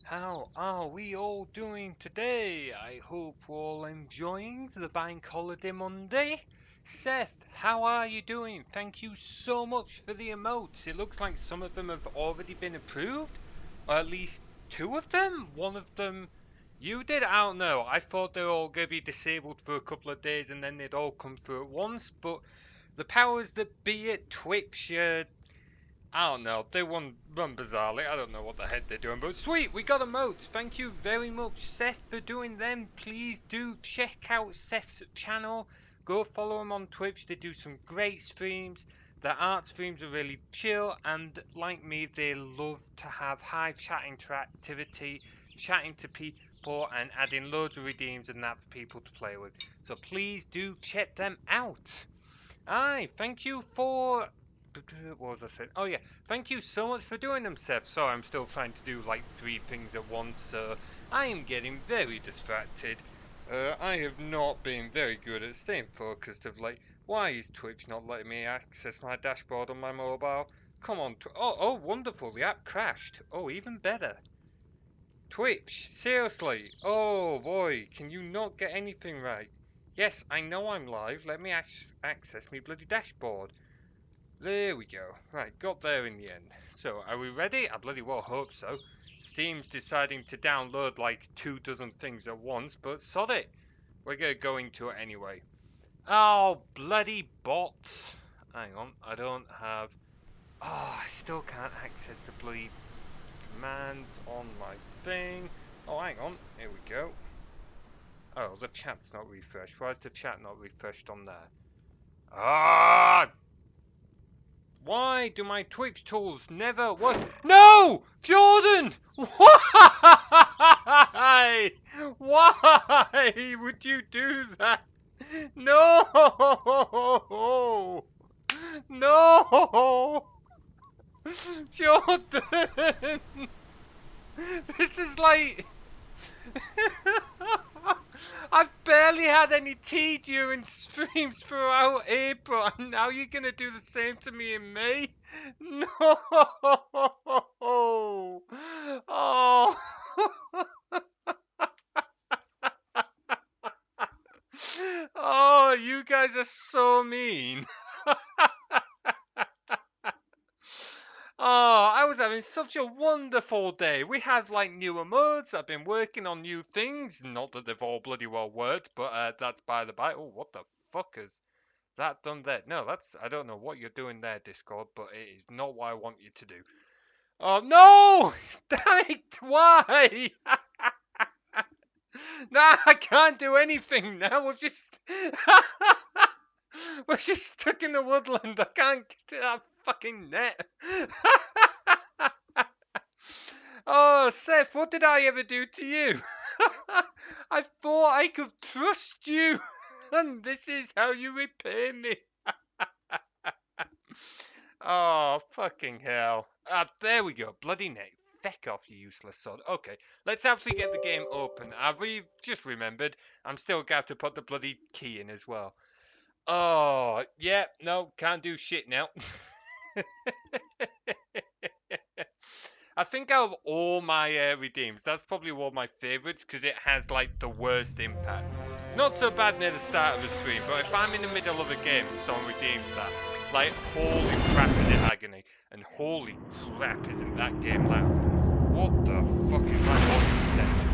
How are we all doing today? I hope we're all enjoying the bank holiday Monday. Seth, how are you doing? Thank you so much for the emotes. It looks like some of them have already been approved, or at least two of them. One of them you did? I don't know. I thought they were all going to be disabled for a couple of days and then they'd all come through at once, but the powers that be at Twitch I don't know. They run bizarrely. I don't know what the heck they're doing. But sweet, we got emotes. Thank you very much, Seth, for doing them. Please do check out Seth's channel. Go follow him on Twitch. They do some great streams. Their art streams are really chill. And like me, they love to have high chat interactivity, chatting to people, and adding loads of redeems and that for people to play with. So please do check them out. Aye, thank you for what was I saying? Oh yeah, thank you so much for doing them, Seth. Sorry, I'm still trying to do like 3 things at once, so I am getting very distracted. I have not been very good at staying focused of like, why is Twitch not letting me access my dashboard on my mobile? Come on, oh, wonderful, the app crashed. Oh, even better. Twitch, seriously? Oh boy, can you not get anything right? Yes, I know I'm live, let me access me bloody dashboard. There we go. Right, got there in the end. So, are we ready? I bloody well hope so. Steam's deciding to download like 2 dozen things at once, but sod it. We're gonna go into it anyway. Oh, bloody bots. Hang on, I don't have... Oh, I still can't access the bloody commands on my thing. Oh, hang on. Here we go. Oh, the chat's not refreshed. Why is the chat not refreshed on there? Ah! Why do my Twitch tools never work? No! Jordan! Why? Why would you do that? No! No! Jordan! This is like... I've barely had any tea during streams throughout April, and now you're gonna do the same to me in May? No! Oh! Oh, you guys are so mean. Oh, I was having such a wonderful day. We had like newer modes. I've been working on new things. Not that they've all bloody well worked, but that's by the by. Oh, what the fuck is that done there? No, that's I don't know what you're doing there, Discord, but it is not what I want you to do. Oh no! Damn it! Why? Nah, I can't do anything now. We're just stuck in the woodland. I can't get to that fucking net. Oh, Seth, what did I ever do to you? I thought I could trust you, and this is how you repay me. Oh, fucking hell. Ah, there we go. Bloody net. Feck off, you useless sod. Okay, let's actually get the game open. I've just remembered, I'm still got to put the bloody key in as well. Oh, yeah, no, can't do shit now. I think out of all my redeems, that's probably one of my favourites because it has like the worst impact. It's not so bad near the start of the stream, but if I'm in the middle of a game and someone redeems that, like, holy crap is it agony, and holy crap isn't that game loud. What the fuck is my volume set to?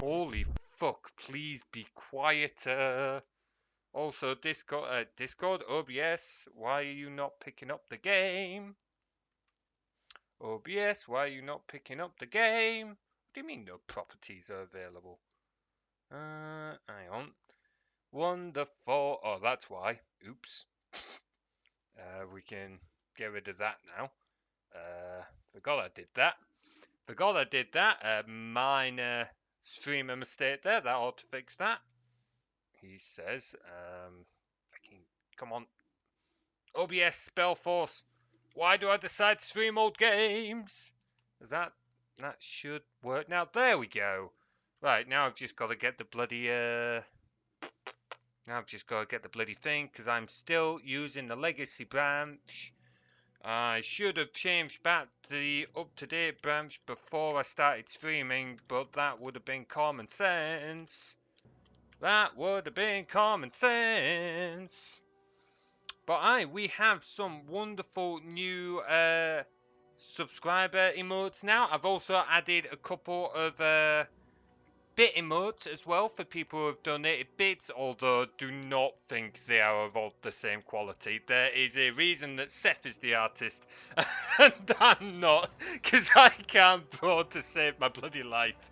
Holy fuck, please be quieter. Also, Discord, OBS, why are you not picking up the game? OBS, why are you not picking up the game? What do you mean no properties are available? Hang on. Wonderful. Oh, that's why. Oops. We can get rid of that now. Forgot I did that. Minor streamer mistake there. That ought to fix that. He says, come on. OBS Spellforce. Why do I decide to stream old games? That should work. Now, there we go. Right, now I've just got to get the bloody, now I've just got to get the bloody thing, because I'm still using the legacy branch. I should have changed back to the up-to-date branch before I started streaming, but that would have been common sense. That would have been common sense. But we have some wonderful new subscriber emotes now. I've also added a couple of bit emotes as well for people who have donated bits, although do not think they are of the same quality. There is a reason that Seth is the artist and I'm not, because I can't afford to save my bloody life.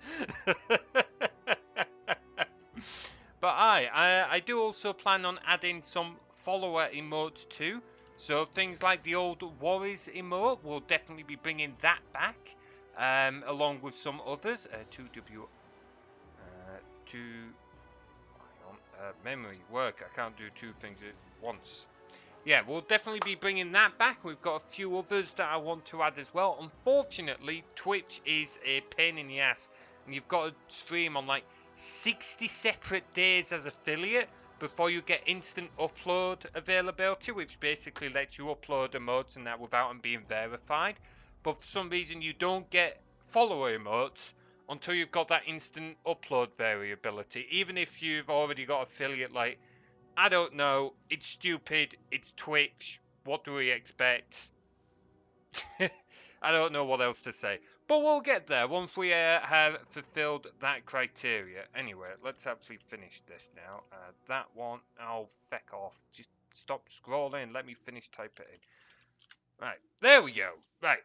But I do also plan on adding some follower emotes too. So things like the old Warriors emote, will definitely be bringing that back, along with some others. 2W, 2, memory, work. I can't do two things at once. Yeah, we'll definitely be bringing that back. We've got a few others that I want to add as well. Unfortunately, Twitch is a pain in the ass, and you've got to stream on like 60 separate days as affiliate before you get instant upload availability, which basically lets you upload emotes and that without them being verified. But for some reason, you don't get follower emotes until you've got that instant upload variability, even if you've already got affiliate. Like, I don't know. It's stupid. It's Twitch. What do we expect? I don't know what else to say. But we'll get there once we have fulfilled that criteria. Anyway, let's actually finish this now. That one, I'll feck off. Just stop scrolling. Let me finish typing. Right, there we go. Right.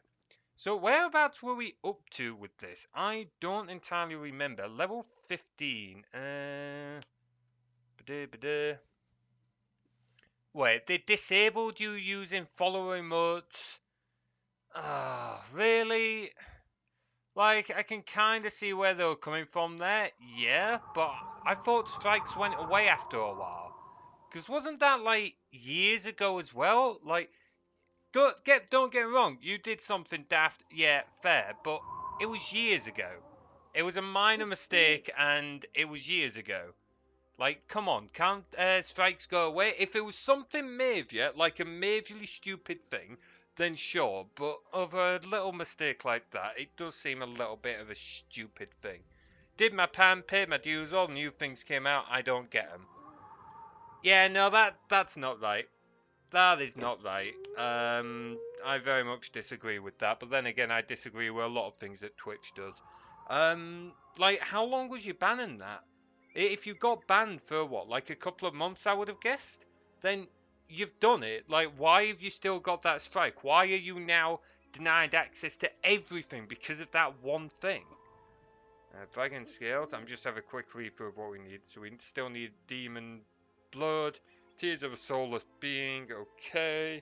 So whereabouts were we up to with this? I don't entirely remember. Level 15. Wait, they disabled you using follower modes? Ah, really? Like, I can kind of see where they were coming from there, yeah, but I thought strikes went away after a while. Because wasn't that, like, years ago as well? Like, don't get me wrong, you did something daft, yeah, fair, but it was years ago. It was a minor mistake, and it was years ago. Like, come on, can't strikes go away? If it was something major, like a majorly stupid thing, then sure. But over a little mistake like that, it does seem a little bit of a stupid thing. Did my pan, paid my dues, all new things came out, I don't get them. Yeah, no, that's not right. That is not right. I very much disagree with that. But then again, I disagree with a lot of things that Twitch does. Like, how long was you banning that? If you got banned for what, like a couple of months, I would have guessed. Then you've done it. Like, why have you still got that strike? Why are you now denied access to everything because of that one thing? Dragon scales. I'm just have a quick read through of what we need. So we still need demon blood. Tears of a soulless being, okay.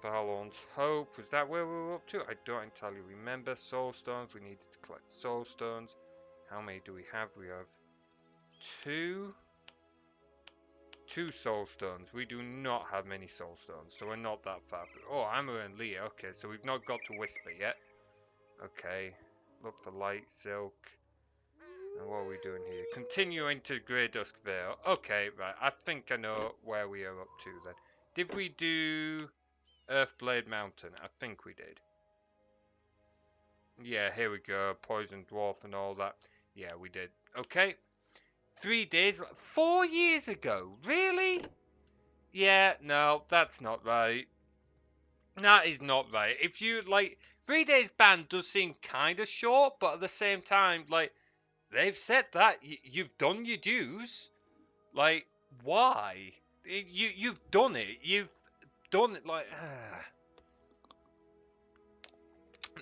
Valorn's Hope, was that where we were up to? I don't entirely remember. Soul Stones, we needed to collect Soul Stones. How many do we have? We have two. Two Soul Stones. We do not have many Soul Stones, so we're not that far through. Oh, Amber and Leah, okay, so we've not got to Whisper yet. Okay, look for Light, Silk. And what are we doing here? Continuing to Grey Dusk Vale. Okay, right. I think I know where we are up to then. Did we do Earthblade Mountain? I think we did. Yeah, here we go. Poison Dwarf and all that. Yeah, we did. Okay. 3 days. 4 years ago. Really? Yeah, no, that's not right. That is not right. If you, like, 3 days ban does seem kind of short, but at the same time, like, they've said that. You've done your dues. Like, why? You've done it. You've done it. Like,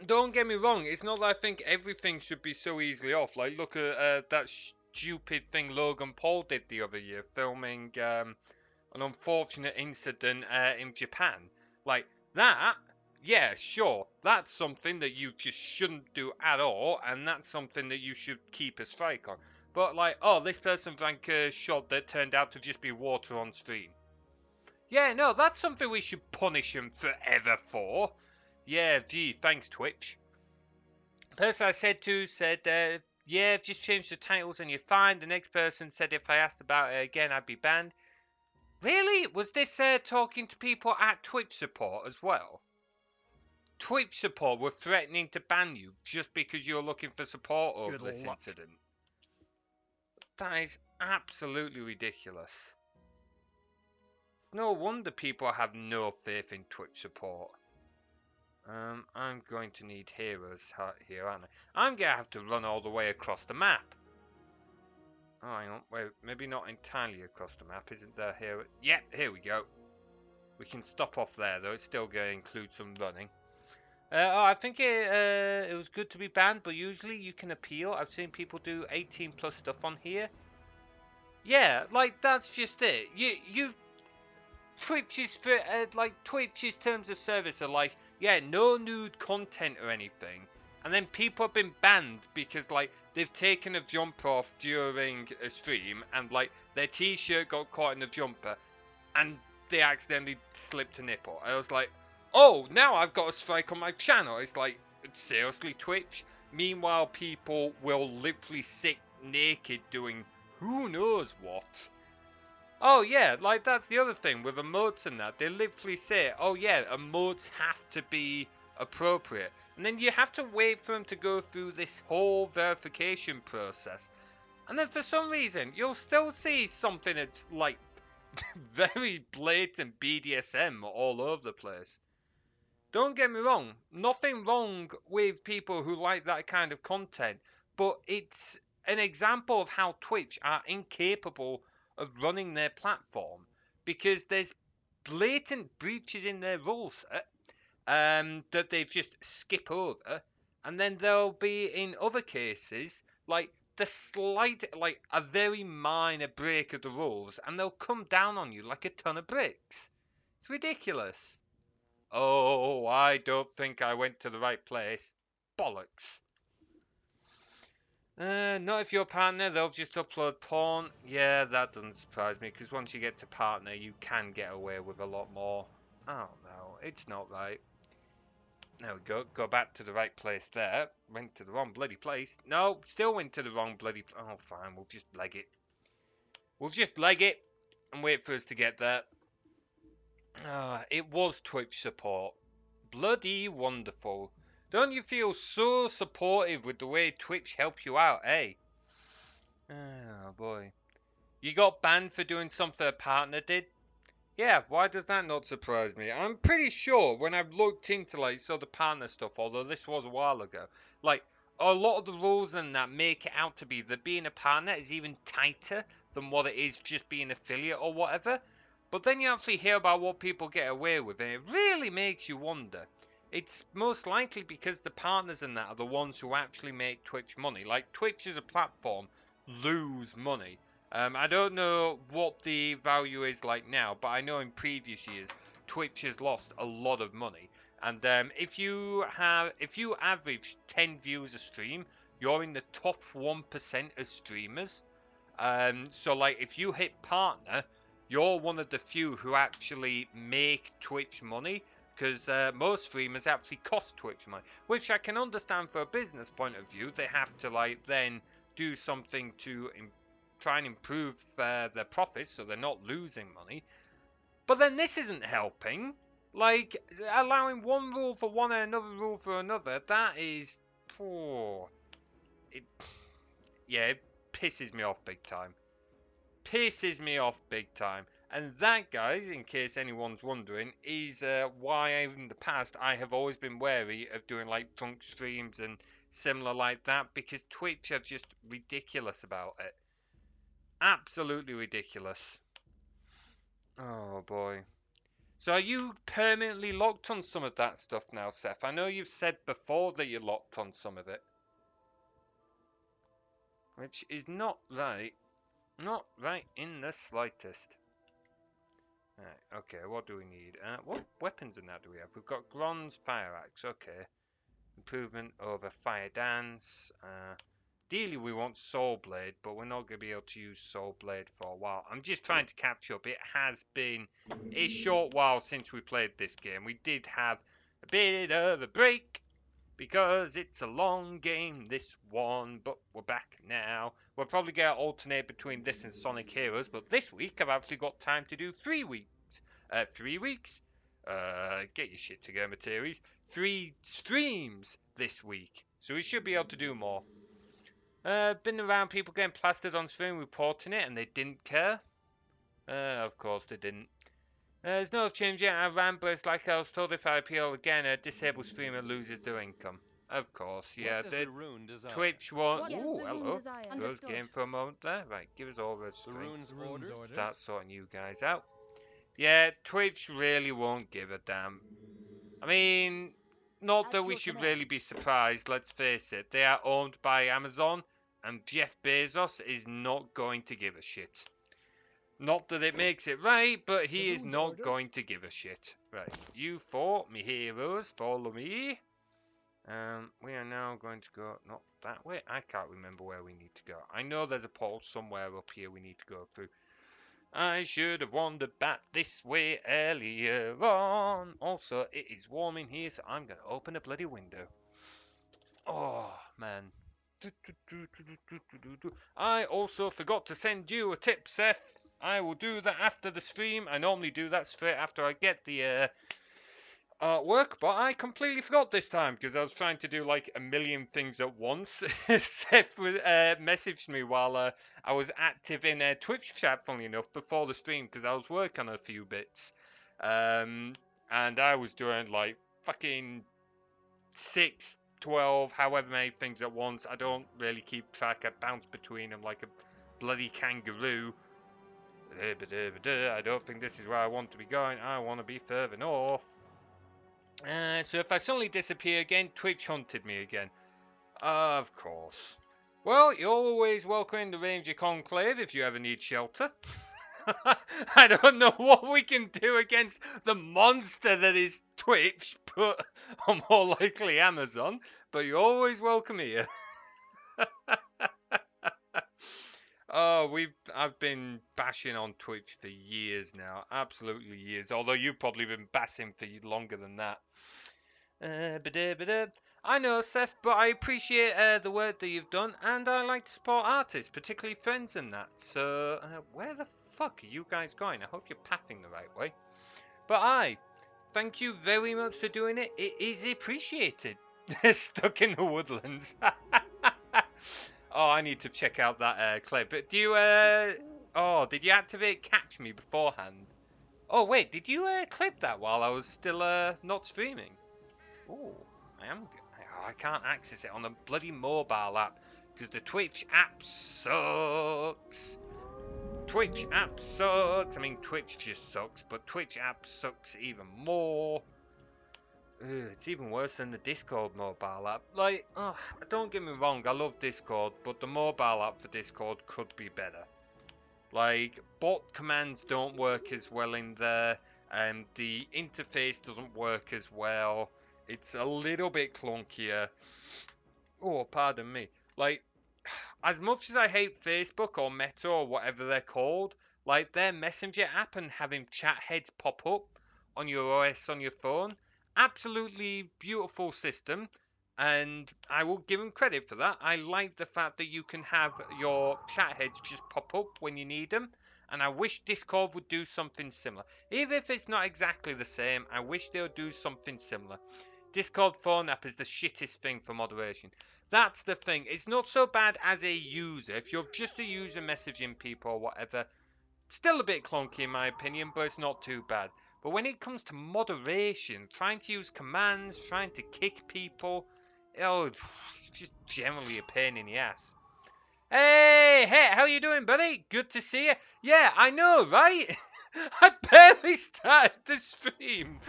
don't get me wrong. It's not that I think everything should be so easily off. Like, look at that stupid thing Logan Paul did the other year, filming an unfortunate incident in Japan. Like that. Yeah, sure. That's something that you just shouldn't do at all, and that's something that you should keep a strike on. But like, oh, this person drank a shot that turned out to just be water on stream. Yeah, no, that's something we should punish him forever for. Yeah, gee, thanks, Twitch. The person I said to said, yeah, just change the titles and you're fine. The next person said if I asked about it again, I'd be banned. Really? Was this talking to people at Twitch support as well? Twitch support were threatening to ban you just because you're looking for support over this incident. That is absolutely ridiculous. No wonder people have no faith in Twitch support. I'm going to need heroes here, aren't I? I'm going to have to run all the way across the map. Oh, hang on. Wait, maybe not entirely across the map. Isn't there hero? Yep, here we go. We can stop off there, though. It's still going to include some running. Oh, I think it was good to be banned, but usually you can appeal. I've seen people do 18 plus stuff on here. Yeah, like, that's just it. Twitch's terms of service are like, yeah, no nude content or anything. And then people have been banned because, like, they've taken a jumper off during a stream and, like, their t-shirt got caught in the jumper and they accidentally slipped a nipple. I was like, oh, now I've got a strike on my channel. It's like, seriously, Twitch? Meanwhile, people will literally sit naked doing who knows what. Oh yeah, like that's the other thing with emotes and that. They literally say, oh yeah, emotes have to be appropriate. And then you have to wait for them to go through this whole verification process. And then for some reason, you'll still see something that's like very blatant BDSM all over the place. Don't get me wrong, nothing wrong with people who like that kind of content, but it's an example of how Twitch are incapable of running their platform because there's blatant breaches in their rules that they just skip over, and then there'll be in other cases like like a very minor break of the rules, and they'll come down on you like a ton of bricks. It's ridiculous. Oh, I don't think I went to the right place. Bollocks. Not if you're a partner, they'll just upload porn. Yeah, that doesn't surprise me, because once you get to partner, you can get away with a lot more. Oh, no, it's not right. There we go. Go back to the right place there. Went to the wrong bloody place. No, still went to the wrong bloody... Oh, fine, we'll just leg it. We'll just leg it and wait for us to get there. It was Twitch support. Bloody wonderful. Don't you feel so supportive with the way Twitch helped you out, eh? Oh boy. You got banned for doing something a partner did? Yeah, why does that not surprise me? I'm pretty sure when I've looked into like sort of partner stuff, although this was a while ago, like a lot of the rules and that make it out to be that being a partner is even tighter than what it is just being affiliate or whatever. But then you actually hear about what people get away with, and it really makes you wonder. It's most likely because the partners in that are the ones who actually make Twitch money. Like Twitch as a platform lose money. I don't know what the value is like now, but I know in previous years Twitch has lost a lot of money. And if you average 10 views a stream, you're in the top 1% of streamers. So like if you hit partner, you're one of the few who actually make Twitch money, because most streamers actually cost Twitch money, which I can understand for a business point of view. They have to like then do something to try and improve their profits so they're not losing money. But then this isn't helping. Like allowing one rule for one and another rule for another. That is, poor. It pisses me off big time. Pisses me off big time. And that, guys, in case anyone's wondering, is why in the past I have always been wary of doing like drunk streams and similar like that, because Twitch are just ridiculous about it. Absolutely ridiculous. Oh boy. So are you permanently locked on some of that stuff now, Seth? I know you've said before that you're locked on some of it. Which is not right. Not right in the slightest. Right, okay, what do we need? What weapons in that do we have? We've got Gron's Fire Axe, okay. Improvement over Fire Dance. Ideally we want Soul Blade, but we're not going to be able to use Soul Blade for a while. I'm just trying to catch up. It has been a short while since we played this game. We did have a bit of a break. because it's a long game, this one, but we're back now. We'll probably get to alternate between this and Sonic Heroes, but this week I've actually got time to do 3 weeks. 3 weeks? Get your shit together, Materies. 3 streams this week, so we should be able to do more. Been around people getting plastered on stream reporting it, and they didn't care. Of course they didn't. There's no change yet. I ran, but it's like I was told if I appeal again, a disabled streamer loses their income. Of course, yeah. The Twitch won't. Ooh, hello. Rose game for a moment there. Right, give us all the stream. Start sorting you guys out. Yeah, Twitch really won't give a damn. I mean, not that we should really be surprised, let's face it. They are owned by Amazon, and Jeff Bezos is not going to give a shit. Not that it makes it right, but he is not going to give a shit. Right, you four, me heroes, follow me. We are now going to go, not that way. I can't remember where we need to go. I know there's a portal somewhere up here we need to go through. I should have wandered back this way earlier on. Also, it is warm in here, so I'm going to open a bloody window. Oh, man. I also forgot to send you a tip, Seth. I will do that after the stream. I normally do that straight after I get the artwork, but I completely forgot this time because I was trying to do like a million things at once. Seth messaged me while I was active in a Twitch chat, funnily enough, before the stream because I was working on a few bits. And I was doing like fucking 6, 12, however many things at once. I don't really keep track. I bounce between them like a bloody kangaroo. I don't think this is where I want to be going. I want to be further north. So if I suddenly disappear again, Twitch hunted me again. Of course. Well, you're always welcome in the Ranger Conclave if you ever need shelter. I don't know what we can do against the monster that is Twitch, but or more likely Amazon. But you're always welcome here. I've been bashing on Twitch for years now, absolutely years. Although you've probably been bashing for longer than that. I know, Seth, but I appreciate the work that you've done, and I like to support artists, particularly friends and that. So, where the fuck are you guys going? I hope you're pathing the right way. But thank you very much for doing it. It is appreciated. Stuck in the woodlands. Oh, I need to check out that clip. But do you, did you activate Catch Me beforehand? Oh, wait, did you clip that while I was still not streaming? Oh, I can't access it on the bloody mobile app because the Twitch app sucks. Twitch app sucks. I mean, Twitch just sucks, but Twitch app sucks even more. It's even worse than the Discord mobile app. Like, don't get me wrong, I love Discord, but the mobile app for Discord could be better. Like, bot commands don't work as well in there, and the interface doesn't work as well. It's a little bit clunkier. Oh, pardon me. Like, as much as I hate Facebook or Meta or whatever they're called, like their messenger app and having chat heads pop up on your OS on your phone, absolutely beautiful system, and I will give them credit for that. I like the fact that you can have your chat heads just pop up when you need them, and I wish Discord would do something similar. Even if it's not exactly the same, I wish they would do something similar. Discord phone app is the shittest thing for moderation. That's the thing. It's not so bad as a user. If you're just a user messaging people or whatever, still a bit clunky in my opinion, but it's not too bad. But when it comes to moderation, trying to use commands, trying to kick people, it's just generally a pain in the ass. Hey, how you doing, buddy? Good to see you. Yeah, I know, right? I barely started the stream.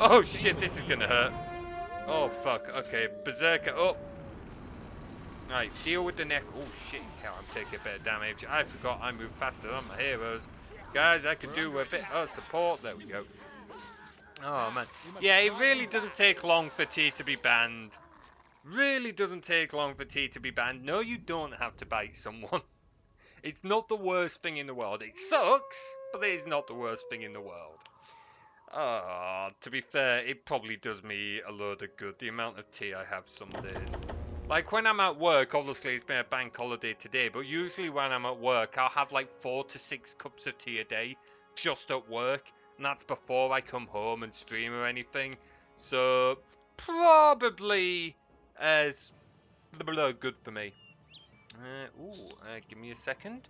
Oh shit, this is gonna hurt. Oh fuck, okay, Berserker up. Right, deal with the neck. Oh shit, hell, I'm taking a bit of damage. I forgot I move faster than my heroes. Guys, I could do a bit of support. There we go. Oh man. Yeah, it really doesn't take long for T to be banned. Really doesn't take long for T to be banned. No, you don't have to bite someone. It's not the worst thing in the world. It sucks, but it is not the worst thing in the world. Oh, to be fair, it probably does me a load of good, the amount of tea I have some days. Like, when I'm at work, obviously it's been a bank holiday today, but usually when I'm at work, I'll have like 4 to 6 cups of tea a day, just at work, and that's before I come home and stream or anything. So, probably as good for me. Give me a second.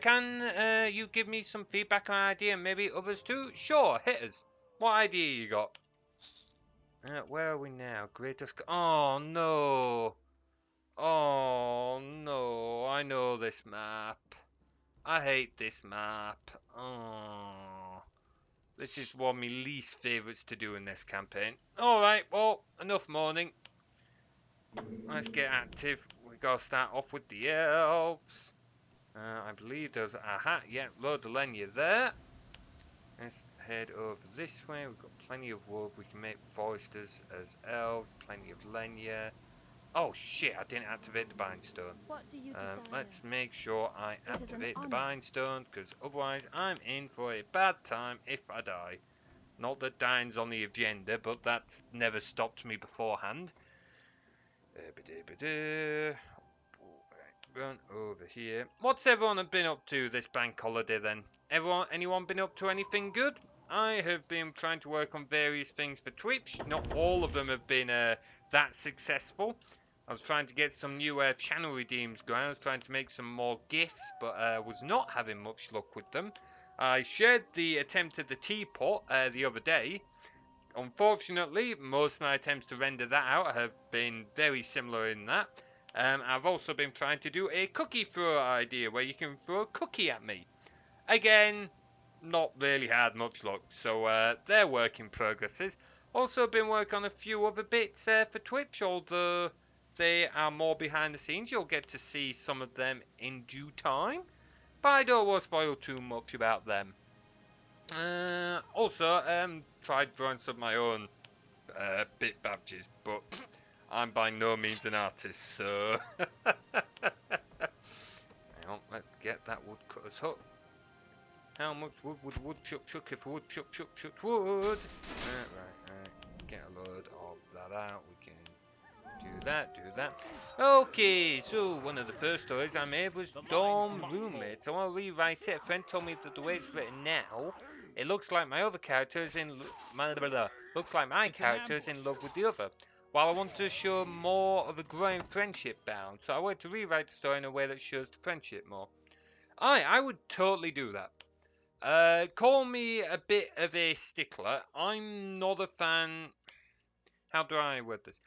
Can you give me some feedback on idea and maybe others too? Sure, hit us. What idea you got? Where are we now? Greatest. Oh no. Oh no. I know this map. I hate this map. Oh. This is one of my least favourites to do in this campaign. Alright, well, enough mourning. Let's get active. We gotta start off with the elves. I believe there's yeah, load of Lenya there. Let's head over this way. We've got plenty of wood. We can make foresters as elves. Plenty of Lenya. Oh shit! I didn't activate the bindstone. What do you desire? Let's make sure I activate the bindstone, because otherwise I'm in for a bad time if I die. Not that dying's on the agenda, but that's never stopped me beforehand. Run over here. What's everyone been up to this bank holiday then? Anyone been up to anything good? I have been trying to work on various things for Twitch. Not all of them have been that successful. I was trying to get some new channel redeems going. I was trying to make some more gifts, but was not having much luck with them. I shared the attempt at the teapot the other day. Unfortunately, most of my attempts to render that out have been very similar in that. I've also been trying to do a cookie thrower idea where you can throw a cookie at me. Again, not really had much luck, so they're work in progresses. Also been working on a few other bits for Twitch, although they are more behind the scenes. You'll get to see some of them in due time, but I don't want to spoil too much about them. Also, tried drawing some of my own bit badges, but I'm by no means an artist, so hang on, let's get that woodcutter's hook. How much wood would woodchuck chuck if woodchuck chucked wood? Right, get a load of that out. We can do that. Okay, so one of the first stories I made was dorm roommates. I want to rewrite it. A friend told me that the way it's written now, it looks like my other character is in looks like my character is in love with the other. While I want to show more of a growing friendship bound, so I want to rewrite the story in a way that shows the friendship more. I would totally do that. Call me a bit of a stickler. I'm not a fan. How do I word this?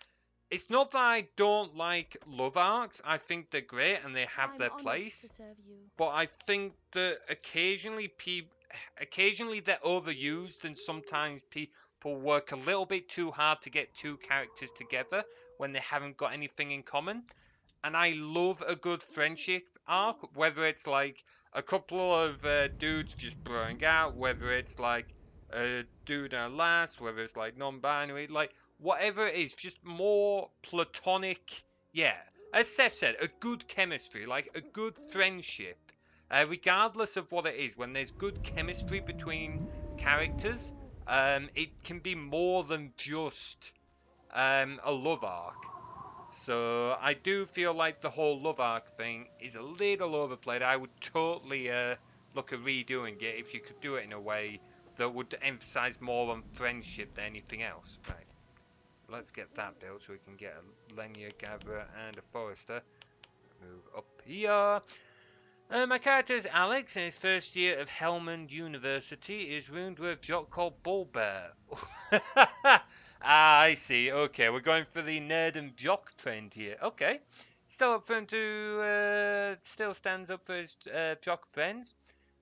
It's not that I don't like love arcs. I think they're great and they have their place. But I think that occasionally they're overused, and sometimes people work a little bit too hard to get two characters together when they haven't got anything in common. And I love a good friendship arc, whether it's like a couple of dudes just blowing out, whether it's like a dude and a lass, whether it's like non-binary, like whatever it is, just more platonic. Yeah, as Seth said, a good chemistry, like a good friendship. Regardless of what it is, when there's good chemistry between characters, it can be more than just a love arc. So I do feel like the whole love arc thing is a little overplayed. I would totally look at redoing it if you could do it in a way that would emphasize more on friendship than anything else. Right. Let's get that built so we can get a Lenya Gatherer and a Forester. Move up here. My character is Alex, in his first year of Helmand University. Is roomed with a jock called Bullbear. I see. Okay, we're going for the nerd and jock trend here. Okay. Still stands up for his jock friends.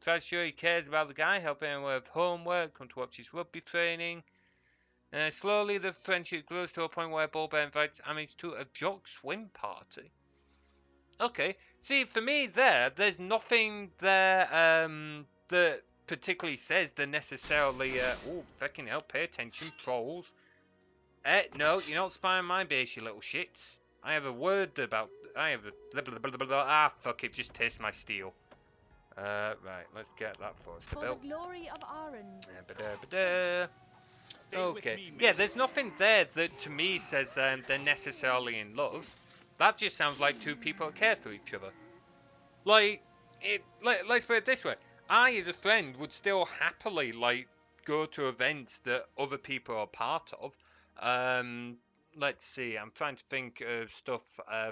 Tries to show he cares about the guy, helping him with homework, come to watch his rugby training. Slowly, the friendship grows to a point where Bullbear invites Amish to a jock swim party. Okay. See, for me, there's nothing there that particularly says they're necessarily. Oh, fucking hell! Pay attention, trolls. No, you're not spying my base, you little shits. I have a word about. I have a. Blah, blah, blah, blah. Ah, fuck it, just taste my steel. Right, let's get that forest built. For the glory of Arend. Okay. Yeah, there's nothing there that to me says they're necessarily in love. That just sounds like two people that care for each other. Like, let's put it this way. I, as a friend, would still happily, like, go to events that other people are part of. Um, let's see, I'm trying to think of stuff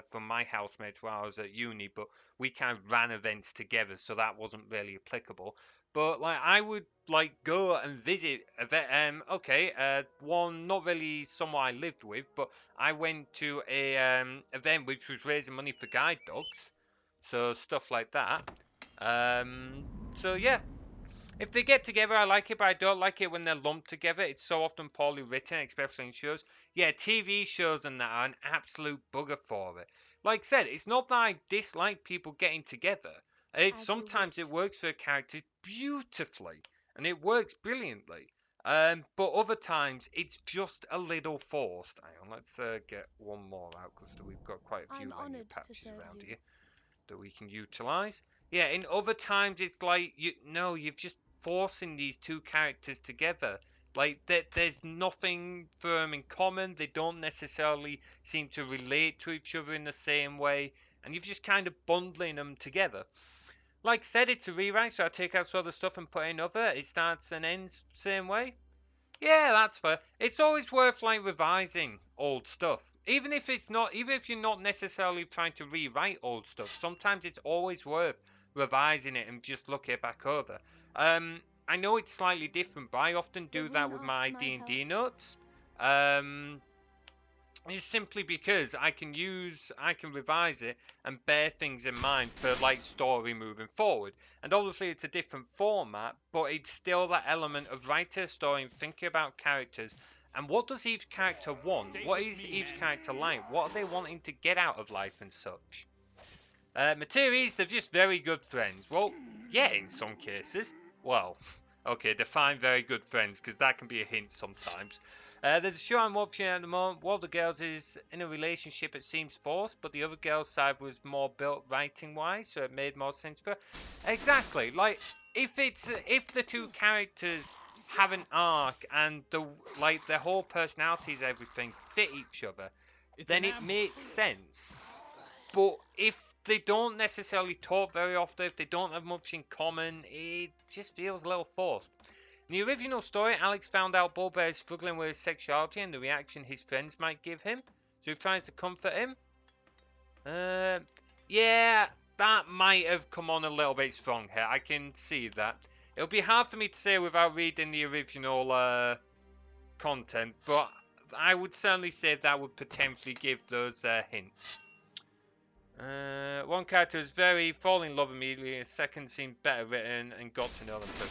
from my housemates while I was at uni, but we kind of ran events together, so that wasn't really applicable. But, like, I would, like, go and visit event. Okay, one, not really someone I lived with, but I went to a event which was raising money for guide dogs. So stuff like that. Um, so yeah, if they get together, I like it, but I don't like it when they're lumped together. It's so often poorly written, especially in shows. Yeah, TV shows and that are an absolute bugger for it. Like I said, it's not that I dislike people getting together. Sometimes it works for a character beautifully, and it works brilliantly. But other times it's just a little forced. Hang on, let's get one more out because we've got quite a few menu patches around here that we can utilize. Yeah, in other times it's like you're just forcing these two characters together. Like there's nothing for them in common. They don't necessarily seem to relate to each other in the same way, and you're just kind of bundling them together. Like I said, it's a rewrite, so I take out some other stuff and put in other. It starts and ends same way. Yeah, that's fair. It's always worth like revising old stuff. Even if you're not necessarily trying to rewrite old stuff, sometimes it's always worth revising it and just look it back over. I know it's slightly different, but I often do that with my D&D notes. Um, it's simply because I can revise it and bear things in mind for like story moving forward. And obviously it's a different format, but it's still that element of writer story and thinking about characters and what does each character want? What is each character like? What are they wanting to get out of life and such? Materies, they're just very good friends. Well, yeah, in some cases. Well, okay, define very good friends, because that can be a hint sometimes. There's a show I'm watching at the moment. One of the girls is in a relationship, it seems forced, but the other girl's side was more built writing-wise, so it made more sense for her. Exactly, like, if the two characters have an arc and their whole personalities, everything fit each other, then it makes sense. But if they don't necessarily talk very often, if they don't have much in common, it just feels a little forced. In the original story, Alex found out Bulbear is struggling with his sexuality and the reaction his friends might give him, so he tries to comfort him. Yeah, that might have come on a little bit strong here. I can see that. It'll be hard for me to say without reading the original content, but I would certainly say that would potentially give those hints. One character is very fall in love immediately, and second seemed better written and got to know them too.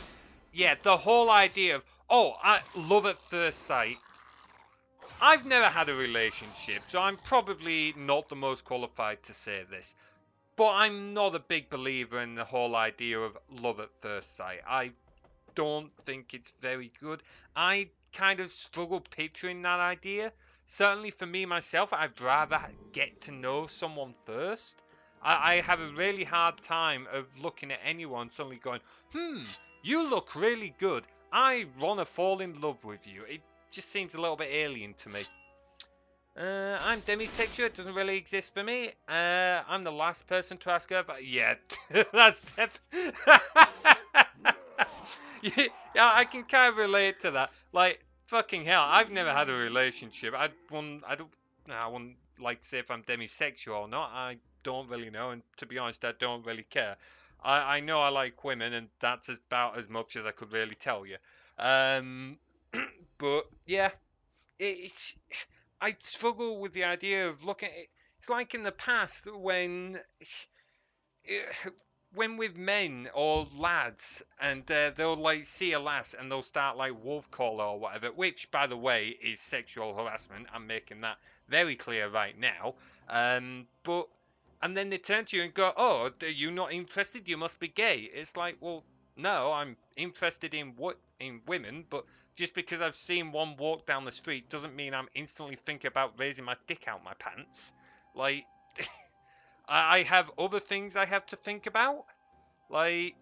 Yeah, the whole idea of I love at first sight. I've never had a relationship, so I'm probably not the most qualified to say this. But I'm not a big believer in the whole idea of love at first sight. I don't think it's very good. I kind of struggle picturing that idea. Certainly for me myself, I'd rather get to know someone first. I have a really hard time of looking at anyone suddenly going, you look really good. I want to fall in love with you. It just seems a little bit alien to me. I'm demisexual. It doesn't really exist for me. I'm the last person to ask her, but yeah, that's definitely. Yeah, I can kind of relate to that. Like, fucking hell, I've never had a relationship. I wouldn't like to say if I'm demisexual or not. I don't really know, and to be honest, I don't really care. I know I like women, and that's about as much as I could really tell you. Um, but yeah, it's I struggle with the idea of looking. It's like in the past when with men or lads and they'll like see a lass and they'll start like wolf collar or whatever, which by the way is sexual harassment. I'm making that very clear right now. But and then they turn to you and go, "Oh, are you not interested? You must be gay." It's like, well, no, I'm interested in women, but just because I've seen one walk down the street doesn't mean I'm instantly thinking about raising my dick out my pants. Like, I have other things I have to think about. Like,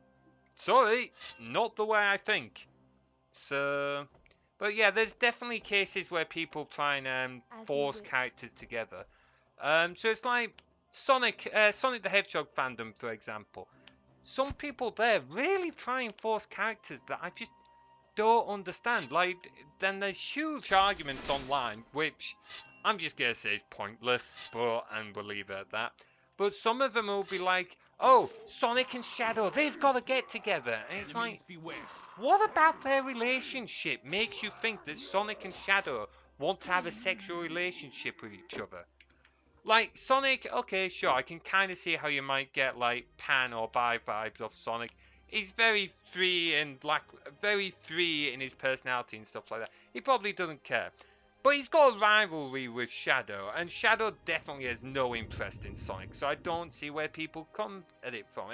sorry, not the way I think. So, But yeah, there's definitely cases where people try and As you force wish. characters together. So it's like Sonic the Hedgehog fandom, for example. Some people there really try and force characters that I just don't understand. Like, then there's huge arguments online, which I'm just gonna say is pointless, and we'll leave it at that. But some of them will be like, "Oh, Sonic and Shadow, they've got to get together," and it's like, Enemies beware. what about their relationship makes you think that Sonic and Shadow want to have a sexual relationship with each other? Like Sonic, okay, sure, I can kind of see how you might get like pan or bi vibes off Sonic. He's very free and like very free in his personality and stuff like that. He probably doesn't care. But he's got a rivalry with Shadow, and Shadow definitely has no interest in Sonic, so I don't see where people come at it from.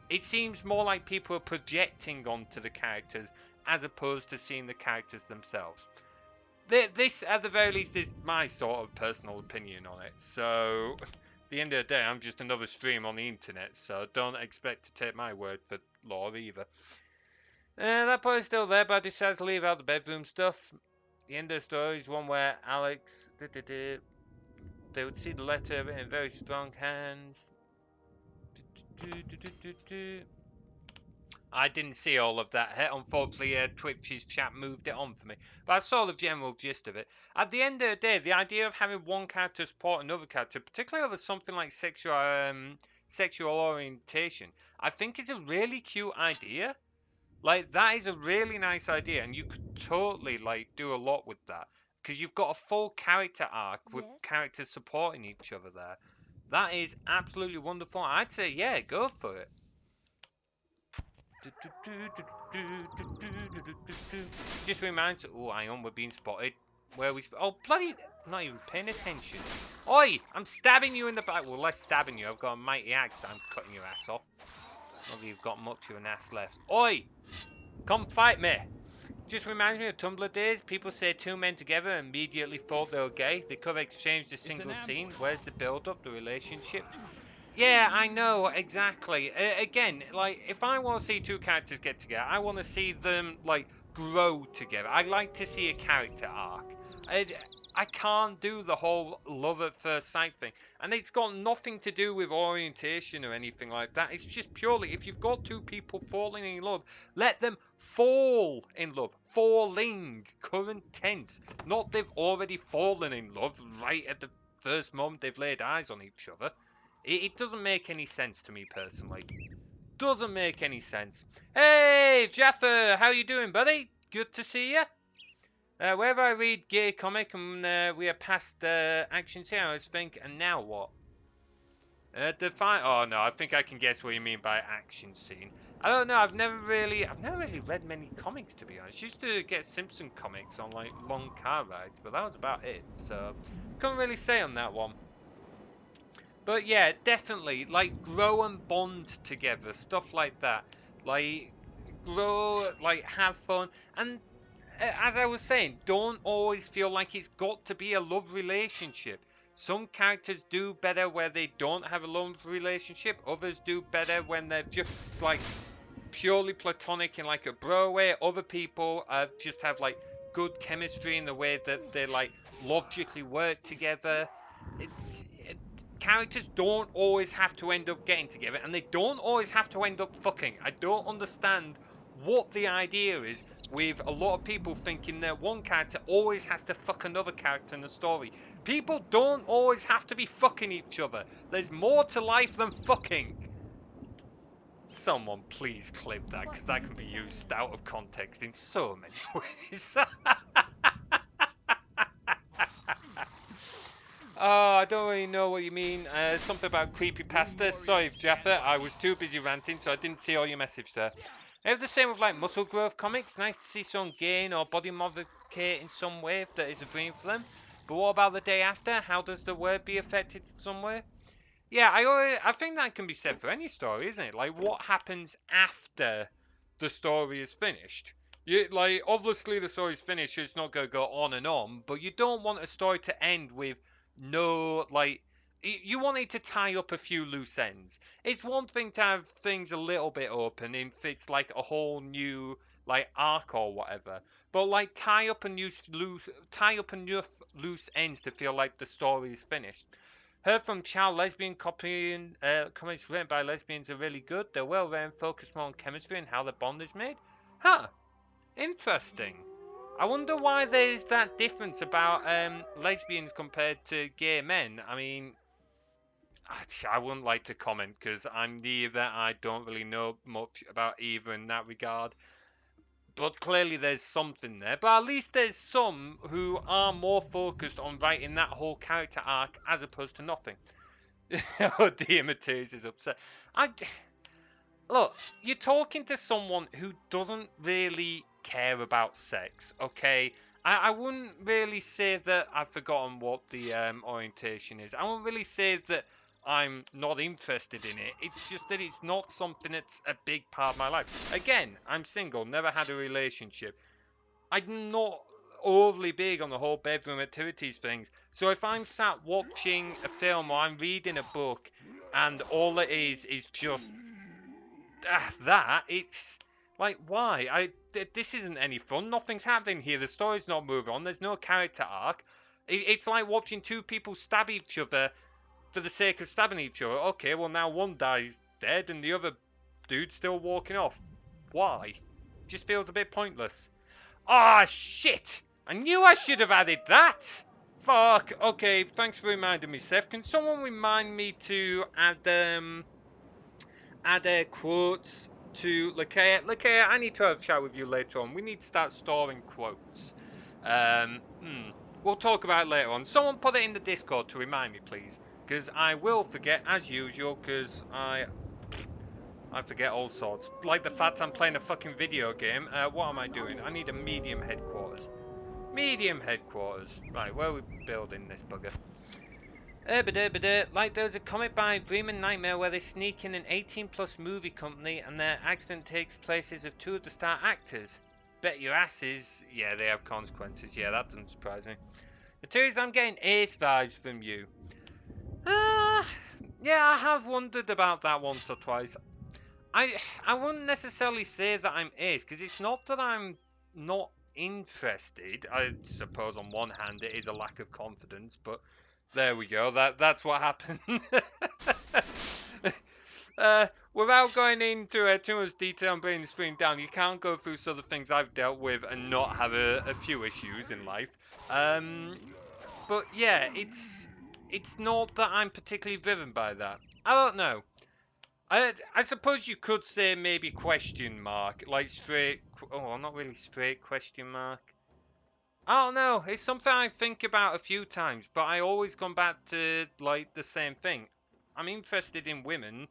It seems more like people are projecting onto the characters as opposed to seeing the characters themselves. This, at the very least, is my sort of personal opinion on it. So, at the end of the day, I'm just another stream on the internet, so don't expect to take my word for law either. That boy's still there, but I decided to leave out the bedroom stuff. The end of the story is one where Alex, they would see the letter in very strong hands. I didn't see all of that. Unfortunately, Twitch's chat moved it on for me. But I saw the general gist of it. At the end of the day, the idea of having one character support another character, particularly over something like sexual orientation, I think is a really cute idea. Like, that is a really nice idea, and you could totally, like, do a lot with that. Because you've got a full character arc with Yes? characters supporting each other there. That is absolutely wonderful. I'd say, yeah, go for it. Just reminds. Oh, hang on, we're being spotted. Where are we? Oh, bloody! I'm not even paying attention. Oi! I'm stabbing you in the back. Well, less stabbing you. I've got a mighty axe that I'm cutting your ass off. Not that you've got much of an ass left. Oi! Come fight me! Just reminds me of Tumblr days. People say two men together and immediately thought they were gay. They could have exchanged a single scene. Where's the build up, the relationship? Yeah, I know, exactly. Again, like, if I want to see two characters get together, I want to see them, like, grow together. I like to see a character arc. I, I can't do the whole love at first sight thing. And it's got nothing to do with orientation or anything like that. It's just purely, if you've got two people falling in love, let them fall in love. Falling, current tense. Not they've already fallen in love right at the first moment they've laid eyes on each other. It doesn't make any sense to me personally. Doesn't make any sense. Hey, Jaffa, how you doing, buddy? Good to see you. Wherever I read gay comic and we are past action scene, I always think, and now what? Define. Oh no, I think I can guess what you mean by action scene. I don't know. I've never really read many comics to be honest. Used to get Simpson comics on like long car rides, but that was about it. So couldn't really say on that one. But yeah, definitely like grow and bond together, stuff like that. Like grow, like have fun, and as I was saying, don't always feel like it's got to be a love relationship. Some characters do better where they don't have a love relationship. Others do better when they're just like purely platonic in like a bro way. Other people just have like good chemistry in the way that they like logically work together. Characters don't always have to end up getting together, and they don't always have to end up fucking. I don't understand what the idea is with a lot of people thinking that one character always has to fuck another character in the story. People don't always have to be fucking each other. There's more to life than fucking. Someone please clip that, What because do that you can be desire? used out of context in so many ways. Oh, I don't really know what you mean. Something about creepypasta. Sorry, Jaffa. I was too busy ranting, so I didn't see all your message there. I have the same with like muscle growth comics. Nice to see someone gain or body modify in some way if that is a dream for them. But what about the day after? How does the word be affected in some way? Yeah, I think that can be said for any story, isn't it? Like, what happens after the story is finished? Like, obviously the story's finished, so it's not going to go on, but you don't want a story to end with no, like, you want it to tie up a few loose ends. It's one thing to have things a little bit open if it's like a whole new, like, arc or whatever. but like tie up enough loose ends to feel like the story is finished. Heard from child lesbian copying comics written by lesbians are really good. They're well written, focus more on chemistry and how the bond is made. Huh, interesting. I wonder why there's that difference about lesbians compared to gay men. I mean, I wouldn't like to comment because I'm neither. I don't really know much about either in that regard. But clearly there's something there. But at least there's some who are more focused on writing that whole character arc as opposed to nothing. Oh dear, Mateus is upset. I look, you're talking to someone who doesn't really care about sex, okay? I wouldn't really say that I've forgotten what the orientation is. I wouldn't really say that I'm not interested in it. It's just that it's not something that's a big part of my life. Again, I'm single, never had a relationship. I'm not overly big on the whole bedroom activities things. So if I'm sat watching a film or I'm reading a book and all it is just that, it's like, why? This isn't any fun. Nothing's happening here. The story's not moving on. There's no character arc. It's like watching two people stab each other for the sake of stabbing each other. Okay, well now one dies dead and the other dude's still walking off. Why? Just feels a bit pointless. Ah, shit! I knew I should have added that! Fuck. Okay, thanks for reminding me, Seth. Can someone remind me to add quotes to Lakea? Lakea, I need to have a chat with you later on. We need to start storing quotes. Um, hmm. We'll talk about it later on. Someone put it in the Discord to remind me, please. Because I will forget, as usual, because I forget all sorts. Like the fact I'm playing a fucking video game. What am I doing? I need a medium headquarters. Medium headquarters. Right, where are we building this bugger? Like there's a comic by Dream and Nightmare where they sneak in an 18+ movie company and their accident takes places of two of the star actors. Bet your asses, yeah, they have consequences. Yeah, that doesn't surprise me. Materials, I'm getting Ace vibes from you. Yeah, I have wondered about that once or twice. I wouldn't necessarily say that I'm Ace, because it's not that I'm not interested. I suppose on one hand it is a lack of confidence, but there we go. That's what happened. Without going into too much detail and bringing the stream down, you can't go through sort of things I've dealt with and not have a few issues in life. But yeah, it's not that I'm particularly driven by that. I don't know. I suppose you could say maybe question mark, like straight. Oh, not really straight question mark. I don't know. It's something I think about a few times, but I always come back to like the same thing. I'm interested in women.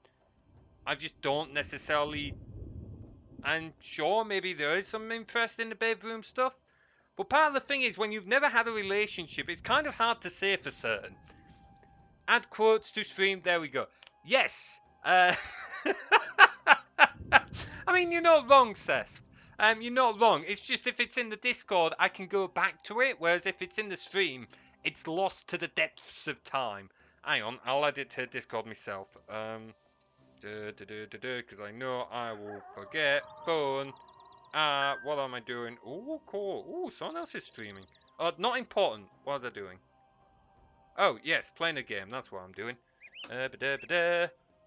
I just don't necessarily. And sure, maybe there is some interest in the bedroom stuff. But part of the thing is, when you've never had a relationship, it's kind of hard to say for certain. Add quotes to stream. There we go. Yes. I mean, you're not wrong, Seth. You're not wrong. It's just if it's in the Discord, I can go back to it. Whereas if it's in the stream, it's lost to the depths of time. Hang on, I'll add it to Discord myself. Because I know I will forget. Phone. What am I doing? Oh, cool. Oh, someone else is streaming. Not important. What was I doing? Oh, yes, playing a game. That's what I'm doing.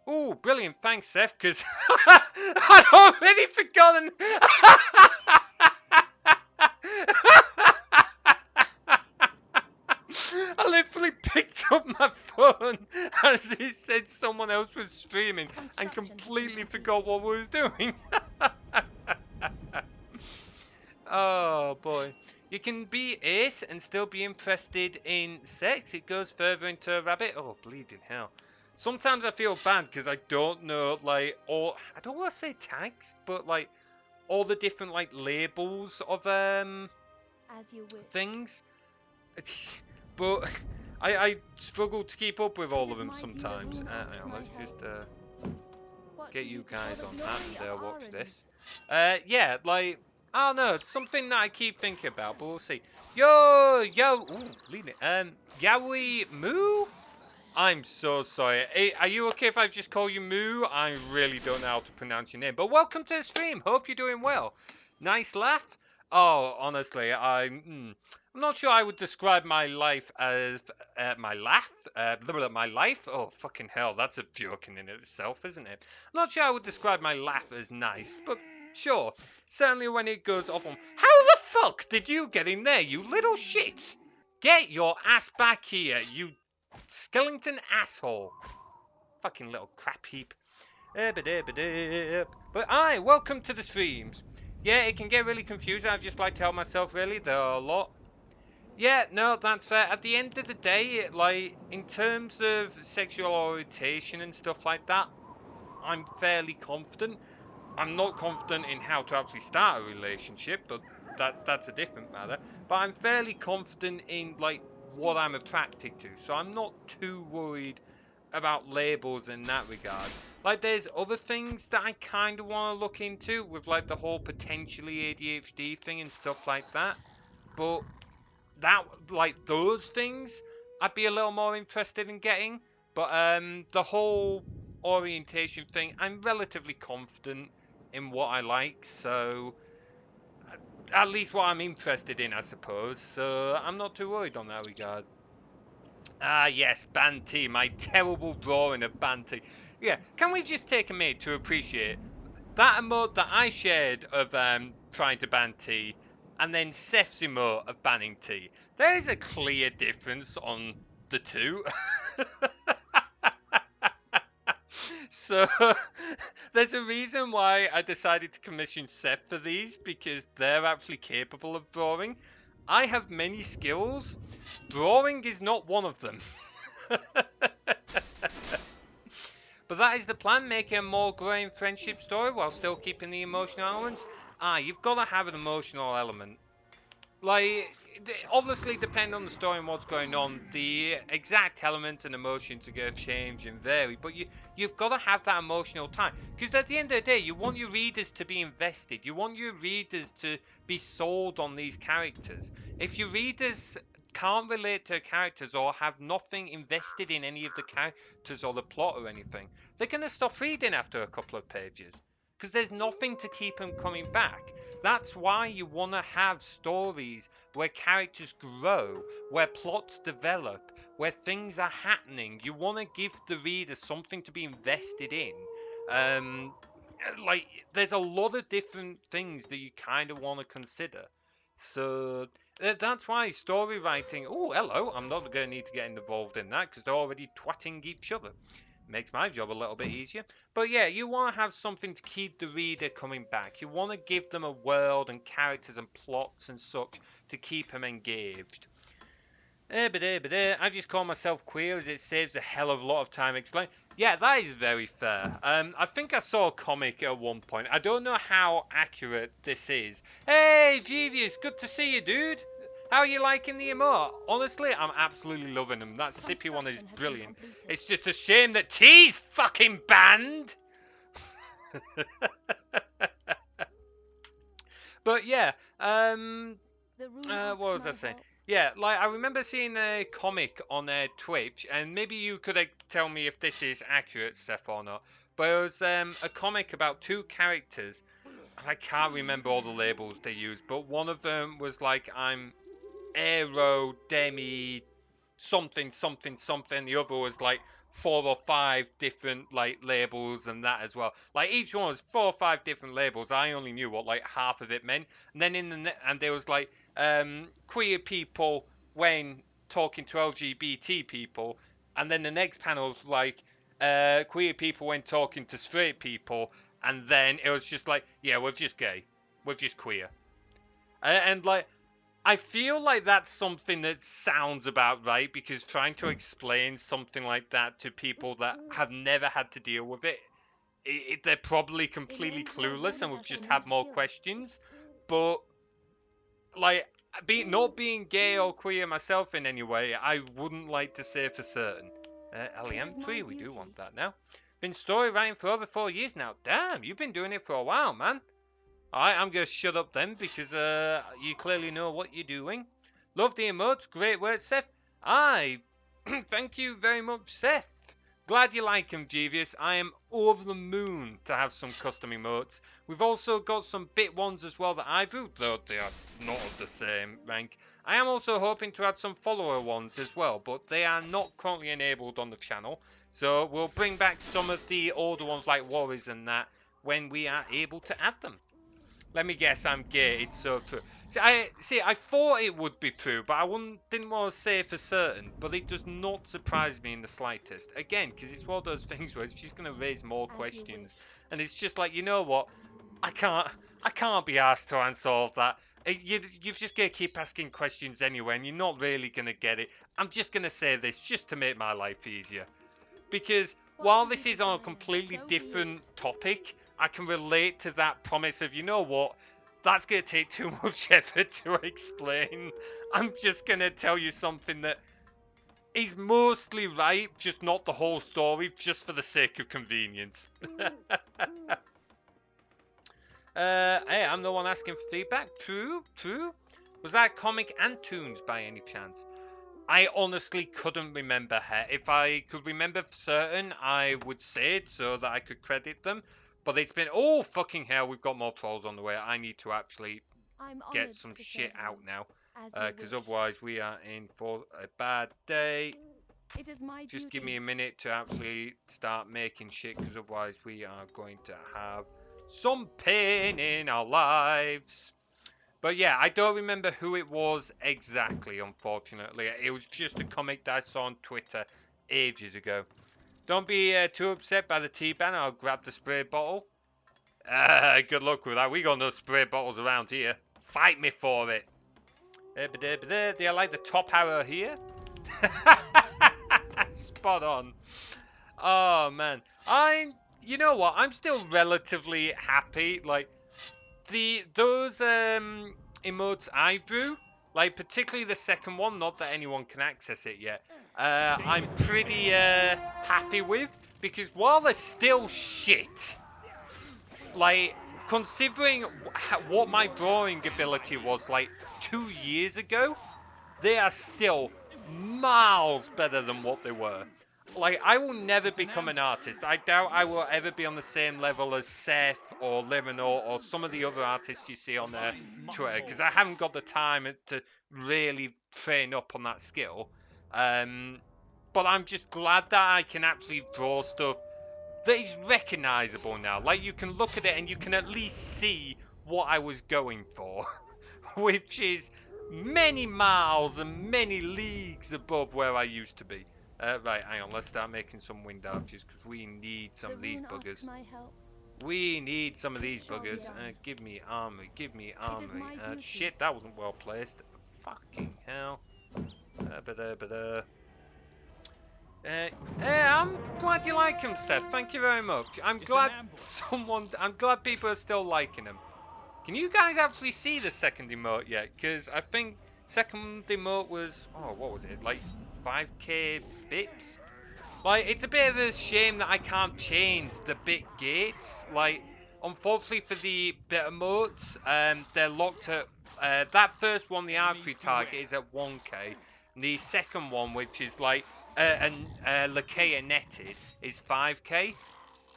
Oh, brilliant. Thanks, Seth, because I'd already forgotten. I literally picked up my phone as it said someone else was streaming and completely forgot what we was doing. Oh, boy. You can be ace and still be interested in sex. It goes further into a rabbit. Oh, bleeding hell. Sometimes I feel bad because I don't know, like, or I don't want to say tags, but like all the different like labels of As you wish. things. But I struggle to keep up with all of them sometimes. Let's just get you guys on that and they'll watch this. Yeah, like. I don't know, it's something that I keep thinking about, but we'll see. Yo, ooh, leave it. Yaoi Moo? I'm so sorry. Hey, are you okay if I just call you Moo? I really don't know how to pronounce your name. But welcome to the stream. Hope you're doing well. Nice laugh. Oh, honestly, I'm not sure I would describe my life as my laugh. My life. Oh, fucking hell, that's a joke in itself, isn't it? I'm not sure I would describe my laugh as nice, but sure. Certainly when it goes off on. How the fuck did you get in there, you little shit? Get your ass back here, you skeleton asshole. Fucking little crap heap. But aye, welcome to the streams. Yeah, it can get really confusing. I've just like to tell myself really there are a lot. Yeah, no, that's fair. At the end of the day, like in terms of sexual orientation and stuff like that, I'm fairly confident. I'm not confident in how to actually start a relationship, but that's a different matter. But I'm fairly confident in like what Speak. I'm attracted to, so I'm not too worried about labels in that regard. Like, there's other things that I kind of want to look into with like the whole potentially ADHD thing and stuff like that. But that, like those things, I'd be a little more interested in getting. But the whole orientation thing, I'm relatively confident in what I like, so at least what I'm interested in, I suppose. So I'm not too worried on that regard. Ah, yes, Banty, my terrible drawing of Banty. Yeah, can we just take a minute to appreciate that emote that I shared of trying to ban T and then Seth's emote of banning T? There is a clear difference on the two. So there's a reason why I decided to commission Seth for these because they're actually capable of drawing. I have many skills. Drawing is not one of them. But that is the plan, making a more growing friendship story while still keeping the emotional elements. Ah, you've got to have an emotional element. Like, obviously, depending on the story and what's going on, the exact elements and emotions are going to change and vary. But you've got to have that emotional time because at the end of the day, you want your readers to be invested. You want your readers to be sold on these characters. If your readers can't relate to characters or have nothing invested in any of the characters or the plot or anything, they're going to stop reading after a couple of pages because there's nothing to keep them coming back. That's why you want to have stories where characters grow, where plots develop, where things are happening. You want to give the reader something to be invested in. Um, like, there's a lot of different things that you kind of want to consider. So that's why story writing. Oh, hello. I'm not going to need to get involved in that because they're already twatting each other. Makes my job a little bit easier. But yeah, you want to have something to keep the reader coming back. You want to give them a world and characters and plots and such to keep them engaged. I just call myself queer as it saves a hell of a lot of time explaining. Yeah, that is very fair. I think I saw a comic at one point. I don't know how accurate this is. Hey, Jeevius, good to see you, dude. How are you liking the emote? Honestly, I'm absolutely loving them. That sippy one is Construction has been brilliant. completed. It's just a shame that T's fucking banned. But yeah, The room asked what was I my saying? help. Yeah, like I remember seeing a comic on Twitch, and maybe you could tell me if this is accurate, Seth, or not. But it was a comic about two characters. I can't remember all the labels they used, but one of them was like I'm Aero Demi something something something. The other was like 4 or 5 different like labels and that as well. Like each one was 4 or 5 different labels. I only knew what like half of it meant. And then and there was like queer people when talking to LGBT people, and then the next panel was like queer people when talking to straight people, and then it was just like yeah, we're just gay, we're just queer, and like I feel like that's something that sounds about right because trying to explain something like that to people that have never had to deal with they're probably completely Elaine clueless and awarded would us a just new have more skill. questions. But like, not being gay or queer myself in any way, I wouldn't like to say for certain. It is my LEM3, we do duty. want that now. Been story writing for over 4 years now. Damn, you've been doing it for a while, man. Alright, I'm going to shut up then because you clearly know what you're doing. Love the emotes. Great work, Seth. I thank you very much, Seth. Glad you like them, Jeevious. I am over the moon to have some custom emotes. We've also got some bit ones as well that I drew, though they are not of the same rank. I am also hoping to add some follower ones as well, but they are not currently enabled on the channel. So we'll bring back some of the older ones like Warriors and that when we are able to add them. Let me guess, I'm gay. It's so true. I thought it would be true, but didn't want to say for certain. But it does not surprise me in the slightest. Again, because it's one of those things where it's just going to raise more questions, and it's just like, you know what? I can't, I can't be asked to answer all of that. You're just going to keep asking questions anyway, and you're not really going to get it. I'm just going to say this just to make my life easier. Because while this is on a completely different topic, I can relate to that promise of, you know what, that's going to take too much effort to explain. I'm just going to tell you something that is mostly right, just not the whole story, just for the sake of convenience. Hey, I'm the one asking for feedback. True, true. Was that comic and tunes by any chance? I honestly couldn't remember. If I could remember for certain, I would say it so that I could credit them. But it's been, oh fucking hell, we've got more trolls on the way. I need to actually get some shit out now, because otherwise we are in for a bad day. Just give me a minute to actually start making shit, because otherwise we are going to have some pain in our lives. But yeah, I don't remember who it was exactly, unfortunately. It was just a comic that I saw on Twitter ages ago. Don't be too upset by the T-ban. I'll grab the spray bottle. Good luck with that. We got no spray bottles around here. Fight me for it. Do you like the top arrow here? Spot on. Oh, man. You know what? I'm still relatively happy. Like, those emotes I drew, like particularly the second one, not that anyone can access it yet, I'm pretty happy with, because while they're still shit, like considering what my drawing ability was like 2 years ago, they are still miles better than what they were. Like, I will never become an artist. I doubt I will ever be on the same level as Seth or Liminal or some of the other artists you see on their Twitter, because I haven't got the time to really train up on that skill. But I'm just glad that I can actually draw stuff that is recognizable now. Like, you can look at it and you can at least see what I was going for, which is many miles and many leagues above where I used to be. Right, hang on, let's start making some wind arches, because we need some of these buggers. We need some of these buggers. Give me armory, give me armory. Shit, that wasn't well placed. Fucking hell. I'm glad you like him, Seth. Thank you very much. I'm glad people are still liking him. Can you guys actually see the second emote yet? Because I think second emote was, oh, what was it? Like 5k bits? Like, it's a bit of a shame that I can't change the bit gates. Like, unfortunately for the bit emotes, they're locked at, that first one, the archery target, is at 1k. And the second one, which is like, Lakeia netted, is 5k.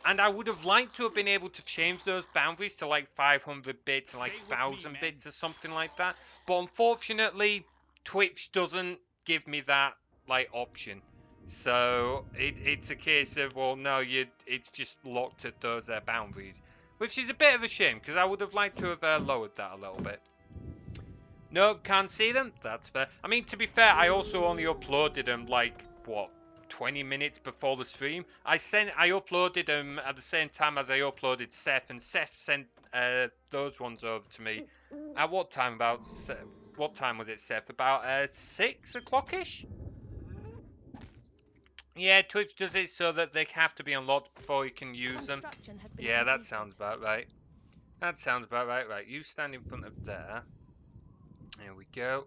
And I would have liked to have been able to change those boundaries to like 500 bits and like 1000 bits or something like that. But unfortunately, Twitch doesn't give me that like option. So it's a case of, well, no, it's just locked at those boundaries, which is a bit of a shame, because I would have liked to have lowered that a little bit. No, can't see them. That's fair. I mean, to be fair, I also only uploaded them like what, 20 minutes before the stream. I uploaded them at the same time as I uploaded Seth, and Seth sent those ones over to me. At what time? What time was it, Seth? About 6 o'clock-ish? Yeah, Twitch does it so that they have to be unlocked before you can use them. Yeah, that sounds about right. That sounds about right. Right, you stand in front of there. There we go.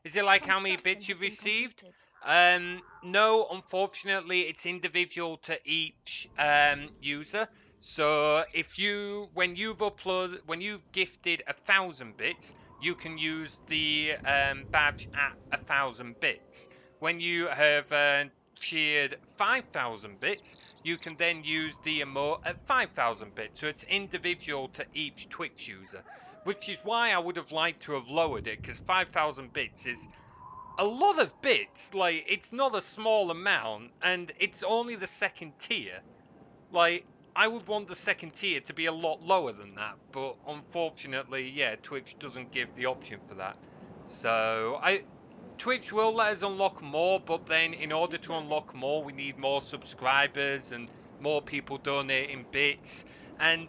Is it like how many bits you've received? No, unfortunately, it's individual to each user. So when you've gifted 1,000 bits, you can use the badge at 1,000 bits. When you have cheered 5,000 bits, you can then use the emote at 5,000 bits. So it's individual to each Twitch user, which is why I would have liked to have lowered it, because 5,000 bits is a lot of bits. Like, it's not a small amount, and it's only the second tier. Like, I would want the second tier to be a lot lower than that, but unfortunately, yeah, Twitch doesn't give the option for that. So, Twitch will let us unlock more, but then in order to unlock more, we need more subscribers and more people donating bits. And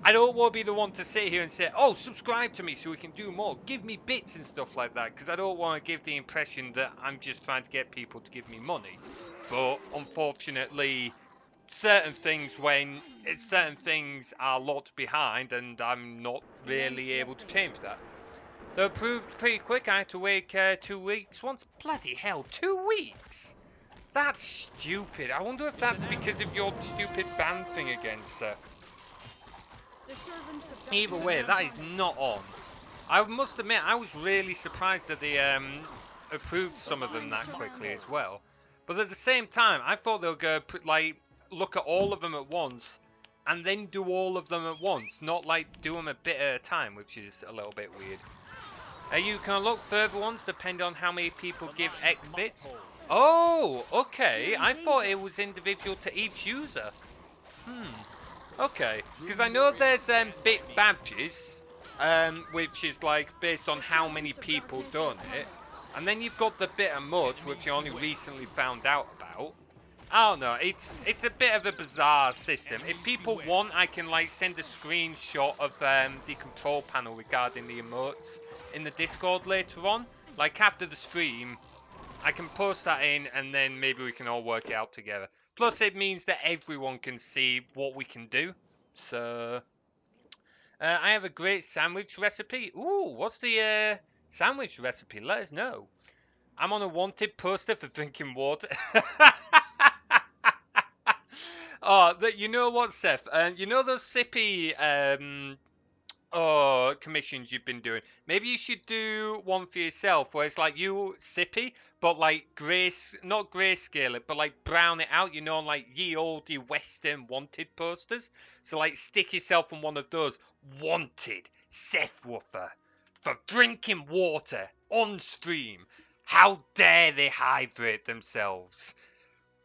I don't want to be the one to sit here and say, oh, subscribe to me so we can do more. Give me bits and stuff like that, because I don't want to give the impression that I'm just trying to get people to give me money. But unfortunately, certain things are locked behind, and I'm not really able to change that. Though it proved pretty quick. I had to wait 2 weeks once. Bloody hell, 2 weeks? That's stupid. I wonder if that's because of your stupid ban thing again, Seth. Either way, that is not on. I must admit, I was really surprised that they approved some of them that quickly as well. But at the same time, I thought they were going to like look at all of them at once and then do all of them at once, not like do them a bit at a time, which is a little bit weird. You can unlock further ones depending on how many people give X bits. Oh, okay. I thought it was individual to each user. Okay. Because I know there's bit badges, which is like based on how many people done it. And then you've got the bit of mud, which I only recently found out about. I don't know, it's a bit of a bizarre system. If people want, I can like send a screenshot of the control panel regarding the emotes in the Discord later on. Like after the stream, I can post that in and then maybe we can all work it out together. Plus it means that everyone can see what we can do. So, I have a great sandwich recipe. Ooh, what's the sandwich recipe? Let us know. I'm on a wanted poster for drinking water. Oh, you know what, Seth? You know those sippy commissions you've been doing? Maybe you should do one for yourself where it's like you sippy, but like not grayscale it, but like brown it out, you know, like ye olde Western wanted posters. So like stick yourself on one of those. Wanted Seth Woofer for drinking water on stream. How dare they hydrate themselves?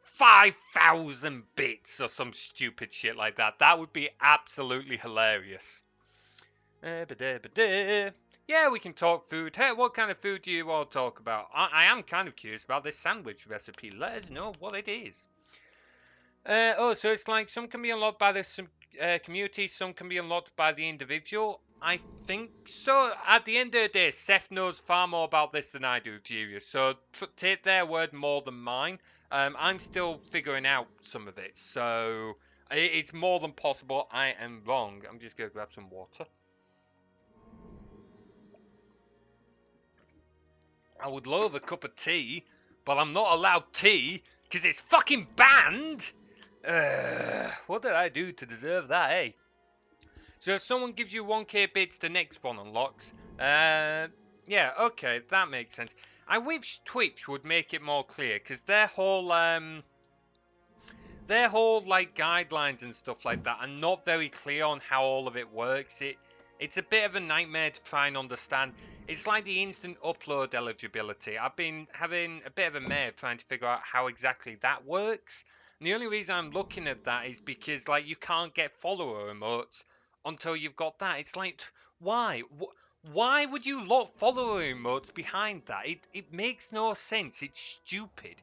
5,000 bits or some stupid shit like that. That would be absolutely hilarious. Yeah, we can talk food. Hey, what kind of food do you all talk about? I am kind of curious about this sandwich recipe. Let us know what it is. So it's like some can be unlocked by the community, some can be unlocked by the individual. I think so. At the end of the day, Seth knows far more about this than I do, Jirius. So take their word more than mine. I'm still figuring out some of it, so it's more than possible I am wrong. I'm just gonna grab some water. I would love a cup of tea, but I'm not allowed tea because it's fucking banned. What did I do to deserve that, eh? So if someone gives you 1k bits, the next one unlocks. Yeah, okay, that makes sense. I wish Twitch would make it more clear, because their whole like guidelines and stuff like that are not very clear on how all of it works. It's a bit of a nightmare to try and understand. It's like the instant upload eligibility. I've been having a bit of a mare trying to figure out how exactly that works. And the only reason I'm looking at that is because like you can't get follower emotes until you've got that. It's like, why? Why would you lock follower emotes behind that? It makes no sense. It's stupid.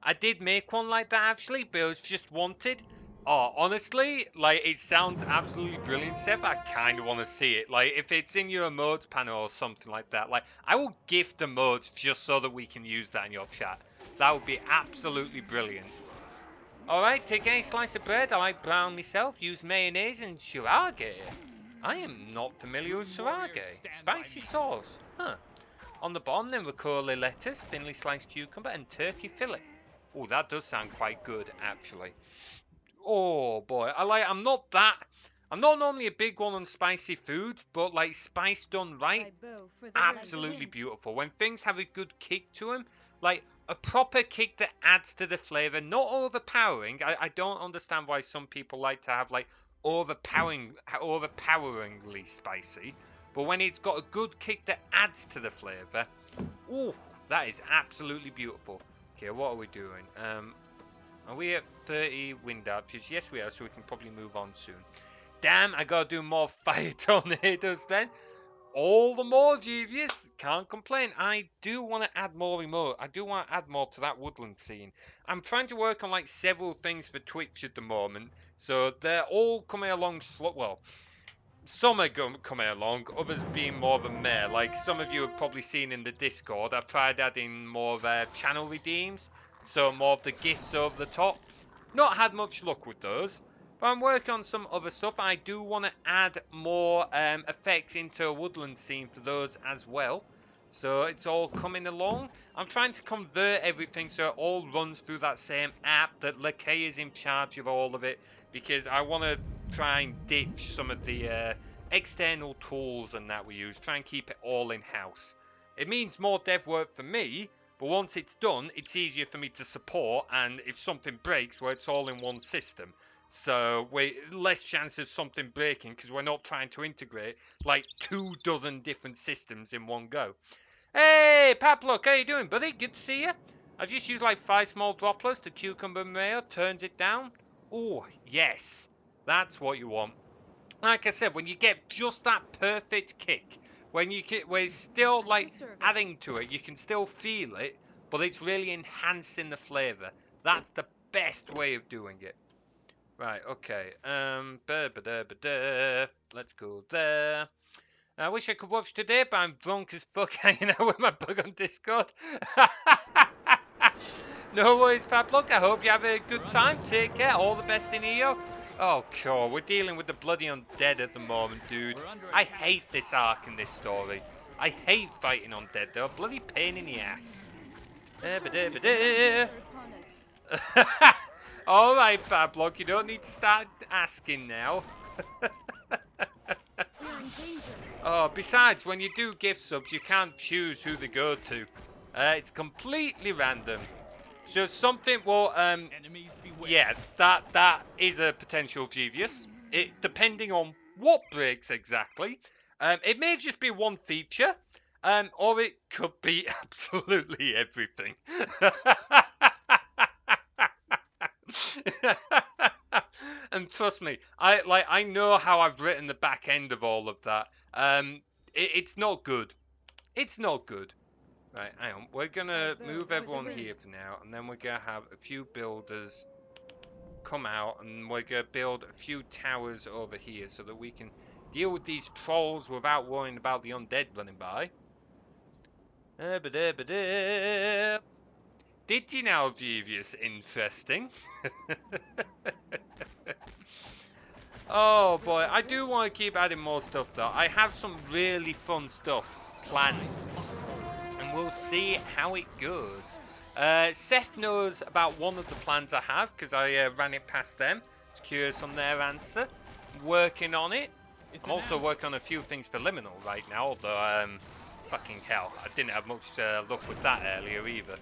I did make one like that actually, but it was just wanted. Oh, honestly, like it sounds absolutely brilliant, Seth. I kind of want to see it. Like if it's in your emotes panel or something like that, like I will gift emotes just so that we can use that in your chat. That would be absolutely brilliant. Alright, take any slice of bread. I like brown myself. Use mayonnaise and sriracha. I am not familiar with sriracha. Spicy sauce. Huh. On the bottom, then rucola lettuce, thinly sliced cucumber, and turkey fillet. Oh, that does sound quite good, actually. Oh boy, I'm not that. I'm not normally a big one on spicy foods, but like spice done right, absolutely beautiful. When things have a good kick to them, like a proper kick that adds to the flavor, not overpowering. I don't understand why some people like to have like overpoweringly spicy, but when it's got a good kick that adds to the flavor, ooh, that is absolutely beautiful. Okay, what are we doing? Are we at 30 wind archers? Yes, we are, so we can probably move on soon. Damn, I gotta do more fire tornadoes then. All the more, Jeevious. Can't complain. I do want to add more remote. I do want to add more to that woodland scene. I'm trying to work on like several things for Twitch at the moment, so they're all coming along slow. Well, some are coming along, others being more of a mare. Like some of you have probably seen in the Discord, I've tried adding more of channel redeems, so more of the gifts over the top. Not had much luck with those, but I'm working on some other stuff. I do want to add more effects into a woodland scene for those as well. So it's all coming along. I'm trying to convert everything so it all runs through that same app that Lakay is in charge of all of it, because I want to try and ditch some of the external tools and that we use. Try and keep it all in-house. It means more dev work for me, but once it's done, it's easier for me to support, and if something breaks, well, it's all in one system. So we less chance of something breaking because we're not trying to integrate like 24 different systems in one go. Hey, Paplock, how you doing, buddy? Good to see you. I just used like 5 small droplets to cucumber mayo, turns it down. Oh, yes. That's what you want. Like I said, when you get just that perfect kick, when it's still like adding to it, you can still feel it, but it's really enhancing the flavor. That's the best way of doing it. Right, okay. Let's go there. I wish I could watch today, but I'm drunk as fuck hanging out with my bug on Discord. No worries, Pablock. I hope you have a good time. Take care. All the best in EO. Oh, cool. We're dealing with the bloody undead at the moment, dude. I hate this arc in this story. I hate fighting undead. They're a bloody pain in the ass. Alright, Pablock. You don't need to start asking now. Oh, besides, when you do gift subs, you can't choose who they go to. It's completely random. So something will, yeah, that is a potential Devious. It depending on what breaks exactly. It may just be one feature, or it could be absolutely everything. And trust me, I know how I've written the back end of all of that. It's not good. It's not good. Right, hang on. We're gonna move everyone here for now, and then we're gonna have a few builders come out, and we're gonna build a few towers over here so that we can deal with these trolls without worrying about the undead running by. Did you know, Jeevious? Interesting. Oh boy, I do want to keep adding more stuff though. I have some really fun stuff planned, and we'll see how it goes. Seth knows about one of the plans I have because I ran it past them. It's curious on their answer. Working on it. I'm also working on a few things for Liminal right now, although fucking hell, I didn't have much luck with that earlier either.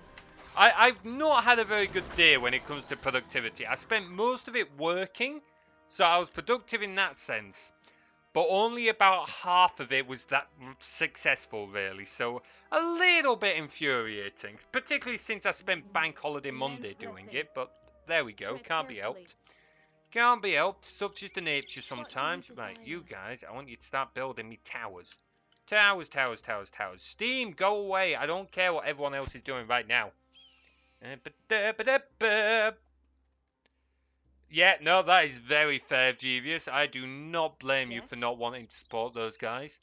I've not had a very good day when it comes to productivity. I spent most of it working, so I was productive in that sense. But only about half of it was that successful, really. So a little bit infuriating, particularly since I spent Bank Holiday Monday doing it. But there we go, can't be helped. Can't be helped, such is the nature sometimes. Right, you guys, I want you to start building me towers. Towers, towers, towers, towers. Steam, go away. I don't care what everyone else is doing right now. Yeah, no, that is very fair, Jeevious. I do not blame you for not wanting to support those guys.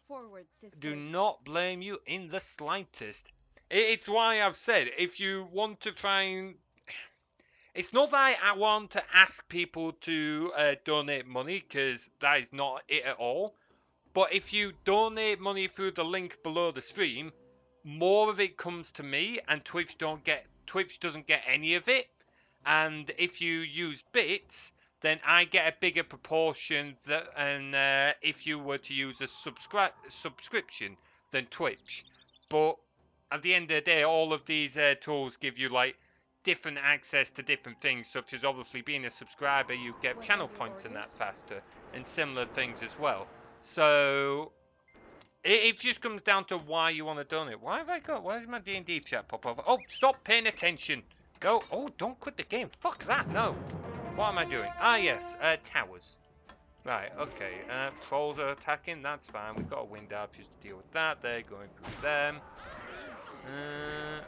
Forward, sisters. Do not blame you in the slightest. It's why I've said, if you want to try and... It's not that I want to ask people to donate money, because that is not it at all. But if you donate money through the link below the stream, more of it comes to me, and Twitch doesn't get any of it. And if you use bits, then I get a bigger proportion and if you were to use a subscription than Twitch. But at the end of the day, all of these tools give you like different access to different things, such as obviously being a subscriber, you get What channel are your points and that orders? faster, and similar things as well. So it just comes down to why you want to donate. Why have I got? Why does my D&D chat pop off? Oh, stop paying attention. Go. Oh, don't quit the game. Fuck that. No. What am I doing? Ah, yes. Towers. Right. Okay. Trolls are attacking. That's fine. We've got a wind out just to deal with that. They're going through them.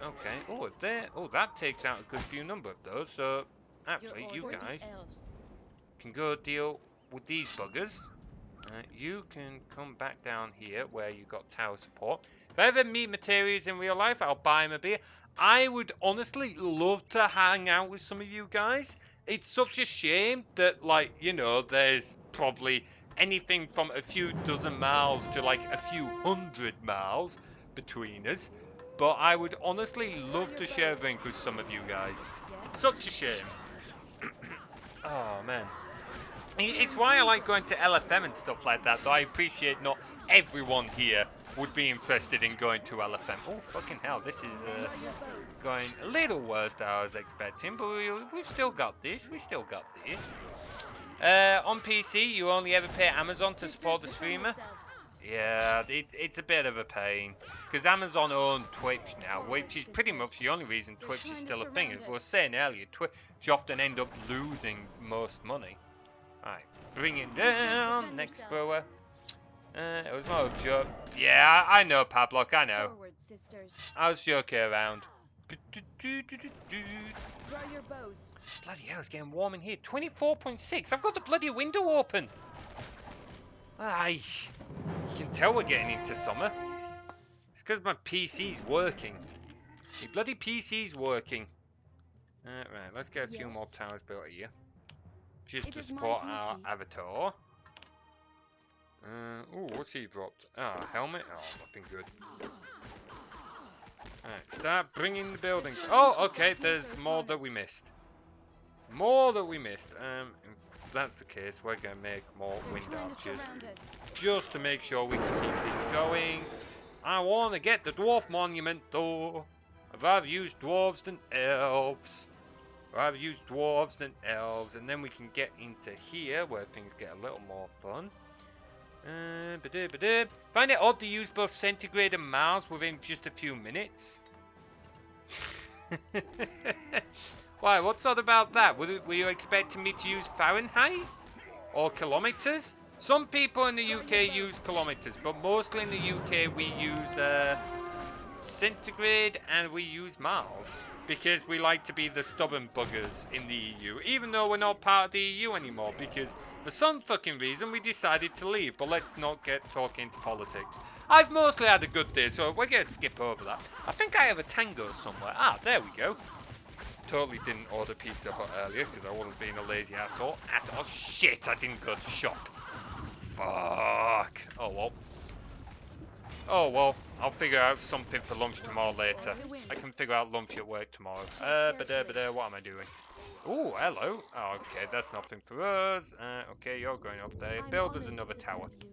Okay. Oh, there. Oh, that takes out a good few number of those. So, Your actually, you orders? guys Elves. can go deal with these buggers. You can come back down here where you got tower support. If I ever meet materials in real life, I'll buy him a beer. I would honestly love to hang out with some of you guys. It's such a shame that, like, you know, there's probably anything from a few dozen miles to like a few 100 miles between us. But I would honestly Draw love your to share a bows. drink with some of you guys. Yes. Such a shame. Oh, man. We are It's in why I like danger. going to LFM and stuff like that, though I appreciate not everyone here would be interested in going to LFM. Oh, fucking hell, this is Draw your bows. going a little worse than I was expecting, but we've still got this, we still got this. On PC, you only ever pay Amazon to Sisters, support the defend streamer? yourselves. Yeah, it's a bit of a pain, because Amazon own Twitch now, which is pretty much the only reason They're Twitch is trying to still a thing. As surround we were us. saying earlier, Twitch often end up losing most money. Alright, bring it down, defend next yourselves. brewer. It was more a joke. Yeah, I know, Pablock, I know. Forward, sisters. I was joking around. Draw your bows. Bloody hell, it's getting warm in here. 24.6. I've got the bloody window open. Aye. You can tell we're getting into summer. It's because my PC's working. The bloody PC's working. Right, let's get a few Yes. more towers built here. Just It to is my support our duty. avatar. Oh, what's he dropped? Ah, helmet? Oh, nothing good. Alright, start bringing the buildings. Oh, okay, there's more that we missed. More that we missed. If that's the case, we're going to make more They're wind trying to archers. surround us. Just to make sure we can keep these going. I want to get the dwarf monument, though. I'd rather use dwarves than elves. I'd rather use dwarves than elves. And then we can get into here, where things get a little more fun. Find it odd to use both centigrade and miles within just a few minutes. Why, what's odd about that? Were you expecting me to use Fahrenheit? Or kilometers? Some people in the UK use kilometers, but mostly in the UK we use centigrade and we use miles. Because we like to be the stubborn buggers in the EU, even though we're not part of the EU anymore, because for some fucking reason we decided to leave, but let's not get talking into politics. I've mostly had a good day, so we're going to skip over that. I think I have a tango somewhere. Ah, there we go. Totally didn't order Pizza Hut earlier, because I wasn't being a lazy asshole at all. Shit, I didn't go to shop. Fuck. Oh well. Oh well, I'll figure out something for lunch tomorrow later. I can figure out lunch at work tomorrow. What am I doing? Oh, hello. Oh, okay, that's nothing for us. Okay, you're going up there. I'm Build us honored another to tower. serve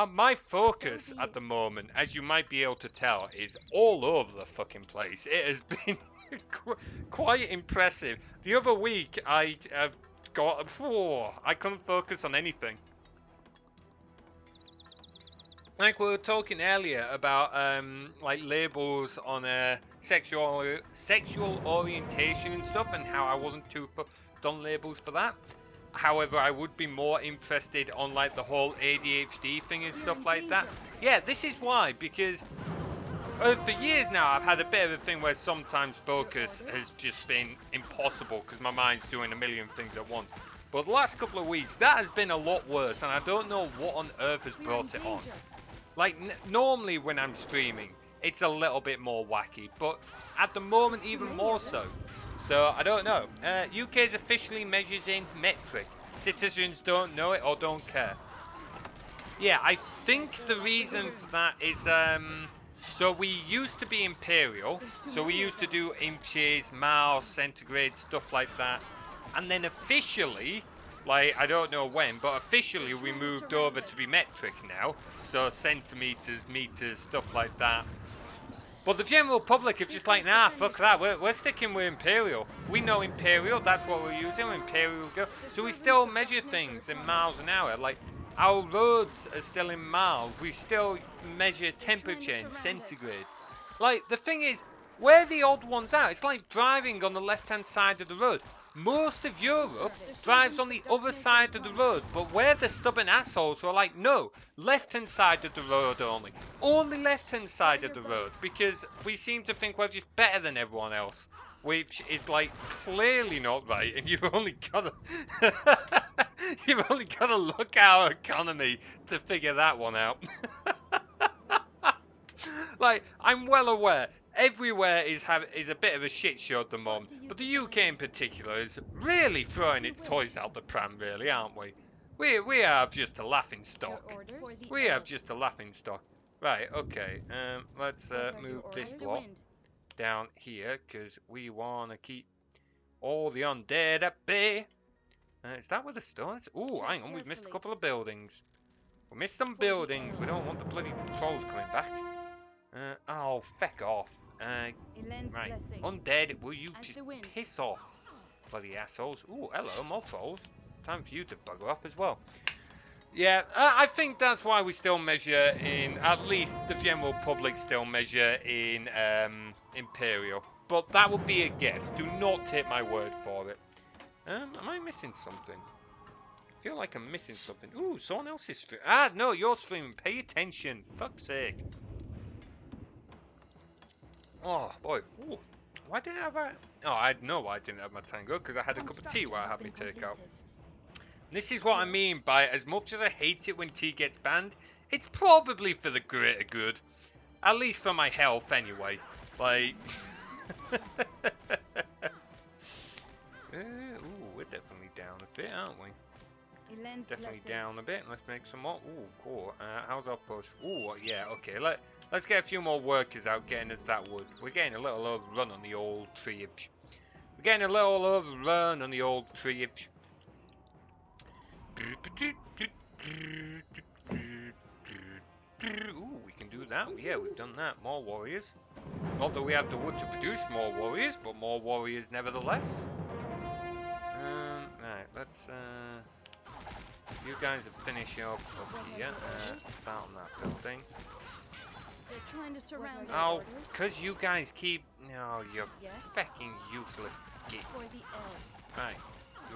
you. My focus So be at it. the moment, as you might be able to tell, is all over the fucking place. It has been quite impressive. The other week, I couldn't focus on anything. Like we were talking earlier about like labels on sexual orientation and stuff, and how I wasn't too done labels for that. However, I would be more interested on like the whole ADHD thing and stuff like that. Yeah, this is why, because for years now I've had a bit of a thing where sometimes focus has just been impossible because my mind's doing a million things at once. But the last couple of weeks that has been a lot worse, and I don't know what on earth has brought it on. Like, normally when I'm streaming, it's a little bit more wacky, but at the moment even more so. So, I don't know. UK's officially measures in metric. Citizens don't know it or don't care. Yeah, I think the reason for that is, so we used to be imperial, so we used to do inches, miles, centigrade, stuff like that. and then officially, like, I don't know when, but officially we moved over to be metric now. So centimeters, meters, stuff like that. But the general public are just like, nah, fuck that. We're sticking with Imperial. We know Imperial. That's what we're using. Imperial go. So we still measure things in miles an hour. Like, our roads are still in miles. We still measure temperature in centigrade. Like, the thing is, we're the odd ones out. It's like driving on the left-hand side of the road. Most of Europe drives on the other side of the road, but we're the stubborn assholes who are like, no, left-hand side of the road only. Only left-hand side of the road, because we seem to think we're just better than everyone else, which is, like, clearly not right, and you've only got to... you've only got to look at our economy to figure that one out. Like, I'm well aware everywhere is a bit of a shit show at the moment, but the UK in particular is really throwing its toys out the pram, really, aren't we? We are just a laughing stock. We are just a laughing stock. Right, okay. Let's move this lot down here because we want to keep all the undead at bay. Is that where the stone is? Ooh, hang on, we've missed a couple of buildings. We missed some buildings. We don't want the bloody trolls coming back. Oh, feck off. Right. Undead, will you just piss off, bloody assholes? Ooh, hello, more trolls. Time for you to bugger off as well. Yeah, I think that's why we still measure in, at least the general public still measure in Imperial. But that would be a guess. Do not take my word for it. Am I missing something? I feel like I'm missing something. Ooh, someone else is streaming. Ah, no, you're streaming. Pay attention. Fuck's sake. Oh, boy. Ooh. Why didn't I have a... Oh, I know why I didn't have my tango, because I had a cup of tea where I had me take out. This is what I mean by, as much as I hate it when tea gets banned, it's probably for the greater good. At least for my health, anyway. Like... ooh, we're definitely down a bit, aren't we? Definitely down a bit. Let's make some more. Ooh, cool. How's our push? Ooh, yeah, okay. Let's get a few more workers out getting us that wood. We're getting a little overrun on the old treeage. We're getting a little overrun on the old treeage. Ooh, we can do that. Yeah, we've done that. More warriors. Not that we have the wood to produce more warriors, but more warriors nevertheless. Right, let's you guys finish up here. Start on that building. Oh, because you guys keep... No, you're fucking useless gits. Right.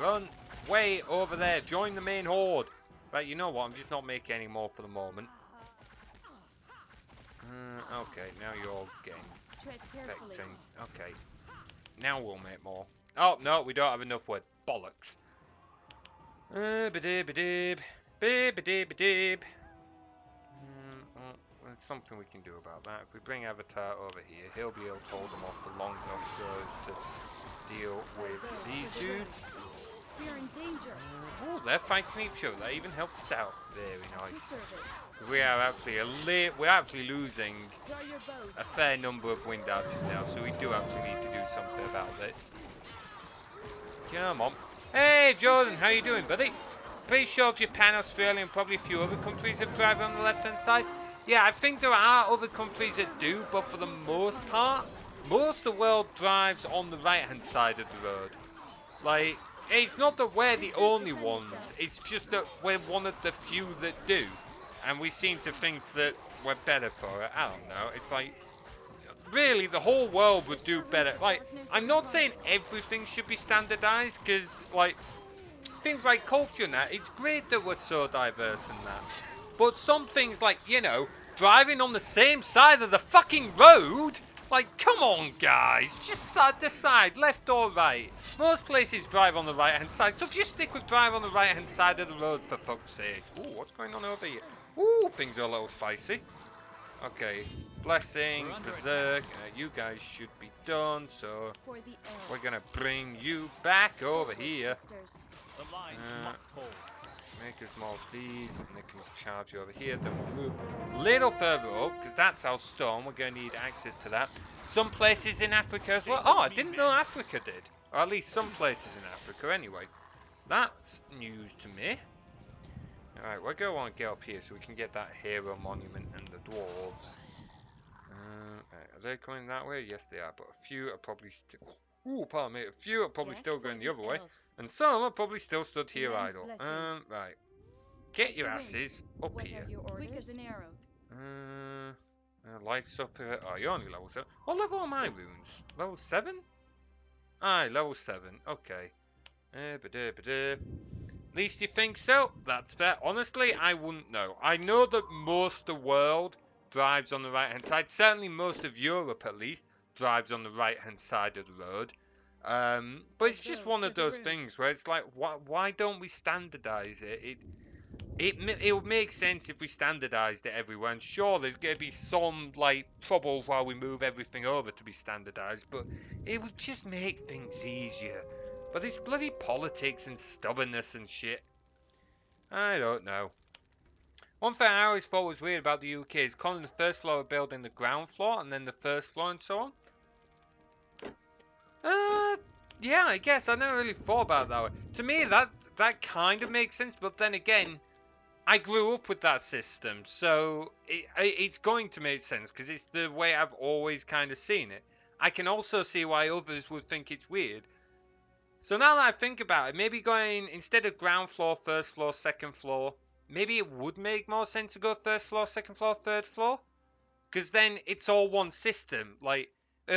Run way over there. Join the main horde. Right, you know what? I'm just not making any more for the moment. Okay, now you're all getting... Okay. Now we'll make more. Oh, no, we don't have enough wood. Bollocks. Ba-dib-ba-dib. Ba-ba-dib-ba-dib. Well, there's something we can do about that. If we bring Avatar over here, he'll be able to hold them off for long enough so to deal with these dudes. We are in danger. Oh, they're fighting each other. That even helps us out. Very nice. We are actually losing a fair number of wind archers now, so we do actually need to do something about this. Come on. Hey, Jordan, how you doing, buddy? Pretty sure Japan, Australia, and probably a few other countries have drive on the left-hand side. Yeah, I think there are other countries that do, but for the most part, most of the world drives on the right-hand side of the road. Like, it's not that we're the only ones, it's just that we're one of the few that do. And we seem to think that we're better for it. I don't know. It's like, really, the whole world would do better. Like, I'm not saying everything should be standardized, because, like, things like culture and that, it's great that we're so diverse in that. But some things like, you know, driving on the same side of the fucking road? Like, come on, guys. Just decide, left or right. Most places drive on the right-hand side, so just stick with drive on the right-hand side of the road, for fuck's sake. Ooh, what's going on over here? Ooh, things are a little spicy. Okay, Blessing, Berserk, you guys should be done, so we're gonna bring you back over here. Make us more of these, and they can charge you over here. Then we'll move a little further up, because that's our stone. We're going to need access to that. Some places in Africa as well. Oh, I didn't know Africa did. Or at least some places in Africa, anyway. That's news to me. Alright, we're going to want to get up here so we can get that hero monument and the dwarves. Right, are they coming that way? Yes, they are, but a few are probably still... Ooh, pardon me. A few are probably Yes, still for going the the other way. elves. And some are probably still stood The here land's idle. blessing. Right. Get As your the wind. asses up What here. have your orders? Quick as an arrow. Life's up here. Oh, you're only level 7. What level are my runes? Level 7? Aye, level 7. Okay. At least you think so? That's fair. Honestly, I wouldn't know. I know that most of the world drives on the right-hand side. Certainly most of Europe, at least, drives on the right-hand side of the road. But it's just one of those things where it's like, why don't we standardize it? It would make sense if we standardized it everywhere. And sure, there's going to be some like trouble while we move everything over to be standardized, but it would just make things easier. But it's bloody politics and stubbornness and shit. I don't know. One thing I always thought was weird about the UK is calling the first floor of a building the ground floor and then the first floor and so on. Yeah, I guess I never really thought about it that way. To me, that kind of makes sense, but then again, I grew up with that system, so it's going to make sense because it's the way I've always kind of seen it. I can also see why others would think it's weird. So now that I think about it, maybe going instead of ground floor, first floor, second floor, maybe it would make more sense to go first floor, second floor, third floor. Because then it's all one system. Like,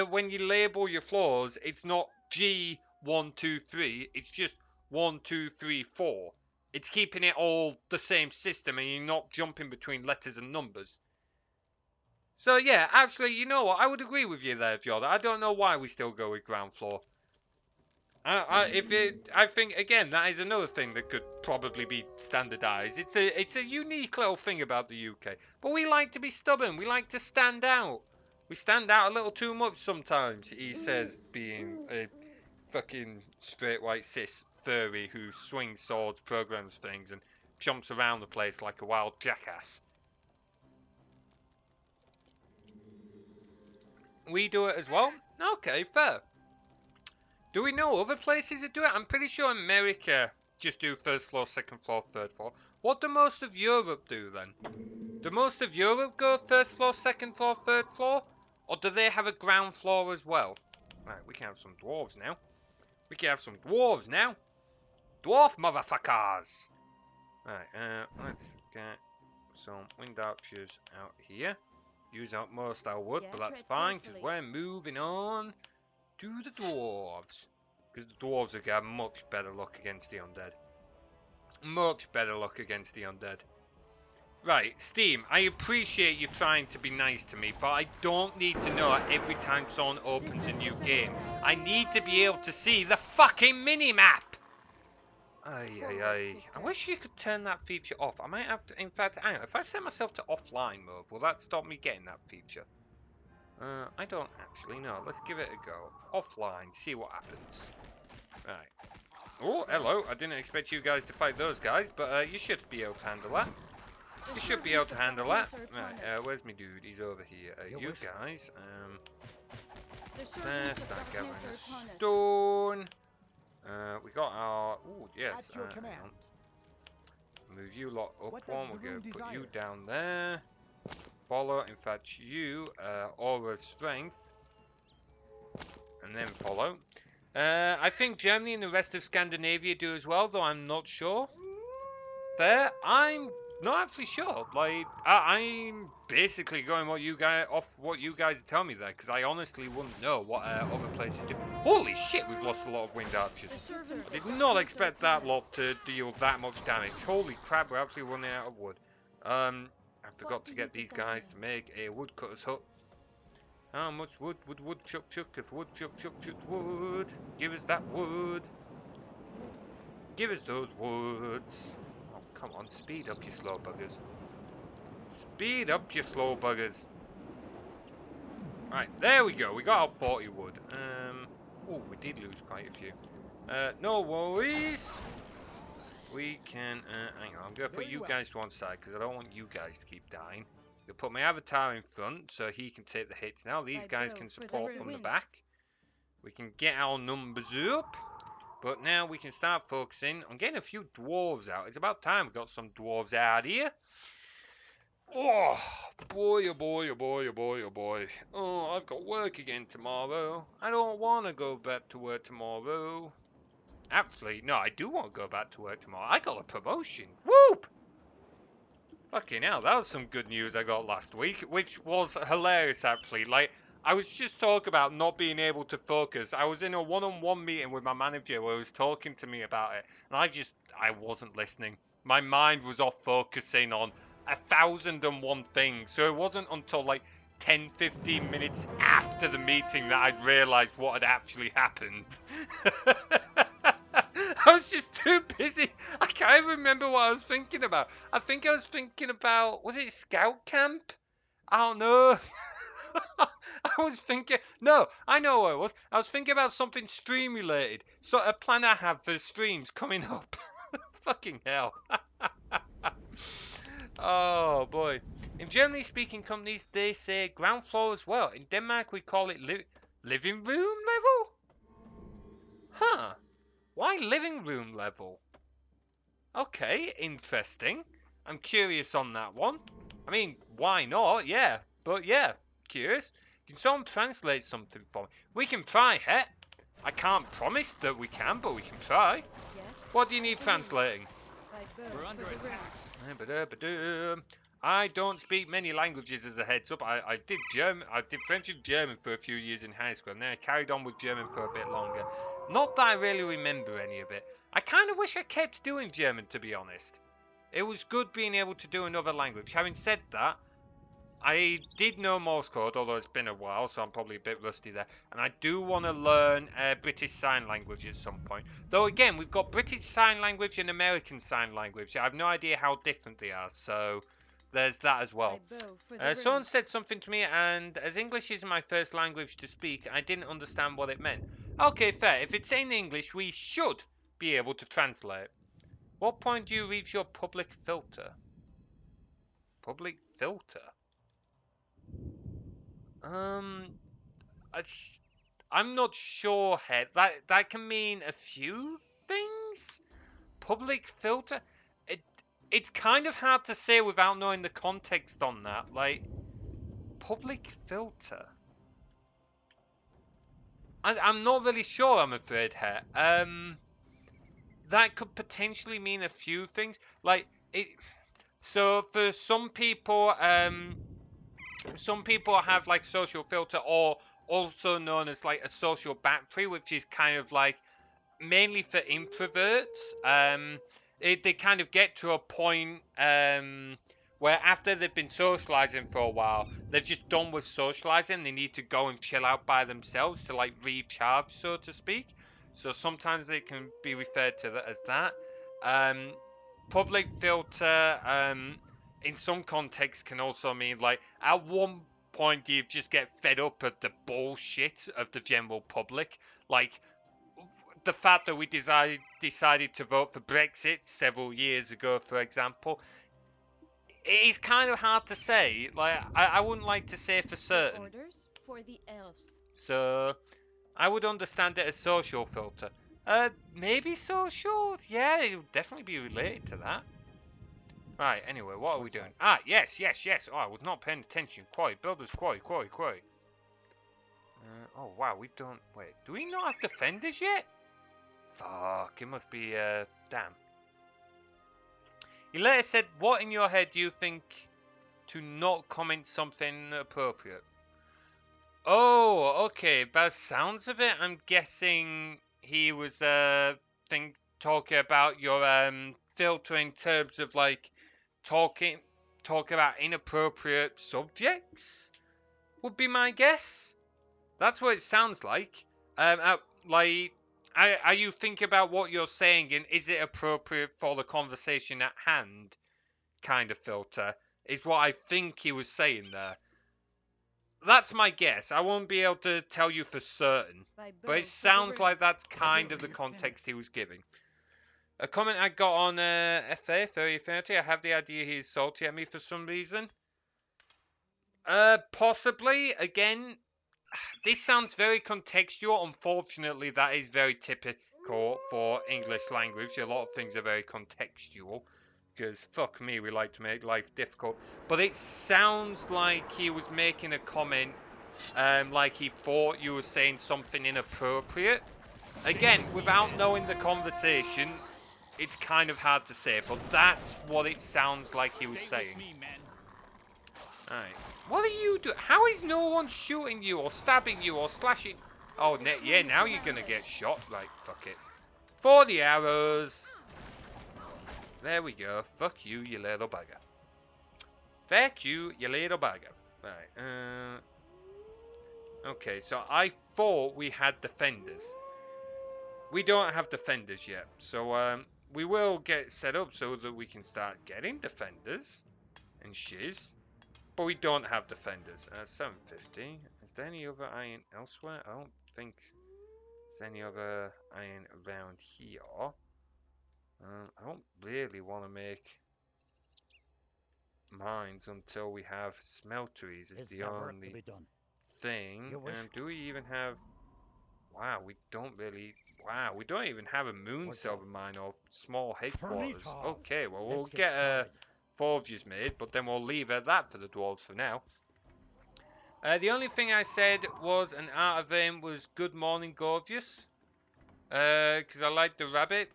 when you label your floors, it's not G123, it's just 1, 2, 3, 4. It's keeping it all the same system and you're not jumping between letters and numbers. So yeah, actually, you know what? I would agree with you there, Jordan. I don't know why we still go with ground floor. I think again that is another thing that could probably be standardised. It's a unique little thing about the UK, but we like to be stubborn. We like to stand out. We stand out a little too much sometimes. He says, being a fucking straight white cis furry who swings swords, programs things, and jumps around the place like a wild jackass. We do it as well. Okay, fair. Do we know other places that do it? I'm pretty sure America just do first floor, second floor, third floor. What do most of Europe do then? Do most of Europe go first floor, second floor, third floor? Or do they have a ground floor as well? Right, we can have some dwarves now. We can have some dwarves now. Dwarf motherfuckers! Right, let's get some wind archers out here. Use up most our wood, but that's fine because we're moving on to the dwarves. Because the dwarves have got much better luck against the undead. Much better luck against the undead. Right, Steam, I appreciate you trying to be nice to me, but I don't need to know every time someone opens a new game. I need to be able to see the fucking mini-map! I wish you could turn that feature off. I might have to, in fact, hang on, if I set myself to offline mode, will that stop me getting that feature? I don't actually know. Let's give it a go. Offline, see what happens. Right. Oh, hello. I didn't expect you guys to fight those guys, but you should be able to handle that. You should be able to handle that. Right, where's my dude? He's over here. You guys, start gathering stone. We got our... Ooh, yes. Move you lot up one. We're going to put you down there. Follow, in fact, you, aura strength. And then follow. I think Germany and the rest of Scandinavia do as well, though I'm not sure. There, I'm not actually sure. Like, I'm basically going off what you guys are telling me there, because I honestly wouldn't know what other places do. Holy shit, we've lost a lot of wind archers. Did not expect that lot to deal that much damage. Holy crap, we're actually running out of wood. I forgot to get these guys to make a woodcutter's hut. How much wood would woodchuck chuck if woodchuck chuck chucked wood? Give us that wood. Give us those woods. Oh, come on, speed up, you slow buggers. Speed up, you slow buggers. Right, there we go. We got our 40 wood. Oh, we did lose quite a few. No worries. We can, hang on, I'm going to put you guys to one side because I don't want you guys to keep dying. I'll put my avatar in front so he can take the hits now. These guys can support from the back. We can get our numbers up. But now we can start focusing on getting a few dwarves out. It's about time we got some dwarves out here. Oh, boy, oh boy, oh boy, oh boy, oh boy. Oh, I've got work again tomorrow. I don't want to go back to work tomorrow. Actually, no, I do want to go back to work tomorrow. I got a promotion. Whoop! Fucking hell, that was some good news I got last week, which was hilarious actually. Like, I was just talking about not being able to focus. I was in a one-on-one meeting with my manager where he was talking to me about it, and I wasn't listening. My mind was off focusing on 1,001 things. So it wasn't until like 10, 15 minutes after the meeting that I'd realised what had actually happened. I was just too busy. I can't remember what I was thinking about. I think I was thinking about, was it scout camp? I don't know. I was thinking, no, I know what it was. I was thinking about something stream related. So a plan I have for streams coming up. Fucking hell. Oh boy. In Germany speaking companies, they say ground floor as well. In Denmark, we call it living room level? Huh. Why living room level? Okay, interesting. I'm curious on that one. I mean, why not? Yeah, but yeah, curious. Can someone translate something for me? We can try, het. I can't promise that we can, but we can try. Yes. What do you need translating? We're under attack. I don't speak many languages as a heads up. I did German, I did French and German for a few years in high school, and then I carried on with German for a bit longer. Not that I really remember any of it. I kind of wish I kept doing German, to be honest. It was good being able to do another language. Having said that, I did know Morse code, although it's been a while, so I'm probably a bit rusty there. And I do want to learn British Sign Language at some point. Though again, we've got British Sign Language and American Sign Language. I have no idea how different they are, so there's that as well. Someone said something to me, and as English is my first language to speak, I didn't understand what it meant. Okay, fair. If it's in English, we should be able to translate. What point do you reach your public filter? Public filter? I, I'm not sure, Head. That can mean a few things. Public filter. It it's kind of hard to say without knowing the context on that. Like public filter. I'm not really sure. I'm afraid, Head. That could potentially mean a few things. Like it. So for some people have like social filter, or also known as like a social battery, which is kind of like mainly for introverts. They kind of get to a point where after they've been socializing for a while, they're just done with socializing. They need to go and chill out by themselves to like recharge, so to speak. So sometimes they can be referred to as that. Um, Public filter, in some contexts, can also mean like at one point you just get fed up at the bullshit of the general public, like the fact that we decided to vote for Brexit several years ago, for example. It is kind of hard to say. Like I wouldn't like to say for certain. Orders for the elves. So I would understand it as social filter. Maybe social? Yeah, it would definitely be related to that. Right, anyway, what are we doing? Ah, yes. Oh, I was not paying attention. Quite. Builders, quite. Oh, wow, we don't... Wait, do we not have defenders yet? Fuck, it must be, damn. You later said, what in your head do you think to not comment something appropriate? Oh, okay, by the sounds of it, I'm guessing he was, talking about your, filter in terms of, like, talking about inappropriate subjects, would be my guess. That's what it sounds like. Like, are you thinking about what you're saying and is it appropriate for the conversation at hand? Kind of filter is what I think he was saying there. That's my guess. I won't be able to tell you for certain, but it sounds like that's kind of the context he was giving. A comment I got on FA 3030. I have the idea he's salty at me for some reason. Possibly. Again, this sounds very contextual. Unfortunately, that is very typical for English language. A lot of things are very contextual. Because fuck me, we like to make life difficult. But it sounds like he was making a comment, like he thought you were saying something inappropriate. Again, without knowing the conversation, it's kind of hard to say, but that's what it sounds like he was saying. Alright. What are you doing? How is no one shooting you or stabbing you or slashing? Oh, yeah, now you're gonna get shot. Right, fuck it. For the arrows. There we go. Fuck you, you little bugger. Fuck you, you little bugger. Right, okay, so I thought we had defenders. We don't have defenders yet, so we will get set up so that we can start getting defenders and shiz. But we don't have defenders. 750. Is there any other iron elsewhere? I don't think there's any other iron around here. I don't really want to make mines until we have smelteries. Is the only thing. Do we even have... Wow, we don't really... Wow, we don't even have a moon silver mine or small headquarters. Okay, well, we'll get forges made, but then we'll leave at that for the dwarves for now. The only thing I said was an art of aim was good morning gorgeous. Because I like the rabbit.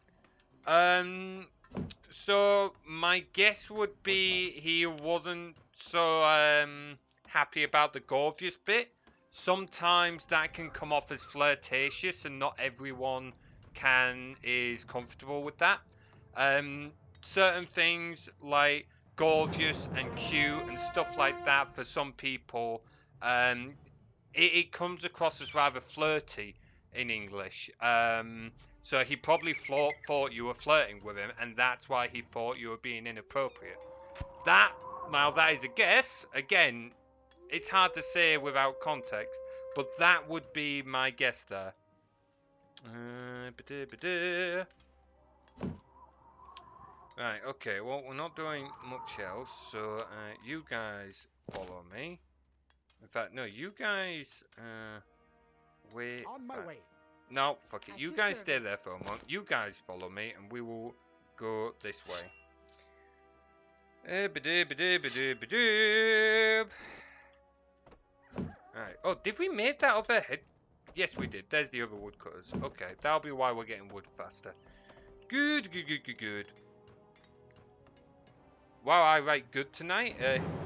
So my guess would be he wasn't so happy about the gorgeous bit. Sometimes that can come off as flirtatious, and not everyone is comfortable with that. Certain things like gorgeous and cute and stuff like that for some people, it comes across as rather flirty in English. So he probably thought you were flirting with him, and that's why he thought you were being inappropriate. Now that is a guess. Again, it's hard to say without context, but that would be my guess there. Right, okay, well, we're not doing much else, so you guys follow me. In fact, no, you guys, wait. On my way. No, fuck it. At You your guys stay service. there for a moment. You guys follow me, and we will go this way. Alright. Oh, did we make that other head? Yes, we did. There's the other woodcutters. Okay, that'll be why we're getting wood faster. Good, good, good, good, good. Wow, I write good tonight.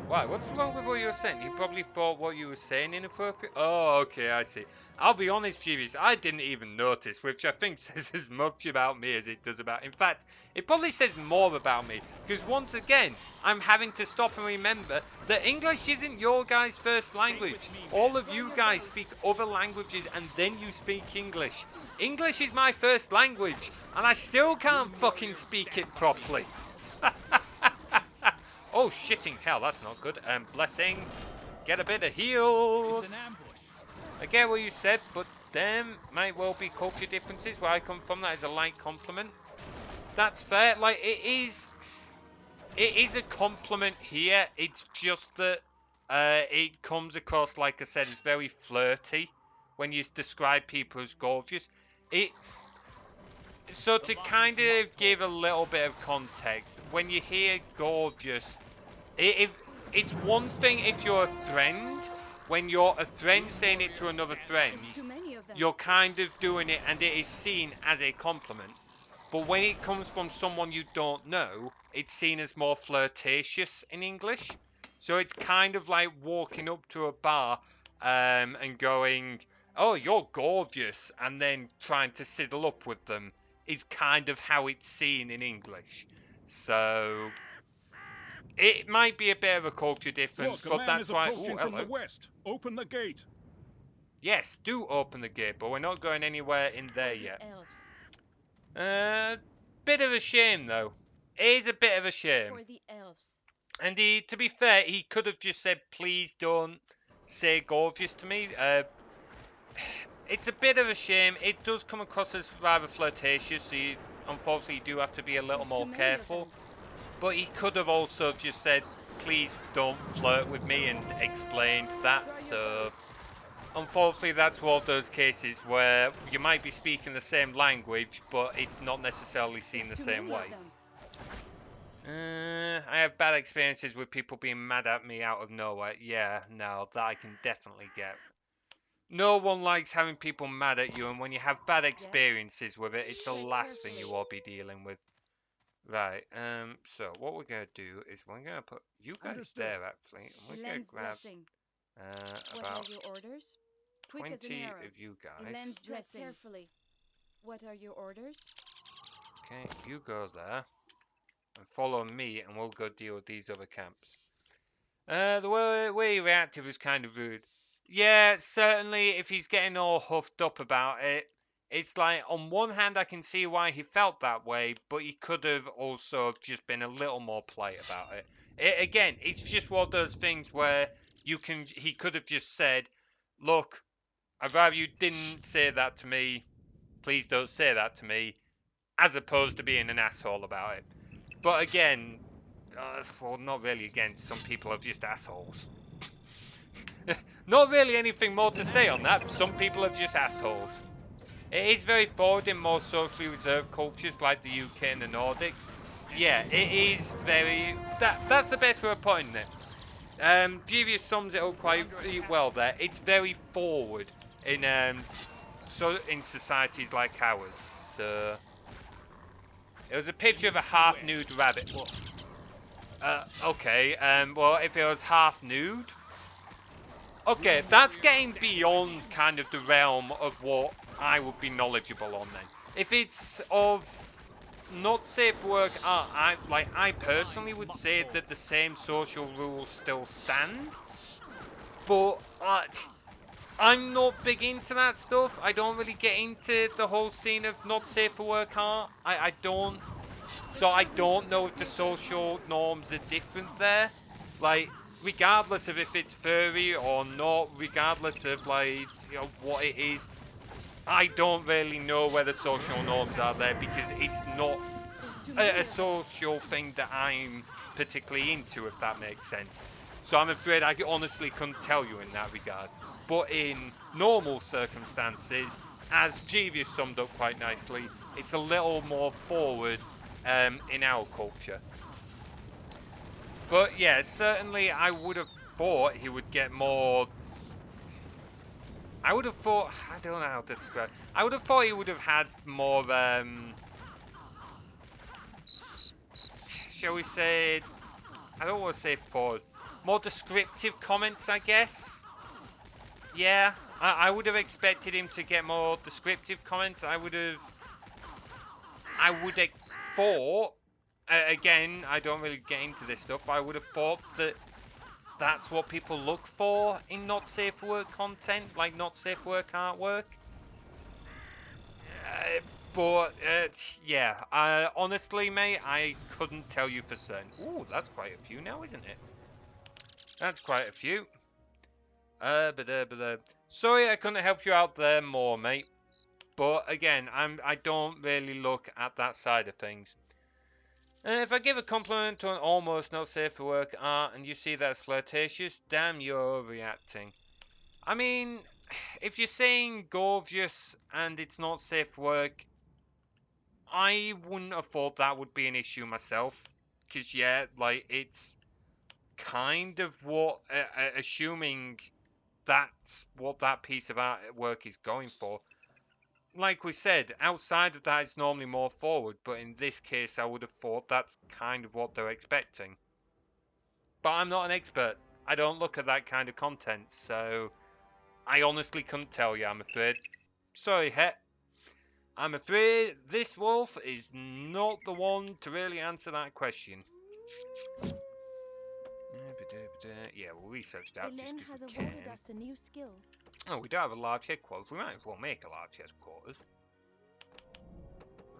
Why? What's wrong with what you were saying? He probably thought what you were saying inappropriate. Oh, okay, I see. I'll be honest, Jeeves, I didn't even notice, which I think says as much about me as it does about... In fact, it probably says more about me, because once again, I'm having to stop and remember that English isn't your guys' first language. All of you guys speak other languages, and then you speak English. English is my first language, and I still can't fucking speak it properly. Oh, shitting hell, that's not good. Blessing. Get a bit of heals. It's an ambush. I get what you said, but there might well be culture differences. Where I come from, that is a light compliment. That's fair. Like, it is a compliment here. It's just that it comes across, like I said, as very flirty when you describe people as gorgeous. So to kind of give a little bit of context, when you hear gorgeous, it's one thing if you're a friend. When you're a friend saying it to another friend, Too many of them. you're kind of doing it and it is seen as a compliment. But when it comes from someone you don't know, it's seen as more flirtatious in English. So it's kind of like walking up to a bar and going, oh, you're gorgeous, and then trying to sidle up with them is kind of how it's seen in English. So it might be a bit of a culture difference, Look, but that's why... Ooh, from hello. the west. Open the gate. Yes, do open the gate, but we're not going anywhere in there For the yet. elves. Bit of a shame, though. It is a bit of a shame. For the elves. And to be fair, he could have just said, please don't say gorgeous to me. It's a bit of a shame. It does come across as rather flirtatious, so you, unfortunately, you do have to be a little There's more too many of careful. them. But he could have also just said, please don't flirt with me, and explained that, Dry your so... face. unfortunately, that's one of those cases where you might be speaking the same language, but it's not necessarily seen the There's too same many way. of them. I have bad experiences with people being mad at me out of nowhere. Yeah, no, that I can definitely get. No one likes having people mad at you, and when you have bad experiences with it, it's the Tread last thing you carefully. will be dealing with. Right, so what we're gonna do is we're gonna put you guys Understood. there actually, and we're gonna Elend's grab blessing. uh, What are about your orders? Quick as an 20 arrow. of you guys. Elend's blessing. Tread carefully. What are your orders? Okay, you go there and follow me, and we'll go deal with these other camps. The way he reacted was kind of rude. Yeah, certainly, if he's getting all huffed up about it, it's like, on one hand, I can see why he felt that way, but he could have also just been a little more polite about it. Again, it's just one of those things where he could have just said, look, I'd rather you didn't say that to me, please don't say that to me, as opposed to being an asshole about it. But again, well, not really. Again, some people are just assholes. Not really anything more to say on that. Some people are just assholes. It is very forward in more socially reserved cultures like the UK and the Nordics. Yeah, it is very. That's the best way of putting it. Jeevius sums it up quite well there. It's very forward in in societies like ours. So it was a picture of a half-nude rabbit. Well, okay. Well, if it was half-nude, okay, that's getting beyond kind of the realm of what I would be knowledgeable on then. If it's of not safe for work art, I personally would say that the same social rules still stand, but I'm not big into that stuff. I don't really get into the whole scene of not safe for work art. I don't. So I don't know if the social norms are different there. Like, regardless of if it's furry or not, regardless of what it is, I don't really know where the social norms are there because it's not There's too a many of them. social thing that I'm particularly into, if that makes sense. So I'm afraid I honestly couldn't tell you in that regard. But in normal circumstances, as Jeevius summed up quite nicely, it's a little more forward in our culture. But yeah, certainly I would have thought he would get more. I would have thought. I don't know how to describe. I would have thought he would have had more. Shall we say? I don't want to say forward. More descriptive comments, I guess. Yeah, I would have expected him to get more descriptive comments. I would have thought. Again, I don't really get into this stuff, but I would have thought that that's what people look for in not safe for work content, like not safe for work artwork. But yeah, honestly, mate, I couldn't tell you for certain. Ooh, that's quite a few now, isn't it? That's quite a few. Sorry, I couldn't help you out there more, mate. But again, I don't really look at that side of things. If I give a compliment to an almost not safe for work art and you see that as flirtatious, damn, you're overreacting. I mean, if you're saying gorgeous and it's not safe for work, I wouldn't have thought that would be an issue myself. Because, yeah, like, it's kind of what, assuming that's what that piece of artwork is going for. Like we said, outside of that, it's normally more forward, but in this case, I would have thought that's kind of what they're expecting. But I'm not an expert. I don't look at that kind of content, so I honestly couldn't tell you, I'm afraid. Sorry, Het. I'm afraid this wolf is not the one to really answer that question. Yeah, we'll research that just Elen because has we awarded can. us a new skill. Oh, we do have a large headquarters. We might as well make a large headquarters.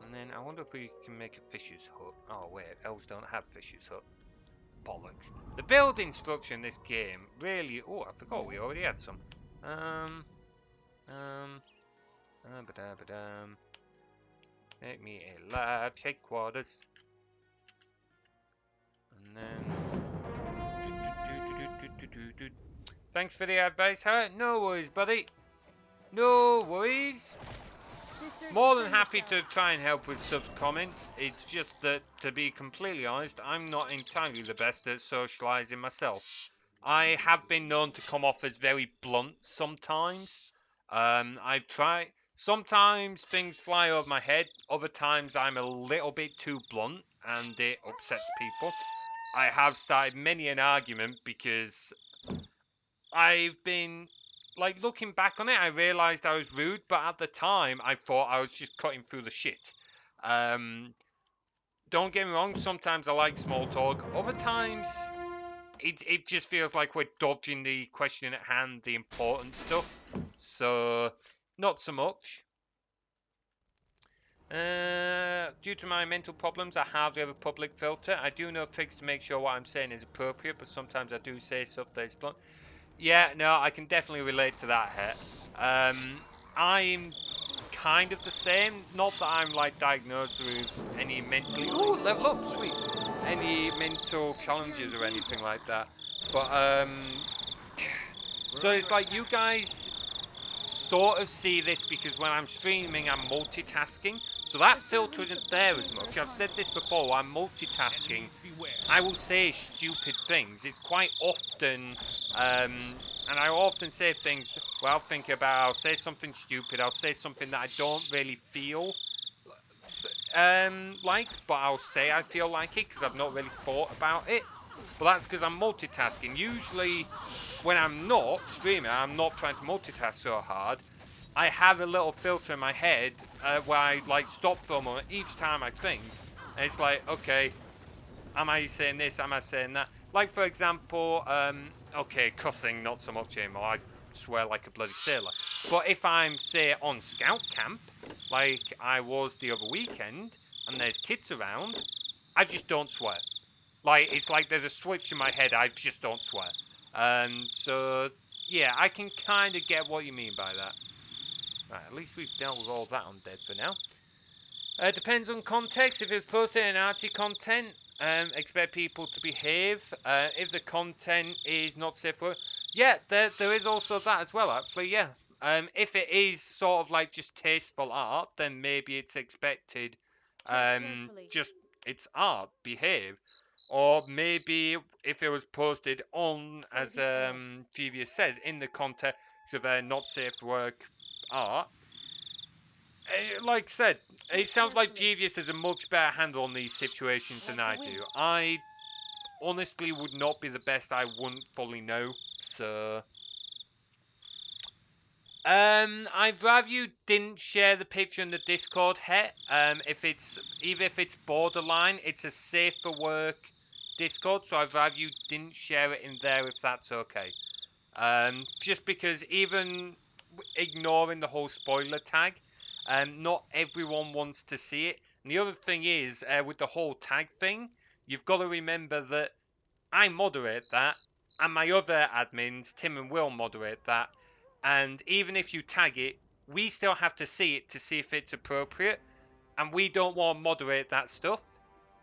And then I wonder if we can make a fisher's hut. Oh wait, elves don't have fisher's hut. Bollocks. The building structure in this game really... Oh, I forgot we already had some. Um... Make me a large headquarters. And then... Thanks for the advice, Harriet. No worries, buddy. No worries. Sisters, More than defend happy to yourselves. try and help with such comments. It's just that, to be completely honest, I'm not entirely the best at socialising myself. I have been known to come off as very blunt sometimes. I try. Sometimes things fly over my head. Other times I'm a little bit too blunt and it upsets people. I have started many an argument because I've been like looking back on it, I realized I was rude, but at the time I thought I was just cutting through the shit. Um, don't get me wrong, sometimes I like small talk. Other times it just feels like we're dodging the question at hand, the important stuff. So not so much. Due to my mental problems, I hardly have a public filter. I do know tricks to make sure what I'm saying is appropriate, but sometimes I do say stuff that is blunt. Yeah, no, I can definitely relate to that, Het. I'm kind of the same. Not that I'm like diagnosed with any mentally. Ooh, level up, sweet. Any mental challenges or anything like that. But so it's like you guys sort of see this because when I'm streaming, I'm multitasking. So that filter isn't there as much. I've said this before. I'm multitasking. I will say stupid things. It's quite often, and I often say things. Well, think about. I'll say something stupid. I'll say something that I don't really feel like, but I'll say I feel like it because I've not really thought about it. But that's because I'm multitasking. Usually, when I'm not streaming, I'm not trying to multitask so hard. I have a little filter in my head where I like stop for a moment each time I think, and it's like, okay, am I saying this? Am I saying that? Like, for example, okay, cussing, not so much anymore. I swear like a bloody sailor. But if I'm, say, on scout camp, like I was the other weekend, and there's kids around, I just don't swear. Like, it's like there's a switch in my head, I just don't swear. So, yeah, I can kind of get what you mean by that. Right, at least we've dealt with all that undead for now. Depends on context. If it's posted in Archie content, expect people to behave. If the content is not safe for, yeah, there is also that as well. Actually, yeah. If it is sort of like just tasteful art, then maybe it's expected. Tread carefully. Just it's art, behave. Or maybe if it was posted on, For as the elves. Devious says, in the context of not safe for work art, like I said, Tread it sounds like carefully. Jeevious has a much better handle on these situations than Like the I wind. do. I honestly would not be the best. I wouldn't fully know. So, I'd rather you didn't share the picture in the Discord, Het. If it's even if it's borderline, it's a safe for work Discord. So I'd rather you didn't share it in there if that's okay. Just because even ignoring the whole spoiler tag, not everyone wants to see it. And the other thing is, with the whole tag thing, you've got to remember that I moderate that, and my other admins, Tim and Will, moderate that. And even if you tag it, we still have to see it to see if it's appropriate, and we don't want to moderate that stuff.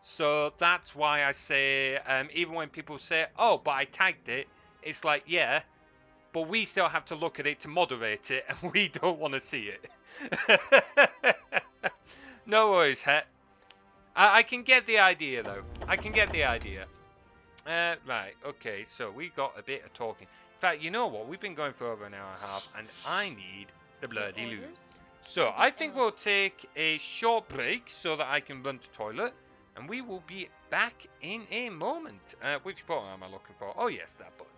So that's why I say, even when people say, "Oh, but I tagged it," it's like, yeah, but we still have to look at it to moderate it, and we don't want to see it. No worries, Het. I can get the idea, though. I can get the idea. Right, okay, so we got a bit of talking. In fact, you know what? We've been going for over an hour and a half, and I need the Your bloody loo. orders? So, For the I think we'll elves. take a short break so that I can run to toilet, and we will be back in a moment. Which button am I looking for? Oh, yes, that button.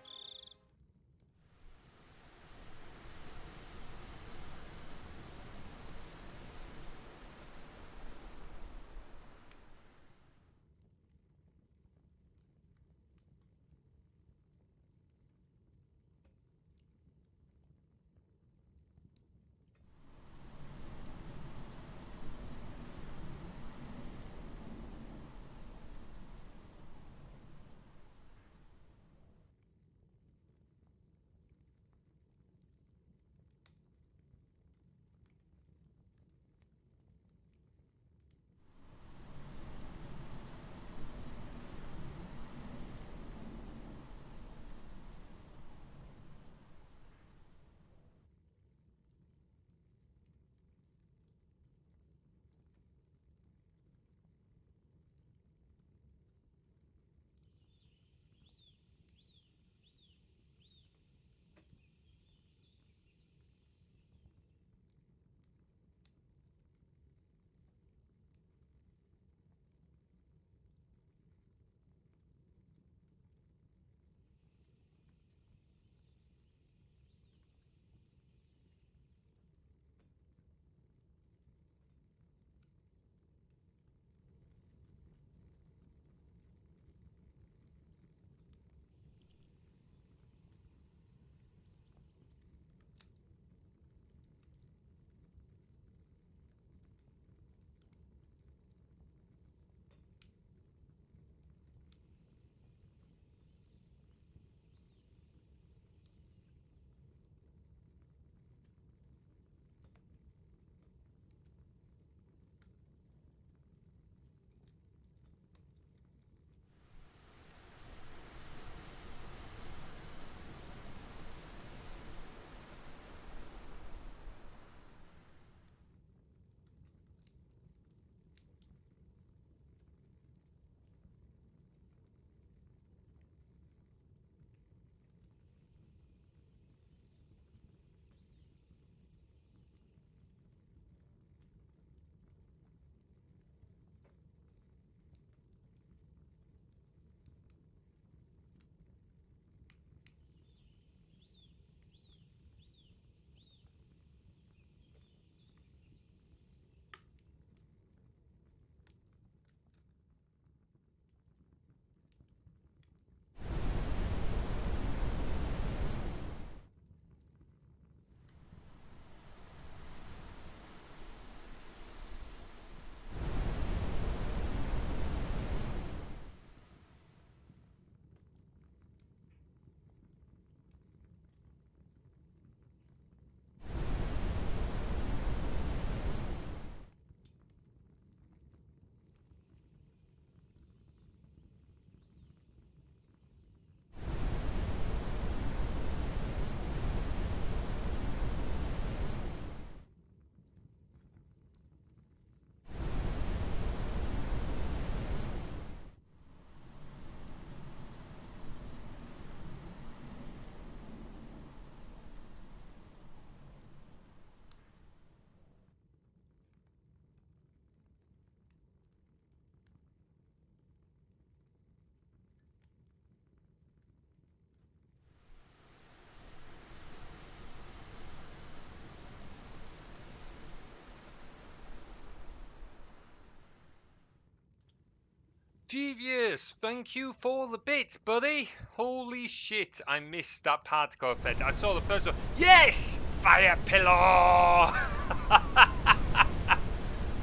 Devious, thank you for the bits, buddy. Holy shit, I missed that particle effect. I saw the first one. Yes! Fire pillow!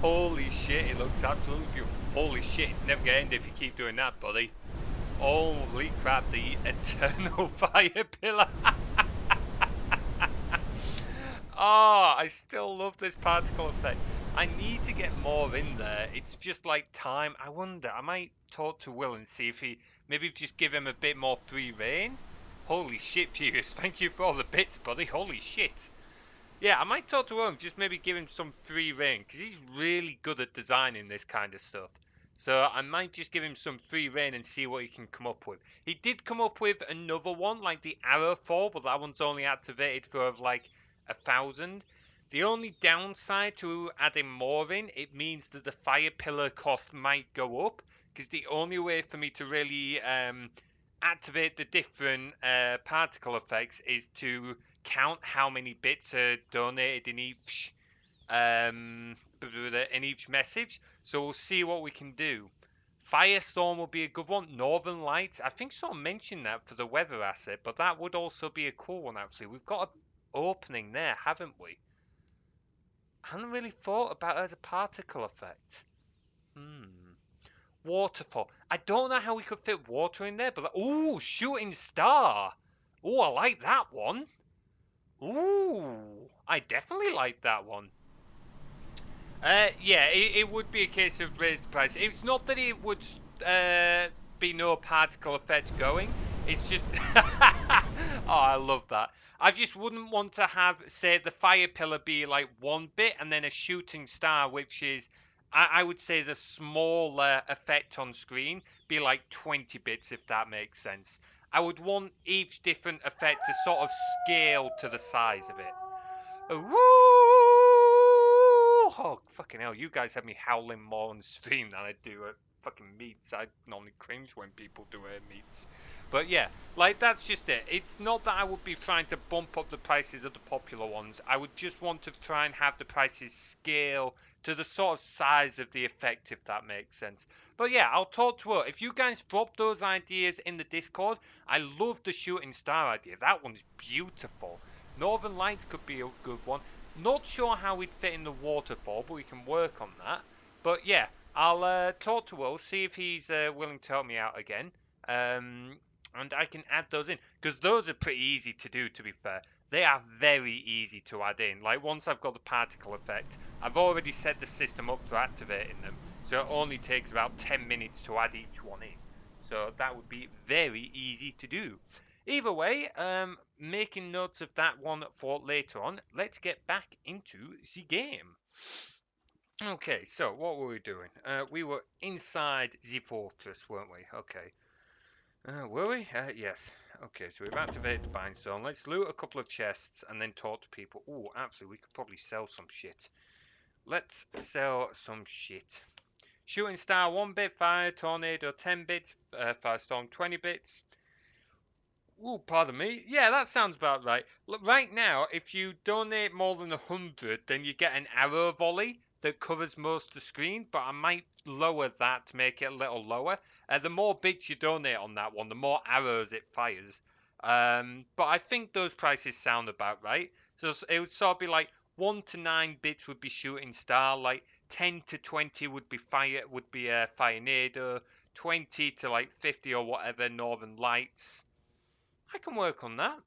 Holy shit, it looks absolutely beautiful. Holy shit, it's never gonna end if you keep doing that, buddy. Holy crap, the eternal fire pillar. Oh, I still love this particle effect. I need to get more in there. It's just like time. I wonder, I might talk to Will and see if maybe just give him a bit more free reign. Holy shit, Furious. Thank you for all the bits, buddy. Holy shit. Yeah, I might talk to him, just maybe give him some free reign, because he's really good at designing this kind of stuff. So I might just give him some free reign and see what he can come up with. He did come up with another one, like the arrow fall, but that one's only activated for like 1,000. The only downside to adding more in, it means that the fire pillar cost might go up, because the only way for me to really activate the different particle effects is to count how many bits are donated in each message. So we'll see what we can do. Firestorm will be a good one. Northern Lights, I think someone mentioned that for the weather asset, but that would also be a cool one actually. We've got an opening there, haven't we? I hadn't really thought about it as a particle effect. Waterfall. I don't know how we could fit water in there, but ooh, shooting star. Ooh, I like that one. Ooh, I definitely like that one. Yeah, it would be a case of raise the price. It's not that it would be no particle effect going. It's just, oh, I love that. I just wouldn't want to have, say, the fire pillar be like 1 bit and then a shooting star, which is, I would say, is a smaller effect on screen, be like 20 bits, if that makes sense. I would want each different effect to sort of scale to the size of it. Woo! Oh, fucking hell, you guys have me howling more on stream than I do at fucking meets. I normally cringe when people do it at meets. But yeah, like, that's just it. It's not that I would be trying to bump up the prices of the popular ones. I would just want to try and have the prices scale to the sort of size of the effect, if that makes sense. But yeah, I'll talk to her. If you guys drop those ideas in the Discord, I love the shooting star idea. That one's beautiful. Northern Lights could be a good one. Not sure how we'd fit in the waterfall, but we can work on that. But yeah, I'll talk to Will, see if he's willing to help me out again. And I can add those in, because those are pretty easy to do, to be fair. They are very easy to add in. Like, once I've got the particle effect, I've already set the system up for activating them. So it only takes about 10 minutes to add each one in. So that would be very easy to do. Either way, making notes of that one for later on. Let's get back into the game. Okay, so what were we doing? We were inside the fortress, weren't we? Okay. Were we? Yes. Okay, so we've activated the bind zone. Let's loot a couple of chests and then talk to people. Ooh, actually, we could probably sell some shit. Let's sell some shit. Shooting star 1 bit, fire tornado 10 bits, firestorm 20 bits. Ooh, pardon me. Yeah, that sounds about right. Look, right now, if you donate more than 100, then you get an arrow volley that covers most of the screen, but I might lower that to make it a little lower. The more bits you donate on that one, the more arrows it fires. But I think those prices sound about right. So it would sort of be like 1 to 9 bits would be shooting star, like 10 to 20 would be firenado, 20 to like 50 or whatever northern lights. I can work on that.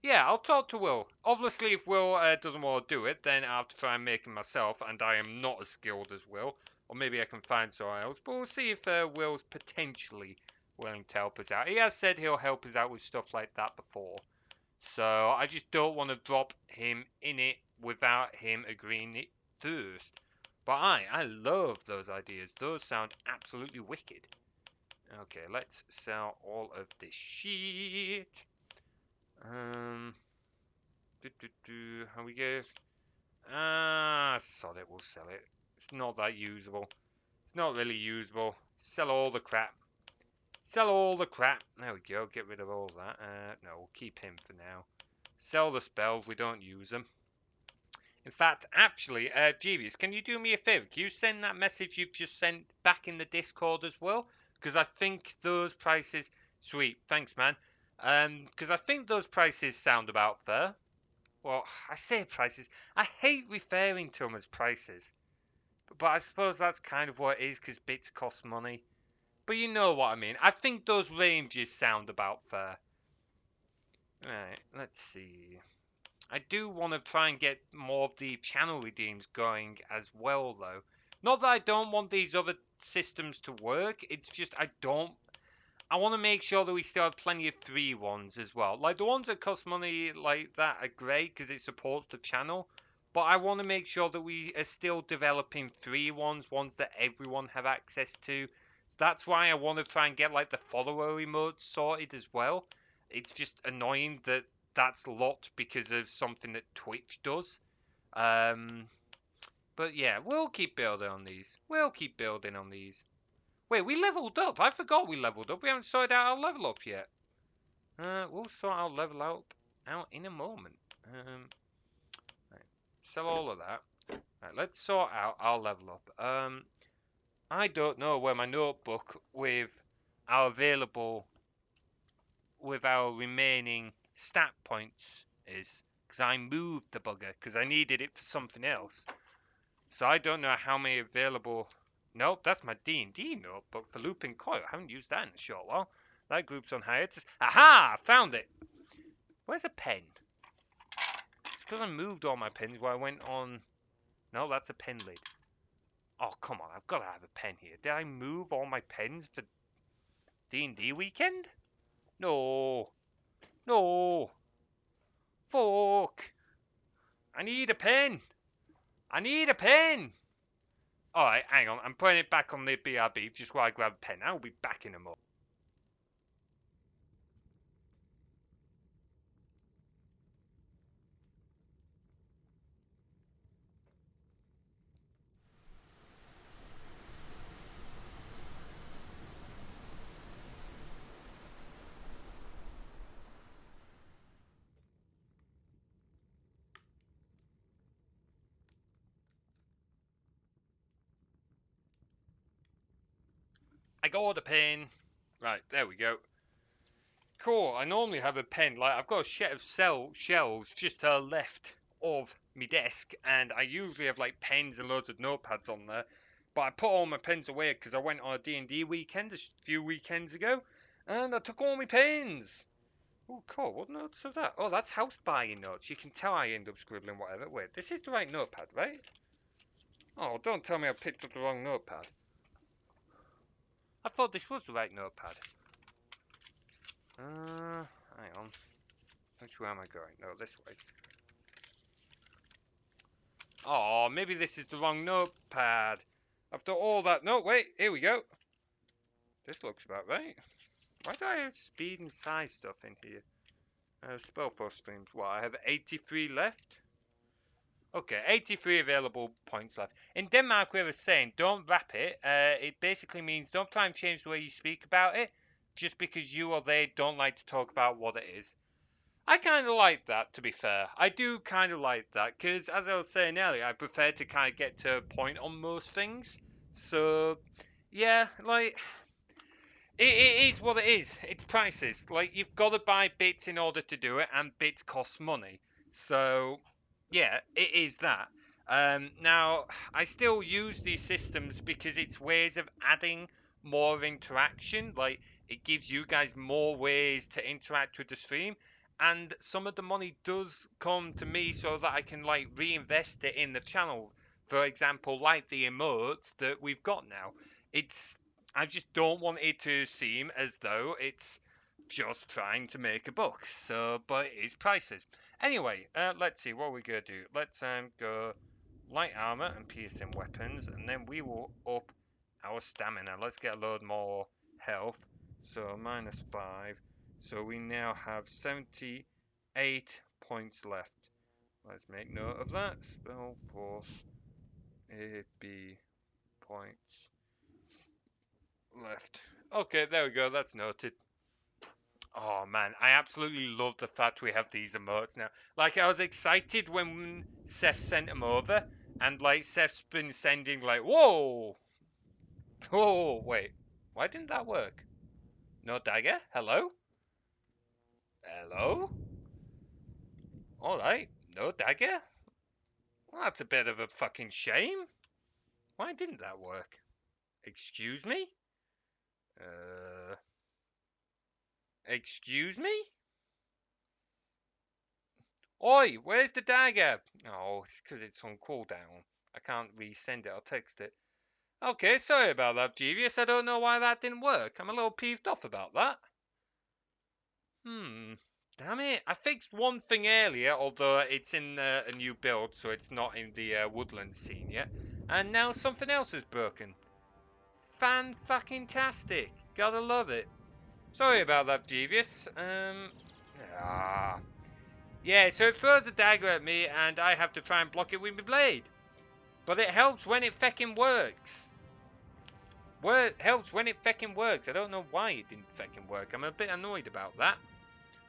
Yeah, I'll talk to Will. Obviously, if Will doesn't want to do it, then I'll have to try and make it myself, and I am not as skilled as Will. Or maybe I can find someone else, but we'll see if Will's potentially willing to help us out. He has said he'll help us out with stuff like that before. So I just don't want to drop him in it without him agreeing it first. But I love those ideas. Those sound absolutely wicked. Okay, let's sell all of this shit. How we go? Sod it, we'll sell it. It's not that usable. It's not really usable. Sell all the crap. Sell all the crap. There we go, get rid of all that. No, we'll keep him for now. Sell the spells, we don't use them. In fact, actually, Jeeves, can you do me a favor? Can you send that message you've just sent back in the Discord as well? because I think those prices. Sweet, thanks, man. Because I think those prices sound about fair. Well, I say prices. I hate referring to them as prices, but I suppose that's kind of what it is because bits cost money. But you know what I mean. I think those ranges sound about fair. Right, let's see. I do want to try and get more of the channel redeems going as well, though. Not that I don't want these other systems to work, it's just I want to make sure that we still have plenty of free ones as well. Like, the ones that cost money like that are great because it supports the channel. But I want to make sure that we are still developing free ones that everyone have access to. So that's why I want to try and get, like, the follower emotes sorted as well. It's just annoying that that's locked because of something that Twitch does. But yeah, we'll keep building on these. We'll keep building on these. Wait, we leveled up. I forgot we leveled up. We haven't sorted out our level up yet. We'll sort our level out in a moment. Right, sell all of that. Right, let's sort out our level up. I don't know where my notebook with our remaining stat points is, because I moved the bugger because I needed it for something else. So I don't know how many available. Nope, that's my D&D notebook for Looping Coil. I haven't used that in a short while. That group's on hiatus. Aha! Found it! Where's a pen? It's because I moved all my pens while I went on. No, that's a pen lid. Oh, come on. I've got to have a pen here. Did I move all my pens for D&D weekend? No. No. Fuck. I need a pen. I need a pen. Alright, hang on. I'm putting it back on the BRB just while I grab a pen. I'll be back in a moment. I got the pen. Right, there we go. Cool, I normally have a pen. Like, I've got a set of shelves just to the left of my desk, and I usually have, like, pens and loads of notepads on there. But I put all my pens away because I went on a D&D weekend a few weekends ago, and I took all my pens. Oh, cool. What notes are that? Oh, that's house buying notes. You can tell I end up scribbling whatever. Wait, this is the right notepad, right? Oh, don't tell me I picked up the wrong notepad. I thought this was the right notepad. Hang on. Which way am I going? No, this way. Oh, maybe this is the wrong notepad. After all that... No, wait. Here we go. This looks about right. Why do I have speed and size stuff in here? Spellforce streams. What, I have 83 left? Okay, 83 available points left. In Denmark, we were saying, don't wrap it. It basically means don't try and change the way you speak about it, just because you or they don't like to talk about what it is. I kind of like that, to be fair. I do kind of like that, because as I was saying earlier, I prefer to kind of get to a point on most things. So, yeah, like, it is what it is. It's prices. Like, you've got to buy bits in order to do it, and bits cost money. So, yeah, it is that. Now, I still use these systems because it's ways of adding more interaction. Like, it gives you guys more ways to interact with the stream. And some of the money does come to me so that I can, like, reinvest it in the channel. For example, like the emotes that we've got now. I just don't want it to seem as though it's just trying to make a buck. So, but it is prices. Anyway, let's see what we're gonna do. Let's go light armor and piercing weapons, and then we will up our stamina. Let's get a load more health. So -5. So we now have 78 points left. Let's make note of that. Spellforce AB points left. Okay, there we go. That's noted. Oh man, I absolutely love the fact we have these emotes now. Like, I was excited when Seth sent them over, and like Seth's been sending like, whoa, whoa, wait, Why didn't that work? No dagger? Hello? Hello? Alright, no dagger? Well, that's a bit of a fucking shame. Why didn't that work? Excuse me? Excuse me? Oi, where's the dagger? Oh, it's because it's on cooldown. I can't resend it, I'll text it. Okay, sorry about that, Jeevious. I don't know why that didn't work. I'm a little peeved off about that. Damn it. I fixed one thing earlier, although it's in a new build, so it's not in the woodland scene yet. And now something else is broken. Fan-fucking-tastic. Gotta love it. Sorry about that, Jeevious. Yeah, so it throws a dagger at me, and I have to try and block it with my blade. But it helps when it feckin' works. Helps when it feckin' works. I don't know why it didn't feckin' work. I'm a bit annoyed about that.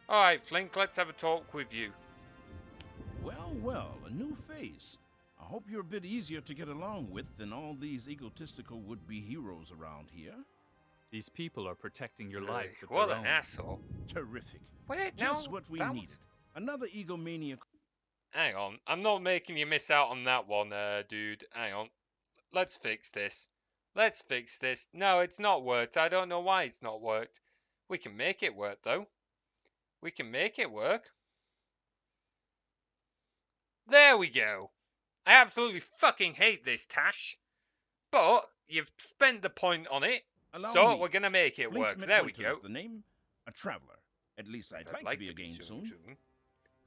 Alright, Flink, let's have a talk with you. Well, well, a new face. I hope you're a bit easier to get along with than all these egotistical would-be heroes around here. These people are protecting your life with What their an own. asshole. Terrific. Wait, Just no, what we that needed. Another egomaniac. Hang on, I'm not making you miss out on that one, dude. Hang on. Let's fix this. Let's fix this. No, it's not worked. I don't know why it's not worked. We can make it work, though. We can make it work. There we go. I absolutely fucking hate this, Tash. But you've spent the point on it, so we're gonna make it Flink work. There we Midwinter's go. the name. A traveler. At least I'd like to be again soon.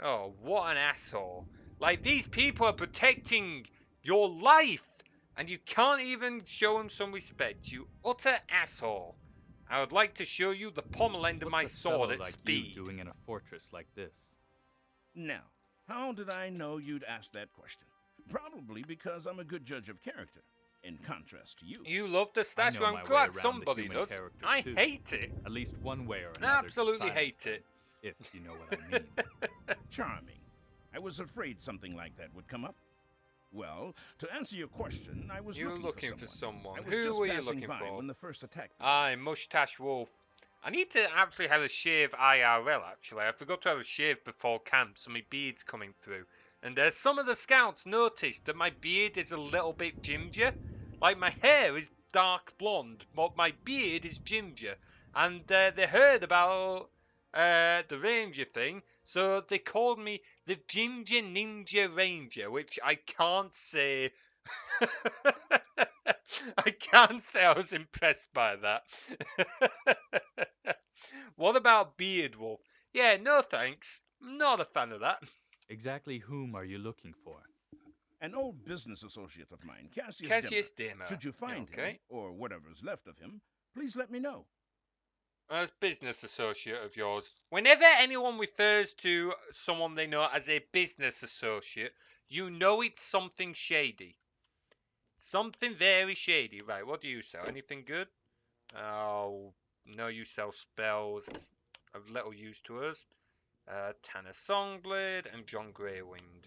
Oh, what an asshole. Like, these people are protecting your life, and you can't even show them some respect, you utter asshole. I would like to show you the pommel end of my What's a sword fellow at like speed. you doing in a fortress like this? Now, how did I know you'd ask that question? Probably because I'm a good judge of character, in contrast to you. You love the I stash know I'm my way glad around somebody the human does. character I too. hate it. At least one way or I another. absolutely to hate silence it. them, if you know what I mean. Charming. I was afraid something like that would come up. Well, to answer your question, I was looking for someone. I was Who just were you passing looking by for? when the first attack began. Aye, Mustache Wolf. I need to actually have a shave IRL, actually. I forgot to have a shave before camp, so my beard's coming through. And some of the scouts noticed that my beard is a little bit ginger. Like, my hair is dark blonde, but my beard is ginger. And they heard about the ranger thing, so they called me the Ginger Ninja Ranger, which I can't say. I can't say I was impressed by that. What about Beard Wolf? Yeah, no thanks. Not a fan of that. Exactly whom are you looking for? An old business associate of mine, Cassius Dimmer. Should you find him, or whatever's left of him, please let me know. As business associate of yours. Whenever anyone refers to someone they know as a business associate, you know it's something shady. Something very shady. Right, what do you sell? Anything good? Oh, no, you sell spells of little use to us. Tanner Songblade and John Greywind.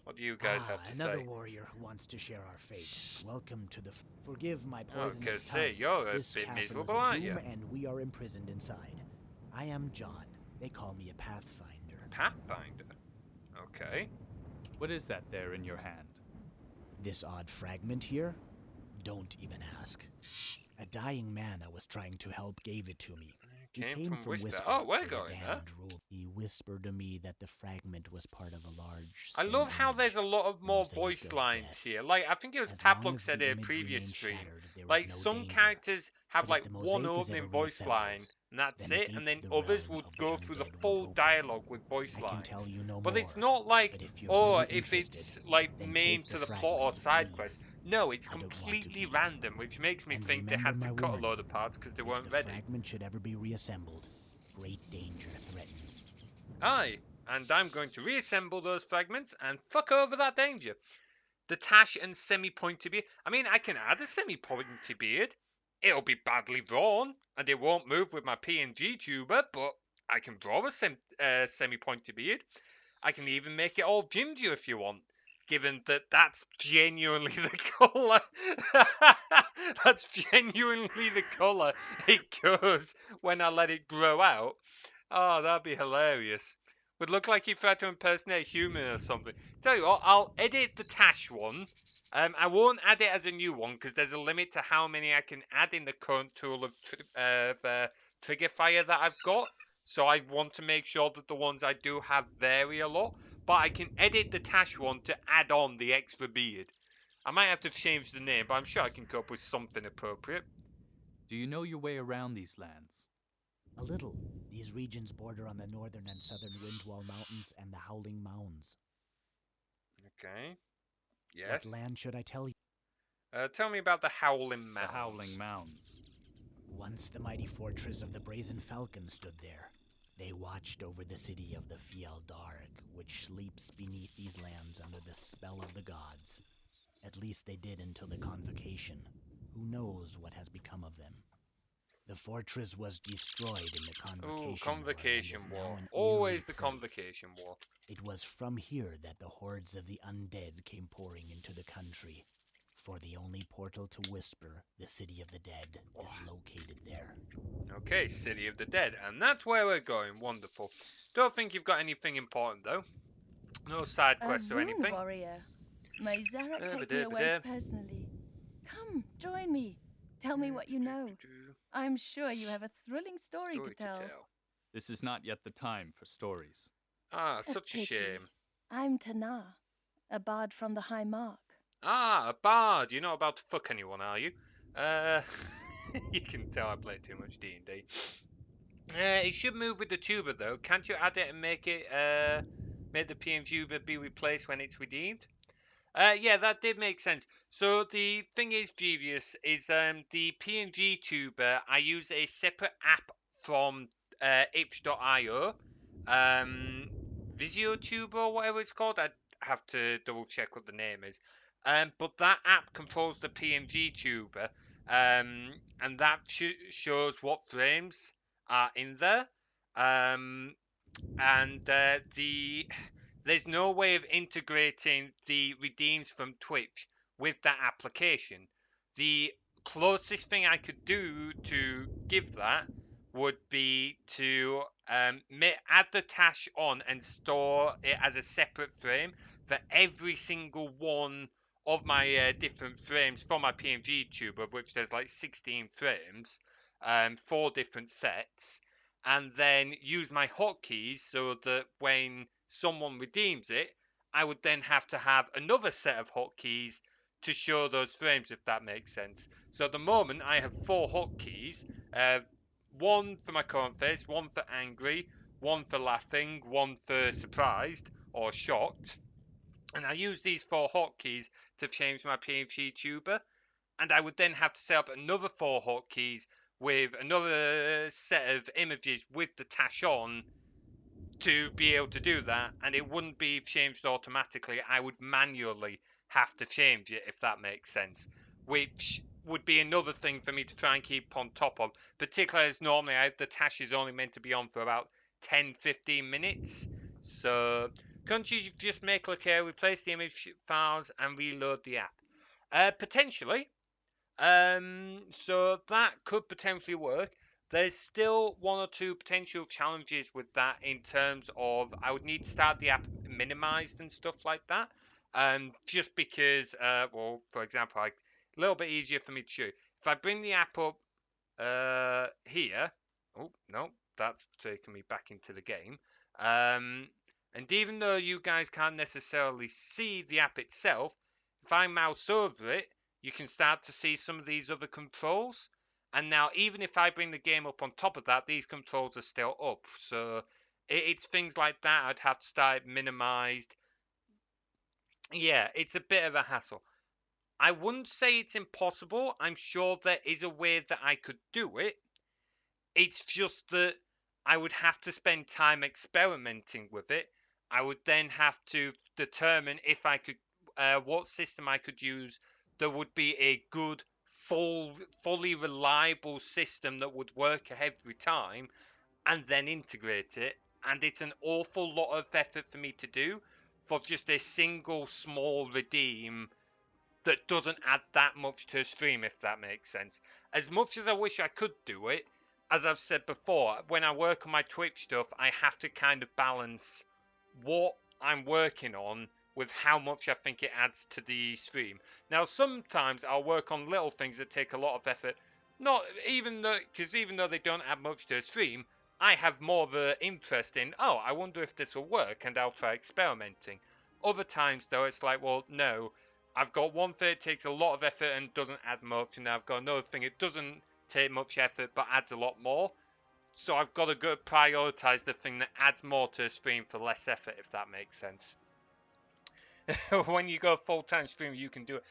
What do you guys have to another say? warrior who wants to share our fate. Welcome to the. Forgive my Oh, poisonous 'cause, tongue. you're a This bit castle miserable, is a aren't tomb, you? and we are imprisoned inside. I am John. They call me a pathfinder. Pathfinder. Okay. What is that there in your hand? This odd fragment here? Don't even ask. A dying man I was trying to help gave it to me. He came from Whisper. Oh, we're where the going there. damned ruled. He whispered to me that the fragment was part of a large. I love how image, there's a lot of more mosaic voice of lines death. here. Like, I think it was As long Pablok as said the in a image previous remained stream. shattered, there was Like, no some danger. characters have But like if the one mosaic is opening ever voice reassembled, line, and that's then the it, gate and to then the others realm will of the go through the undead will full open. dialogue with voice I can lines. tell you no But more. it's not like, But if you're oh, really if it's interested, like then main take to the the plot or fragment, side please. quest. No, it's I don't want to completely keep it. random, which makes me And think they remember had to my cut a warning. load of parts because they If weren't the ready. fragment should ever be reassembled, great danger threatens. Aye, and I'm going to reassemble those fragments and fuck over that danger. The Tash and semi-pointy beard. I mean, I can add a semi-pointy beard. It'll be badly drawn, and it won't move with my PNG tuber, but I can draw a semi-pointy beard. I can even make it all ginger if you want. given that that's genuinely the colour. That's genuinely the colour it goes when I let it grow out. Oh, that'd be hilarious. Would look like you tried to impersonate a human or something. Tell you what, I'll edit the Tash one. I won't add it as a new one because there's a limit to how many I can add in the current tool of trigger fire that I've got. So I want to make sure that the ones I do have vary a lot. But I can edit the Tash one to add on the extra beard. I might have to change the name, but I'm sure I can come up with something appropriate. Do you know your way around these lands? A little. These regions border on the northern and southern Windwall Mountains and the Howling Mounds. Okay. Yes. What land should I tell you? Tell me about the Howling Mounds. The Howling Mounds. Once the mighty fortress of the Brazen Falcon stood there. They watched over the city of the Fieldarg, which sleeps beneath these lands under the spell of the gods. At least they did until the Convocation. Who knows what has become of them? The fortress was destroyed in the Convocation Ooh, Convocation War. War. Always the Convocation War. It was from here that the hordes of the undead came pouring into the country. For the only portal to Whisper, the City of the Dead, is located there. Okay, City of the Dead. And that's where we're going. Wonderful. Don't think you've got anything important, though. No side quest or anything. Warrior. May Zarek take me away personally. Come, join me. Tell me what you know. I'm sure you have a thrilling story to tell. This is not yet the time for stories. Ah, such a shame. I'm Tana, a bard from the High Mark. Ah, a bard. You're not about to fuck anyone, are you? You can tell I play too much D&D. It should move with the tuber, though. Can't you add it and make it, make the PMG be replaced when it's redeemed? Yeah, that did make sense. So the thing is, Devious, is the PNG tuber, I use a separate app from itch.io, VisioTuber or whatever it's called. I have to double check what the name is. But that app controls the PNG tuber, and that shows what frames are in there. And there's no way of integrating the redeems from Twitch with that application. The closest thing I could do to give that would be to add the Tash on and store it as a separate frame for every single one of my different frames from my PNG tube, of which there's like 16 frames, 4 different sets, and then use my hotkeys so that when someone redeems it, I would then have to have another set of hotkeys to show those frames, if that makes sense. So at the moment, I have 4 hotkeys, one for my current face, one for angry, one for laughing, one for surprised or shocked. And I use these 4 hotkeys to change my PNG tuber, and I would then have to set up another 4 hotkeys with another set of images with the Tash on to be able to do that, and it wouldn't be changed automatically. I would manually have to change it, if that makes sense, which would be another thing for me to try and keep on top of, particularly as normally the Tash is only meant to be on for about 10-15 minutes. So can't you just make click here, replace the image files and reload the app? Potentially. So that could potentially work. There's still 1 or 2 potential challenges with that in terms of I would need to start the app minimized and stuff like that. Just because, well, for example, a little bit easier for me to show. If I bring the app up here, oh no, that's taking me back into the game. And even though you guys can't necessarily see the app itself, if I mouse over it, you can start to see some of these other controls. And now, even if I bring the game up on top of that, these controls are still up. So it's things like that I'd have to start minimized. Yeah, it's a bit of a hassle. I wouldn't say it's impossible. I'm sure there is a way that I could do it. It's just that I would have to spend time experimenting with it. I would then have to determine if I could, what system I could use that would be a good, fully reliable system that would work every time, and then integrate it. And it's an awful lot of effort for me to do for just a single small redeem that doesn't add that much to a stream, if that makes sense. As much as I wish I could do it, as I've said before, when I work on my Twitch stuff, I have to kind of balance what I'm working on with how much I think it adds to the stream. Now, sometimes I'll work on little things that take a lot of effort. Not even though, because even though they don't add much to a stream, I have more of an interest in, oh, I wonder if this will work, and I'll try experimenting. Other times, though, it's like, well, no, I've got one thing that takes a lot of effort and doesn't add much, and I've got another thing it doesn't take much effort but adds a lot more. So I've got to go prioritize the thing that adds more to a stream for less effort, if that makes sense. When you go full-time streamer, you can do it.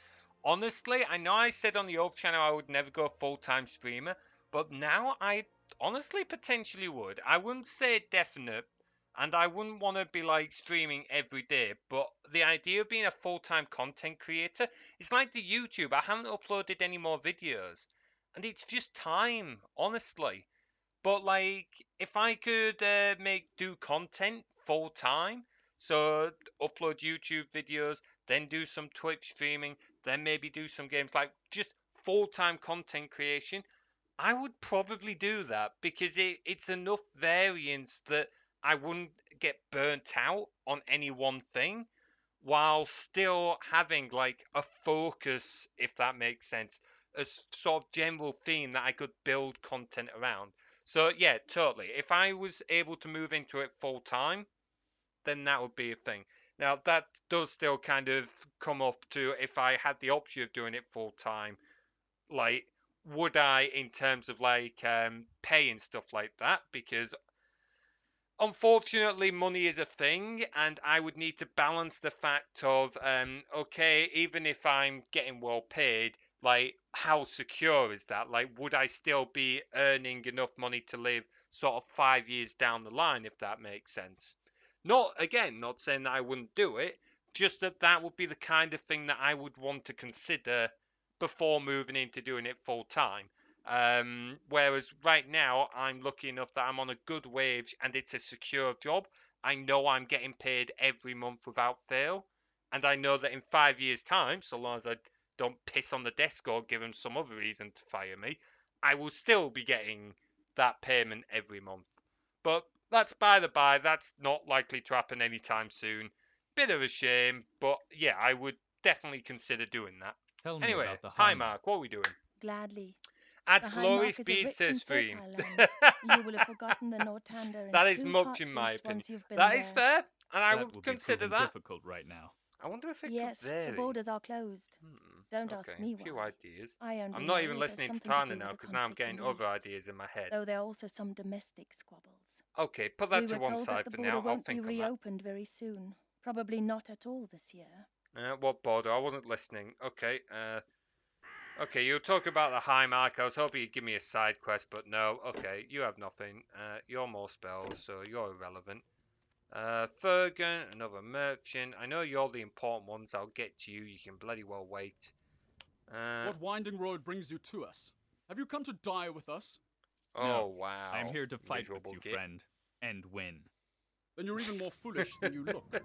Honestly, I know I said on the old channel I would never go full-time streamer, but now I honestly potentially would. I wouldn't say definite, and I wouldn't want to be like streaming every day, but the idea of being a full-time content creator is like the YouTube. I haven't uploaded any more videos, and it's just time, honestly. But like, if I could do content full time, so upload YouTube videos, then do some Twitch streaming, then maybe do some games, like just full time content creation, I would probably do that because it's enough variance that I wouldn't get burnt out on any one thing while still having like a focus, if that makes sense, a sort of general theme that I could build content around. So yeah, totally. If I was able to move into it full time, then that would be a thing. Now that does still kind of come up to if I had the option of doing it full time, like would I in terms of like pay and stuff like that? Because unfortunately, money is a thing, and I would need to balance the fact of, okay, even if I'm getting well paid, like, how secure is that? Like, would I still be earning enough money to live sort of 5 years down the line, if that makes sense? Not, again, not saying that I wouldn't do it, just that that would be the kind of thing that I would want to consider before moving into doing it full time. Whereas right now, I'm lucky enough that I'm on a good wage and it's a secure job. I know I'm getting paid every month without fail. And I know that in 5 years' time, so long as I don't piss on the desk or give them some other reason to fire me, I will still be getting that payment every month. But that's by the by, that's not likely to happen anytime soon. Bit of a shame, but yeah, I would definitely consider doing that. Tell me Anyway, about the hi High Mark. Mark, what are we doing? Gladly. Adds The High glorious Mark is a speeds rich to the and stream. fertile land. You will have forgotten the Nortander in That is 2 much in my heartbeats opinion. once you've been That there. is fair, and I That would will be consider proven that. difficult right now. I wonder if it Yes, could vary. the borders are closed. Don't Okay, ask me a few why. ideas. I only I'm know not even it has listening to something to Tana do now with the because now I'm conflict in getting the other east, ideas in my head. though there are also some domestic squabbles. Okay, put We that to were one told side that the for border now. I'll won't be think on that. reopened very soon. Probably not at all this year. What border? I wasn't listening. Okay, okay, you were talking about the high mark. I was hoping you'd give me a side quest, but no. Okay, you have nothing. You're more spells, so you're irrelevant. Fergan, another merchant. I know you're the important ones. I'll get to you. You can bloody well wait. What winding road brings you to us? Have you come to die with us? Oh, No, wow. I'm here to fight Miserable with you, git. friend, and win. Then you're even more foolish than you look.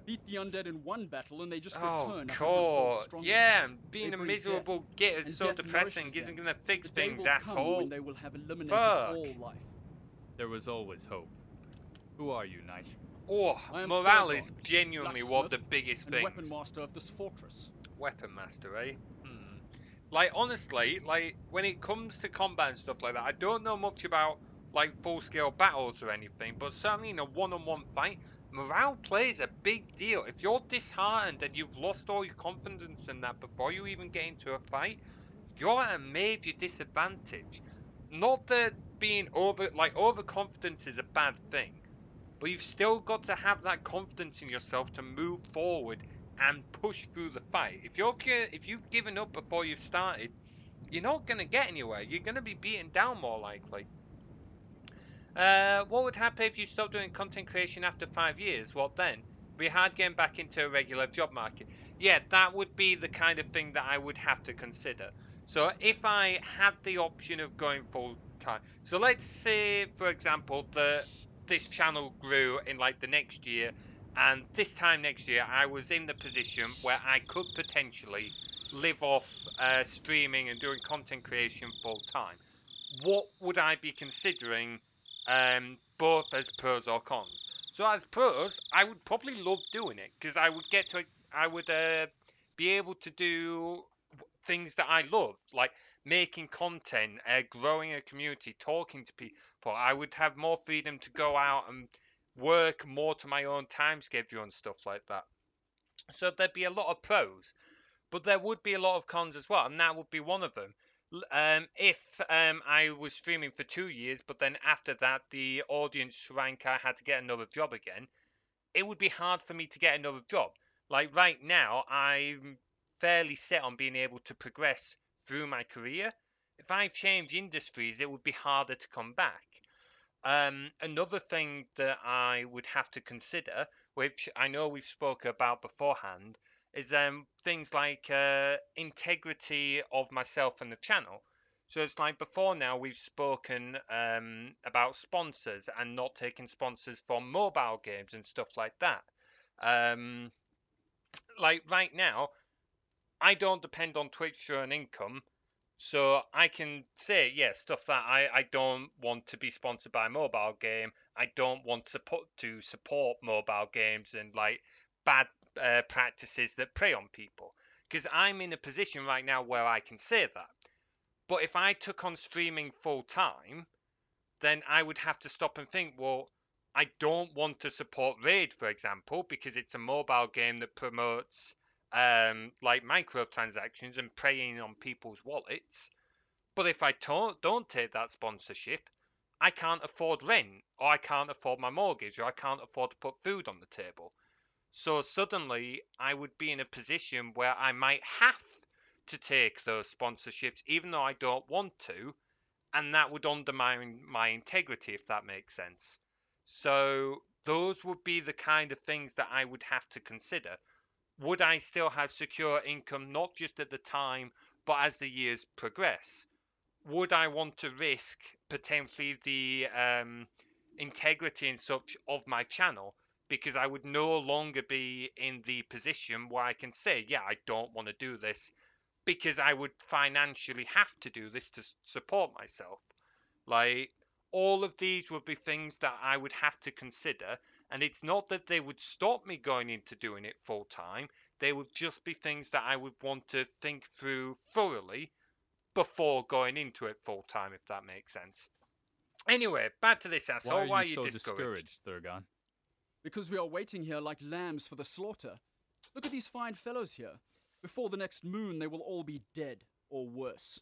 Beat the undead in one battle and they just Oh, return 100-fold cool. stronger. Yeah, and being They a bring miserable death, git is and so death depressing. nourishes Isn't them. gonna fix The day things, will come asshole. when they will have eliminated Fuck. all life. There was always hope. Who are you, knight? Oh, I am morale Fergon, is genuinely one of the blacksmith biggest and things. weapon master of this fortress. Weapon master, eh? Like, honestly, like, when it comes to combat and stuff like that, I don't know much about, like, full-scale battles or anything, but certainly in a one-on-one fight, morale plays a big deal. If you're disheartened and you've lost all your confidence in that before you even get into a fight, you're at a major disadvantage. Not that being overconfidence is a bad thing, but you've still got to have that confidence in yourself to move forward and push through the fight. If you've given up before you've started, you're not gonna get anywhere. You're gonna be beaten down more likely. What would happen if you stopped doing content creation after 5 years? What then? Be hard getting back into a regular job market. Yeah, that would be the kind of thing that I would have to consider. So if I had the option of going full time, so let's say, for example, that this channel grew in like the next year, And this time next year, I was in the position where I could potentially live off streaming and doing content creation full time. What would I be considering, both as pros or cons? So as pros, I would probably love doing it because I would be able to do things that I love, like making content, growing a community, talking to people. I would have more freedom to go out and work more to my own time schedule and stuff like that. So there'd be a lot of pros, but there would be a lot of cons as well, and that would be one of them. If I was streaming for 2 years, but then after that the audience shrank, I had to get another job again, it would be hard for me to get another job. Like right now, I'm fairly set on being able to progress through my career. If I change industries, it would be harder to come back. Another thing that I would have to consider, which I know we've spoken about beforehand, is things like integrity of myself and the channel. So it's like before now we've spoken about sponsors and not taking sponsors from mobile games and stuff like that. Um, like right now, I don't depend on Twitch for an income, so I can say, yeah, stuff that I don't want to be sponsored by a mobile game. I don't want to support mobile games and like bad practices that prey on people. Because I'm in a position right now where I can say that. But if I took on streaming full time, then I would have to stop and think, well, I don't want to support Raid, for example, because it's a mobile game that promotes like microtransactions and preying on people's wallets. But if I don't take that sponsorship, I can't afford rent, or I can't afford my mortgage, or I can't afford to put food on the table. So suddenly I would be in a position where I might have to take those sponsorships, even though I don't want to, and that would undermine my integrity, if that makes sense. So those would be the kind of things that I would have to consider. Would I still have secure income, not just at the time, but as the years progress? Would I want to risk potentially the integrity and such of my channel? Because I would no longer be in the position where I can say, yeah, I don't want to do this, because I would financially have to do this to support myself. Like, all of these would be things that I would have to consider, and it's not that they would stop me going into doing it full time, they would just be things that I would want to think through thoroughly before going into it full time, if that makes sense. Anyway, back to this Why asshole. are Why you are you so discouraged? discouraged, Thurgon? Because we are waiting here like lambs for the slaughter. Look at these fine fellows here. Before the next moon, they will all be dead, or worse.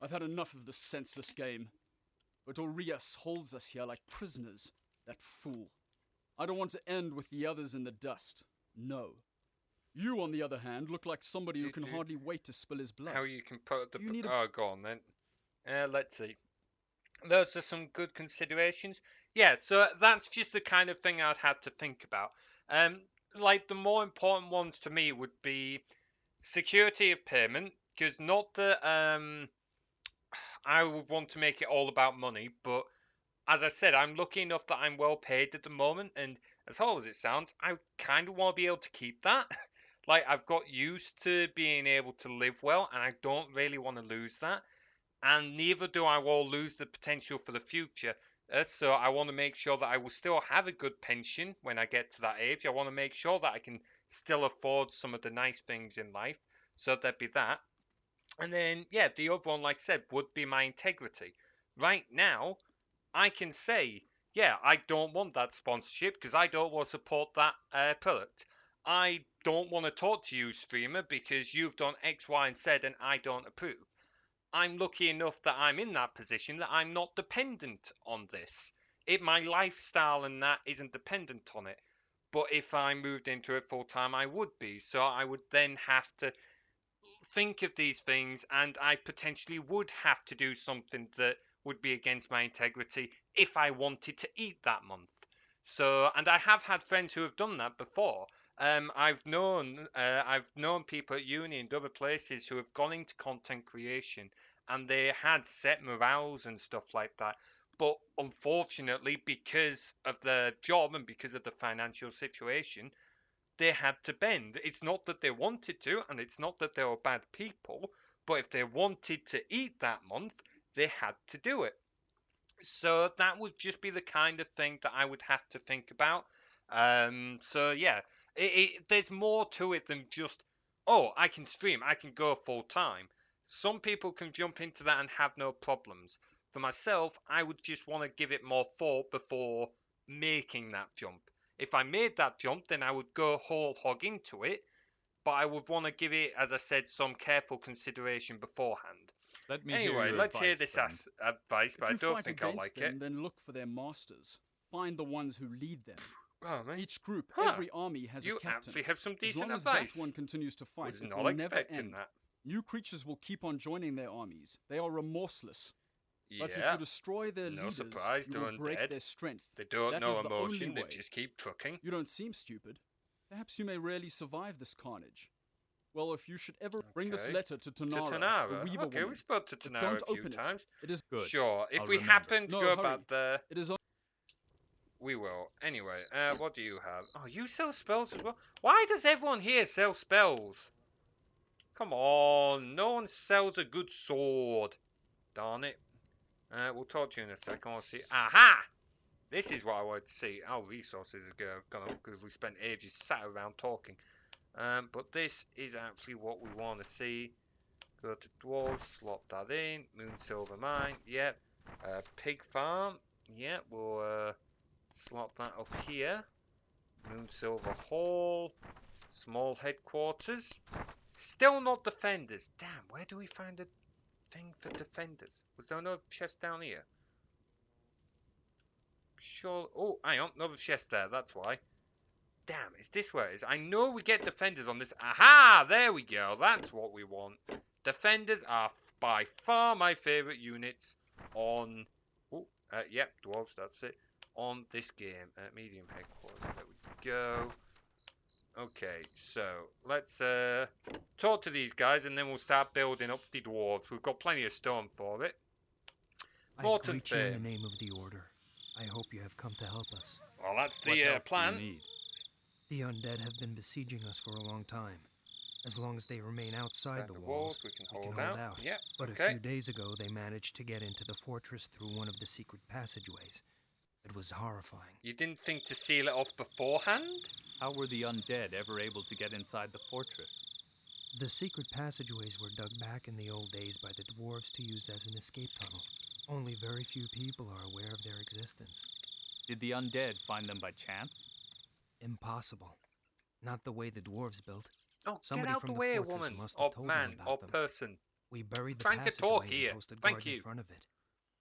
I've had enough of this senseless game. But Orias holds us here like prisoners. That fool. I don't want to end with the others in the dust. No. You, on the other hand, look like somebody who can hardly wait to spill his blood. How you can put the... You need Oh, go on then. Let's see. Those are some good considerations. Yeah, so that's just the kind of thing I'd have to think about. Like the more important ones to me would be security of payment, because not that I would want to make it all about money, but as I said, I'm lucky enough that I'm well paid at the moment, and as hard as it sounds, I kind of want to be able to keep that. Like, I've got used to being able to live well, and I don't really want to lose that. And neither do I want to lose the potential for the future. So I want to make sure that I will still have a good pension when I get to that age. I want to make sure that I can still afford some of the nice things in life. So there'd be that. And then, yeah, the other one, like I said, would be my integrity. Right now, I can say, yeah, I don't want that sponsorship because I don't want to support that product. I don't want to talk to you, streamer, because you've done X, Y, and Z and I don't approve. I'm lucky enough that I'm in that position that I'm not dependent on this. My lifestyle and that isn't dependent on it. But if I moved into it full time, I would be. So I would then have to think of these things, and I potentially would have to do something that would be against my integrity if I wanted to eat that month. So, and I have had friends who have done that before. I've known people at uni and other places who have gone into content creation, and they had set morals and stuff like that. But unfortunately, because of their job and because of the financial situation, they had to bend. It's not that they wanted to, and it's not that they were bad people, but if they wanted to eat that month, they had to do it. So that would just be the kind of thing that I would have to think about. So yeah, there's more to it than just, oh, I can stream, I can go full time. Some people can jump into that and have no problems. For myself, I would just want to give it more thought before making that jump. If I made that jump, then I would go whole hog into it, but I would want to give it, as I said, some careful consideration beforehand. Let me hear Anyway, your let's hear advice, this friend. advice, but If I you don't fight think I'll against like it. them, then look for their masters. Find the ones who lead them. Oh, man. Each group, Huh. every army has a You captain. actually have some As decent long as advice. that one continues to fight, Was it not will never expecting end. that. New creatures will keep on joining their armies. They are remorseless. But if Yeah, you destroy their no leaders, surprise, you they're will break undead. their strength. They don't That know is the only emotion, they way. just keep trucking. You don't seem stupid. Perhaps you may rarely survive this carnage. Well, if you should ever bring this Okay. letter to To Tanara, the Tanara. Weaver Okay, woman, we spoke to but Tanara don't a few open times. it. It is Good. Sure, if I'll we remember. happen to No, go hurry. about there, It is we will. Anyway, what do you have? Oh, you sell spells as well? Why does everyone here sell spells? Come on, no one sells a good sword. Darn it. We'll talk to you in a second. We'll see. Aha! This is what I wanted to see. Our resources have gone up because we spent ages sat around talking. But this is actually what we want to see. Go to dwarves, slot that in. Moon Silver Mine, yep. Pig Farm, yep. We'll slot that up here. Moon Silver Hall, small headquarters. Still not defenders. Damn, where do we find a thing for defenders? Was there another chest down here? Sure. Oh, hang on, another chest there. That's why. Damn, is this where it is? I know we get defenders on this. Aha! There we go. That's what we want. Defenders are by far my favourite units on... Oh, yep, dwarves, that's it. On this game. Medium headquarters. There we go. Okay, so let's talk to these guys and then we'll start building up the dwarves. We've got plenty of stone for it. I greet you in the name of the Order. I hope you have come to help us. Well, that's What the help plan. do you need? The undead have been besieging us for a long time. As long as they remain outside the the walls, we can we hold can hold out. out. Yep, But okay. a few days ago, they managed to get into the fortress through one of the secret passageways. It was horrifying. You didn't think to seal it off beforehand? How were the undead ever able to get inside the fortress? The secret passageways were dug back in the old days by the dwarves to use as an escape tunnel. Only very few people are aware of their existence. Did the undead find them by chance? Impossible. Not the way the dwarves built. Oh, Somebody get out from the the way, fortress woman, must have or told man, them about or them. person. We buried the Trying to passageway talk and here. posted Thank guards you. in front of it.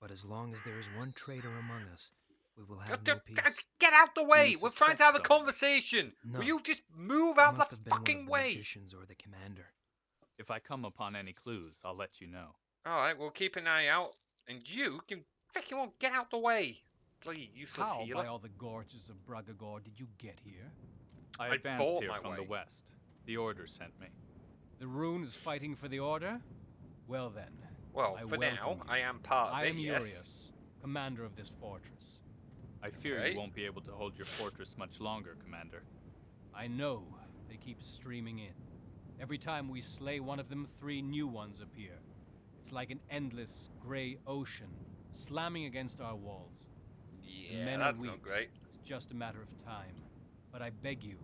But as long as there is one traitor among us, we will Get have no peace. out the way! you We're trying to have a suspect someone? conversation! No. Will you just move It out must the have been one fucking of the way? magicians or the commander. If I come upon any clues, I'll let you know. Alright, we'll keep an eye out. And you can fucking won't get out the way. Bloody useless How, healer. by all the gorges of Bragagor, did you get here? I I advanced fought here my from way. the west. The Order sent me. The Rune is fighting for the Order? Well then, Well, I for now, welcome you. I am part of I it, am yes. Urius, commander of this fortress. I fear Okay. you won't be able to hold your fortress much longer, Commander. I know they keep streaming in. Every time we slay one of them, 3 new ones appear. It's like an endless gray ocean slamming against our walls. The Yeah, men are that's weak. not great. It's just a matter of time. But I beg you,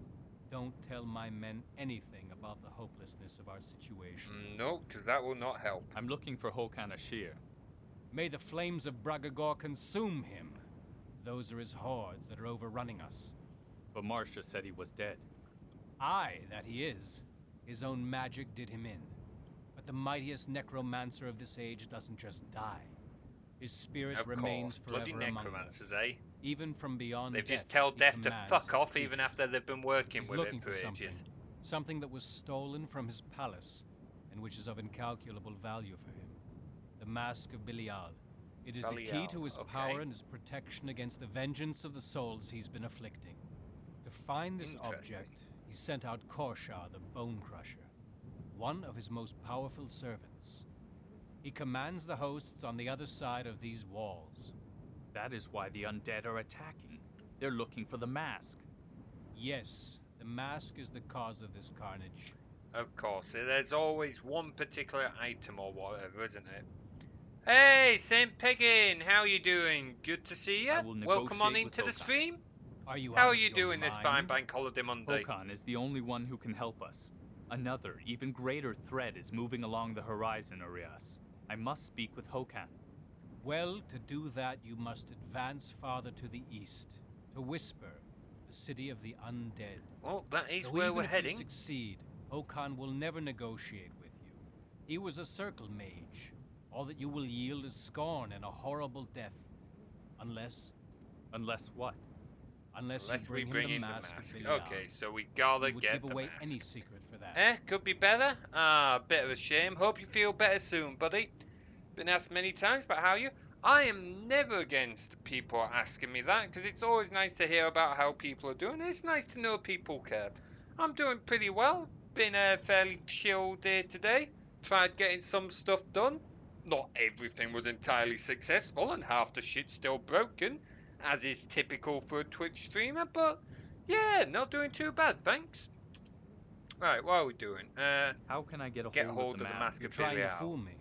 don't tell my men anything about the hopelessness of our situation. No, because that will not help. I'm looking for Hokan Ashir. May the flames of Bragagor consume him. Those are his hordes that are overrunning us. But Marcia said he was dead. Aye, that he is. His own magic did him in. But the mightiest necromancer of this age doesn't just die. His spirit Of remains course, bloody forever among necromancers, us. eh? Even from beyond They death, just tell he death to commands fuck his off even creatures. after they've been working He's with looking it for for something. ages. Something that was stolen from his palace, and which is of incalculable value for him. The Mask of Belial. It is the key Belial, to his okay. power and his protection against the vengeance of the souls he's been afflicting. To find this Interesting. object, he sent out Korshar, the Bone Crusher, one of his most powerful servants. He commands the hosts on the other side of these walls. That is why the undead are attacking. They're looking for the mask. Yes, the mask is the cause of this carnage. Of course, there's always one particular item or whatever, isn't it? Hey, Saint Piggin, how you doing? Good to see you. I will Welcome on negotiate with into the Hokan. stream. Are you How out are of you your doing this fine mind? bank holiday Monday? Hokan is the only one who can help us. Another, even greater threat is moving along the horizon, Arias. I must speak with Hokan. Well, to do that, you must advance farther to the east, to Whisper, the city of the undead. Well, that is Though where even we're if heading. you succeed, Hokan will never negotiate with you. He was a circle mage. All that you will yield is scorn and a horrible death. Unless Unless what? Unless Unless you we bring bring him in the the mask mask. of Belial. Okay, so we gotta He would get give the away mask. any secret for that. Could be better. Bit of a shame. Hope you feel better soon, buddy. Been asked many times, but how are you? I am never against people asking me that, because it's always nice to hear about how people are doing. It's nice to know people care. I'm doing pretty well. Been a fairly chill day today. Tried getting some stuff done. Not everything was entirely successful, and half the shit's still broken, as is typical for a Twitch streamer, but yeah, not doing too bad, thanks. Right, what are we doing? How can I get a Get hold of hold the of the mask? mask You're of trying to Belial. fool me.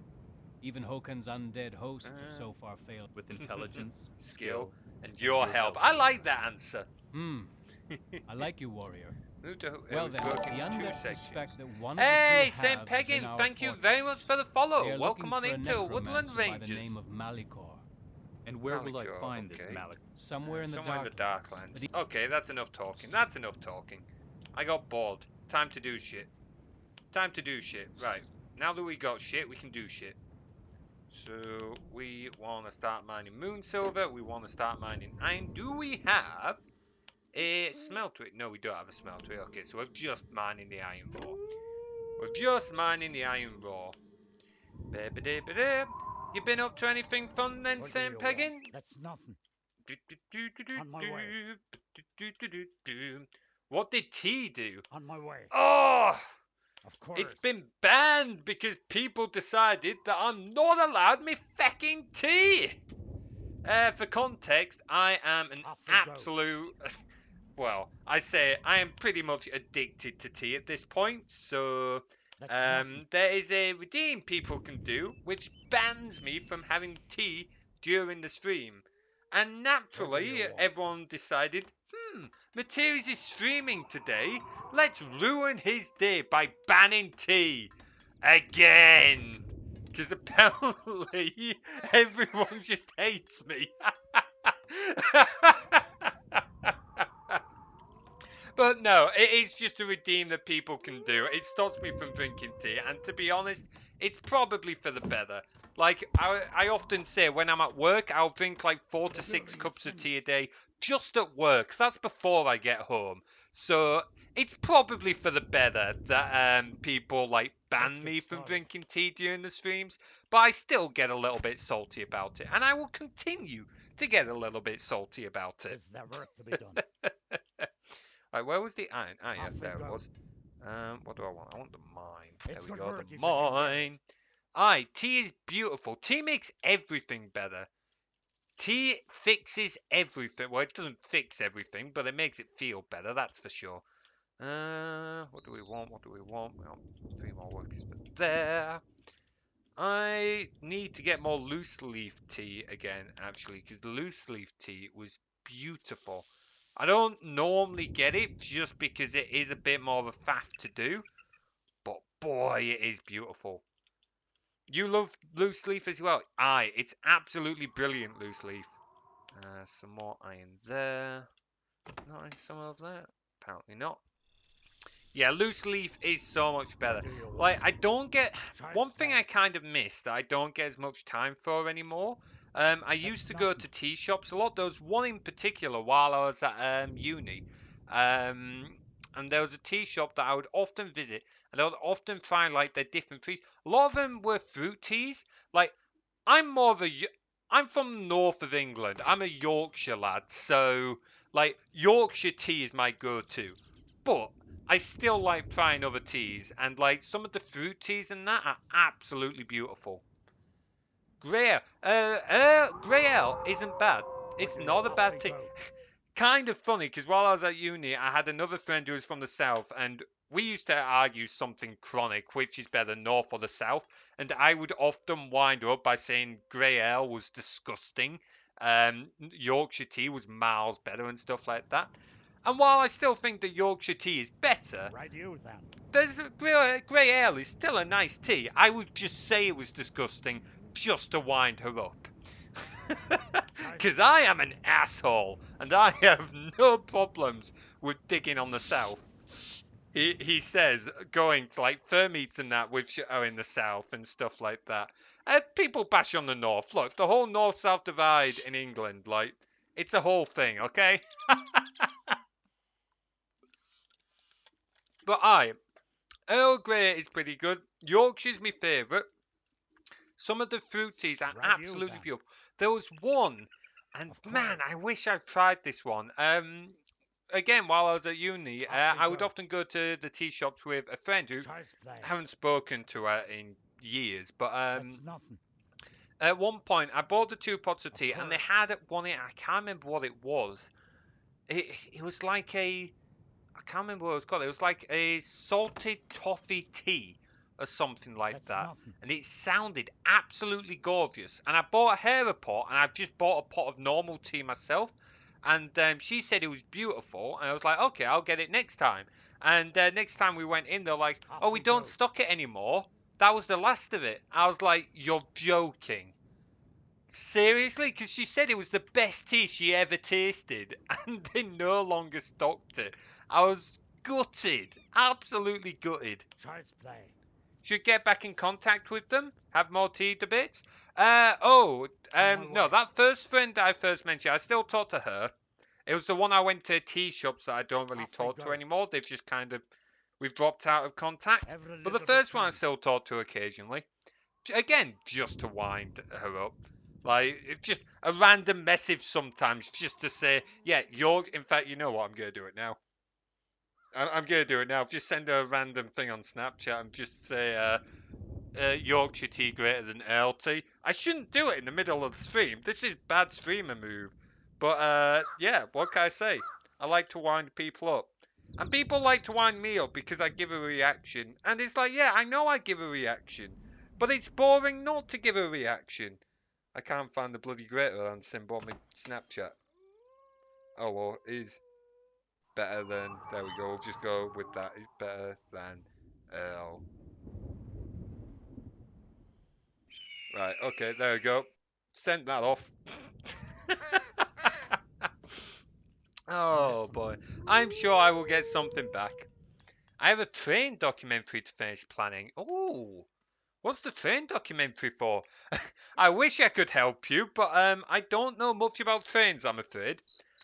Even Hokan's undead hosts have so far failed. With intelligence, skill, skill, and your help. I like that answer. I like you, warrior. Move to, Well then, work the in two undead sections. suspect that one Hey, of the two Saint halves is in Peggin, our thank you fortress. very much for the They follow. are Welcome looking on for a into Woodland necromancer by the Rangers. name of Malikor. And where will I Malicure, find this okay. Malik? Somewhere in the Somewhere in the Darklands. Darklands. Okay, that's enough talking. That's enough talking. I got bored. Time to do shit. Time to do shit. Right. Now that we got shit, we can do shit. So, we want to start mining moon silver. We want to start mining iron. Do we have a smeltery? No, we don't have a smeltery. Okay, so we're just mining the iron ore. We're just mining the iron ore. You been up to anything fun then, Sam Peggin? That's nothing. On my way. What did T do? On my way. Oh! Of course. It's been banned because people decided that I'm not allowed me fucking tea! For context, I am an absolute... Well, I say I am pretty much addicted to tea at this point, so there is a redeem people can do which bans me from having tea during the stream. And naturally, everyone decided, Materis is streaming today, let's ruin his day by banning tea. Again! Because apparently everyone just hates me. But no, it is just a redeem that people can do. It stops me from drinking tea, and to be honest, it's probably for the better. Like, I often say when I'm at work, I'll drink like 4 to 6 cups of tea a day just at work. That's before I get home. So, it's probably for the better that people like ban me from drinking tea during the streams, but I still get a little bit salty about it, and I will continue to get a little bit salty about it. Is there work to be done? Right, where was the iron? Ah, yes, there it was. What do I want? I want the mine. There we go, the mine. Aye, tea is beautiful. Tea makes everything better. Tea fixes everything. Well, it doesn't fix everything, but it makes it feel better, that's for sure. What do we want? What do we want? Well, 3 more workers for there. I need to get more loose leaf tea again, actually, because loose leaf tea was beautiful. I don't normally get it just because it is a bit more of a faff to do, but boy, it is beautiful. You love loose leaf as well? Aye, it's absolutely brilliant, loose leaf. Some more iron there. Not some of that? Apparently not. Yeah, loose leaf is so much better. Like, I don't get... One thing I kind of miss that I don't get as much time for anymore. I used to go to tea shops a lot. There was one in particular while I was at uni. And there was a tea shop that I would often visit. And I would often try, like, their different teas. A lot of them were fruit teas. Like, I'm more of a... I'm from north of England. I'm a Yorkshire lad. So, like, Yorkshire tea is my go-to. But I still like trying other teas, and like some of the fruit teas and that are absolutely beautiful. Grey ale isn't bad. It's not a bad tea. Kind of funny because while I was at uni, I had another friend who was from the south, and we used to argue something chronic, which is better, north or the south. And I would often wind up by saying grey ale was disgusting, Yorkshire tea was miles better, and stuff like that. And while I still think that Yorkshire tea is better, there's grey ale is still a nice tea. I would just say it was disgusting just to wind her up. Because I am an asshole and I have no problems with digging on the south. He says going to like fur meets and that, which are in the south and stuff like that. People bash on the north. Look, the whole north-south divide in England, like, it's a whole thing, okay? But Earl Grey is pretty good. Yorkshire's my favourite. Some of the fruities are absolutely beautiful. There was one, and man, I wish I'd tried this one. Again, while I was at uni, I would often go to the tea shops with a friend who I haven't spoken to her in years. But at one point, I bought the 2 pots of tea, and they had one. I can't remember what it was. It was like a I can't remember what it was called. It was like a salted toffee tea or something like that. And it sounded absolutely gorgeous. And I bought her a pot, and I've just bought a pot of normal tea myself. And she said it was beautiful. And I was like, okay, I'll get it next time. And next time we went in, they're like, oh, we don't stock it anymore. That was the last of it. I was like, you're joking. Seriously? Because she said it was the best tea she ever tasted, and they no longer stocked it. I was gutted. Absolutely gutted. Should get back in contact with them. Have more tea debates. No, that first friend I first mentioned, I still talk to her. It was the one I went to tea shops that I don't really talk to anymore. They've just we've dropped out of contact. But the first one I still talk to occasionally. Again, just to wind her up. Like, just a random message sometimes just to say, yeah, in fact, you know what? I'm going to do it now. I'm going to do it now. Just send her a random thing on Snapchat and just say, Yorkshire tea greater than Earl tea. I shouldn't do it in the middle of the stream. This is bad streamer move. But, yeah, what can I say? I like to wind people up. And people like to wind me up because I give a reaction. And it's like, yeah, I know I give a reaction. But it's boring not to give a reaction. I can't find the bloody greater than symbol on my Snapchat. Oh, well, is better than... There we go, we'll just go with that. Is better than Earl. Right, okay, there we go. Sent that off. Oh, boy. I'm sure I will get something back. I have a train documentary to finish planning. Oh, what's the train documentary for? I wish I could help you, but I don't know much about trains, I'm afraid.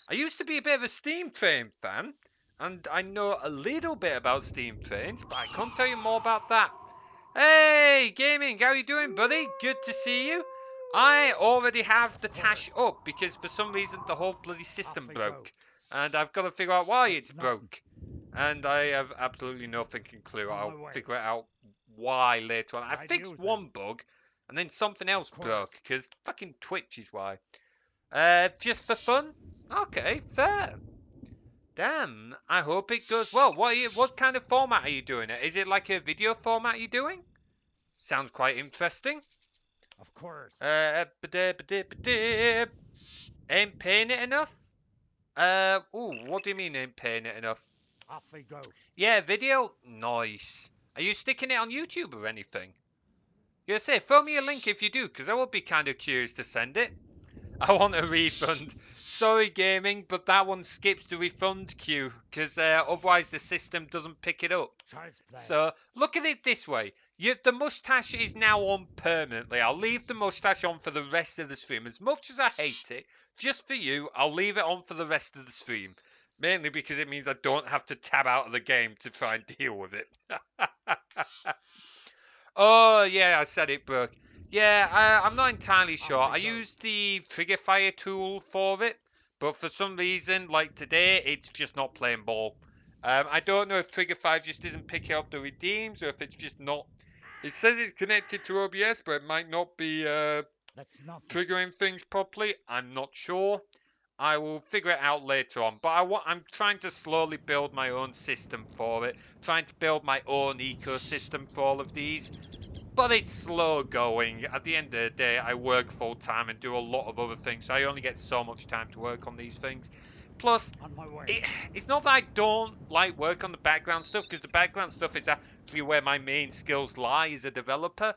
I used to be a bit of a steam train fan, and I know a little bit about steam trains, but I can't tell you more about that. Hey, Gaming, how you doing, buddy? Good to see you. I already have the Tash up because for some reason the whole bloody system broke, and I've got to figure out why it's broke. And I have absolutely no fucking clue. I'll figure it out why later on. I fixed one bug, and then something else broke, because fucking Twitch is why. Just for fun? Okay, fair. Damn, I hope it goes well. What kind of format are you doing it? Is it like a video format you're doing? Sounds quite interesting. Of course. Ain't paying it enough? What do you mean ain't paying it enough? Off we go. Yeah, video? Nice. Are you sticking it on YouTube or anything? Yeah, say, throw me a link if you do, because I would be kind of curious to send it. I want a refund. Sorry, gaming, but that one skips the refund queue, because otherwise the system doesn't pick it up. So, look at it this way. The mustache is now on permanently. I'll leave the mustache on for the rest of the stream. As much as I hate it, just for you, I'll leave it on for the rest of the stream. Mainly because it means I don't have to tab out of the game to try and deal with it. Oh, yeah, I said it broke. Yeah, I'm not entirely sure. I used the trigger fire tool for it, but for some reason, like today, it's just not playing ball. I don't know if trigger fire just isn't picking up the redeems, or if it's just not... It says it's connected to OBS, but it might not be triggering things properly. I'm not sure. I will figure it out later on. But I'm trying to slowly build my own system for it. Trying to build my own ecosystem for all of these. But it's slow going. At the end of the day, I work full time and do a lot of other things. So I only get so much time to work on these things. Plus, it's not that I don't like work on the background stuff, because the background stuff is actually where my main skills lie as a developer.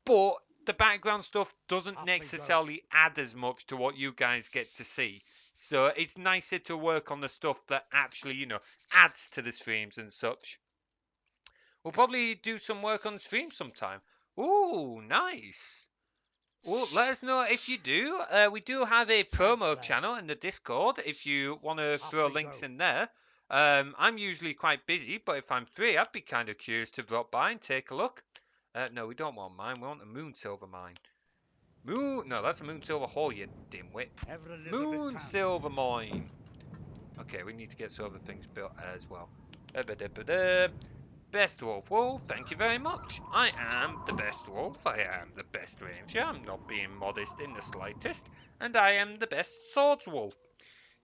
But the background stuff doesn't necessarily add as much to what you guys get to see. So it's nicer to work on the stuff that actually, adds to the streams and such. We'll probably do some work on stream sometime. Ooh, nice. Well, let us know if you do. We do have a promo channel in the Discord if you want to throw links in there. I'm usually quite busy, but if I'm free, I'd be kind of curious to drop by and take a look. No, we don't want mine. We want a moon silver mine. No, that's a moon silver hole, you dimwit. Moon silver mine. Okay, we need to get some other things built as well. Best wolf. Well, thank you very much. I am the best wolf. I am the best ranger. I'm not being modest in the slightest. And I am the best swords wolf.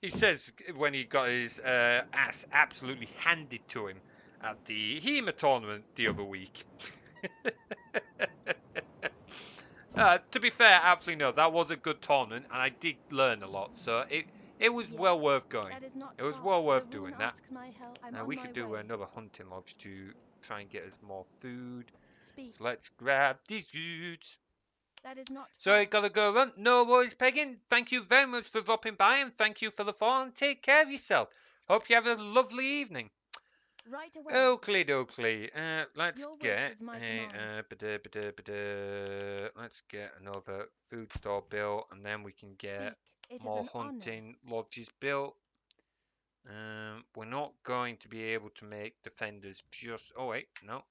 He says when he got his ass absolutely handed to him at the HEMA tournament the other week. To be fair, absolutely no, that was a good tournament, and I did learn a lot, so it was well worth going. It was well worth doing that. We could do another hunting lodge to try and get us more food. So let's grab these dudes. Sorry, gotta go run. No worries, Peggin. Thank you very much for dropping by, and thank you for the phone. Take care of yourself. Hope you have a lovely evening. Right away. Oakley dokley. Let's get let's get another food store built, and then we can get more hunting lodges built. We're not going to be able to make defenders just. Oh wait, no.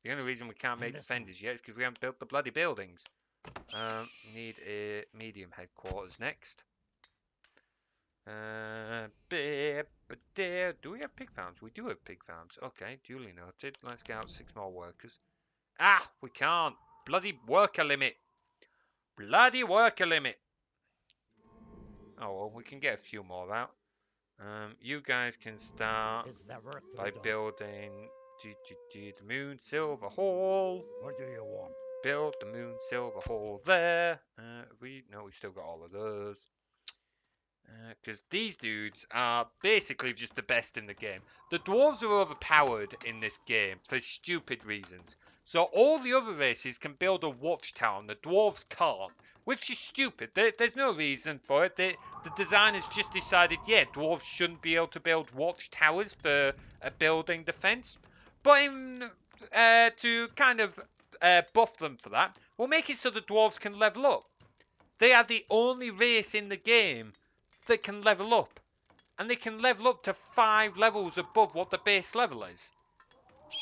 The only reason we can't make defenders yet is because we haven't built the bloody buildings. Need a medium headquarters next. Do we have pig farms? We do have pig farms. Okay, duly noted. Let's get out 6 more workers. Ah, we can't. Bloody worker limit. Bloody worker limit. Oh well, we can get a few more out. You guys can start by building the moon silver hall. What do you want? Build the moon silver hall there. We still got all of those. Because these dudes are basically just the best in the game. The dwarves are overpowered in this game for stupid reasons. So all the other races can build a watchtower and the dwarves can't, which is stupid. There's no reason for it. The designers just decided, yeah, dwarves shouldn't be able to build watchtowers for a building defense. But to kind of buff them for that, we'll make it so the dwarves can level up. They are the only race in the game that can level up. And they can level up to 5 levels above what the base level is.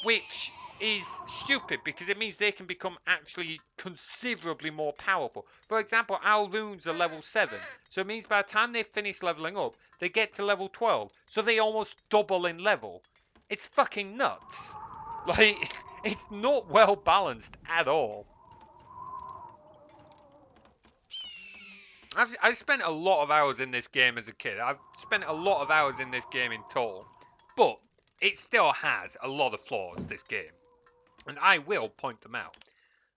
Which is stupid, because it means they can become actually considerably more powerful. For example, our runes are level 7. So it means by the time they finish leveling up, they get to level 12. So they almost double in level. It's fucking nuts. Like, it's not well balanced at all. I've spent a lot of hours in this game as a kid. I've spent a lot of hours in this game in total. But it still has a lot of flaws, this game. And I will point them out.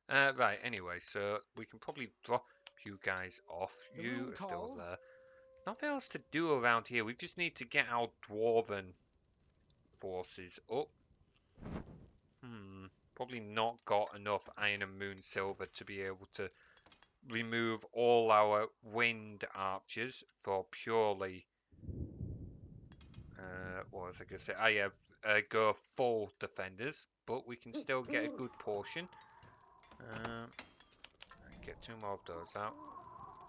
Right, anyway, so we can probably drop you guys off. You are still there. Nothing else to do around here. We just need to get our dwarven forces up. Probably not got enough iron and moon silver to be able to remove all our wind archers for purely what was I going to say? I have go full defenders, but we can still get a good portion. Get 2 more of those out.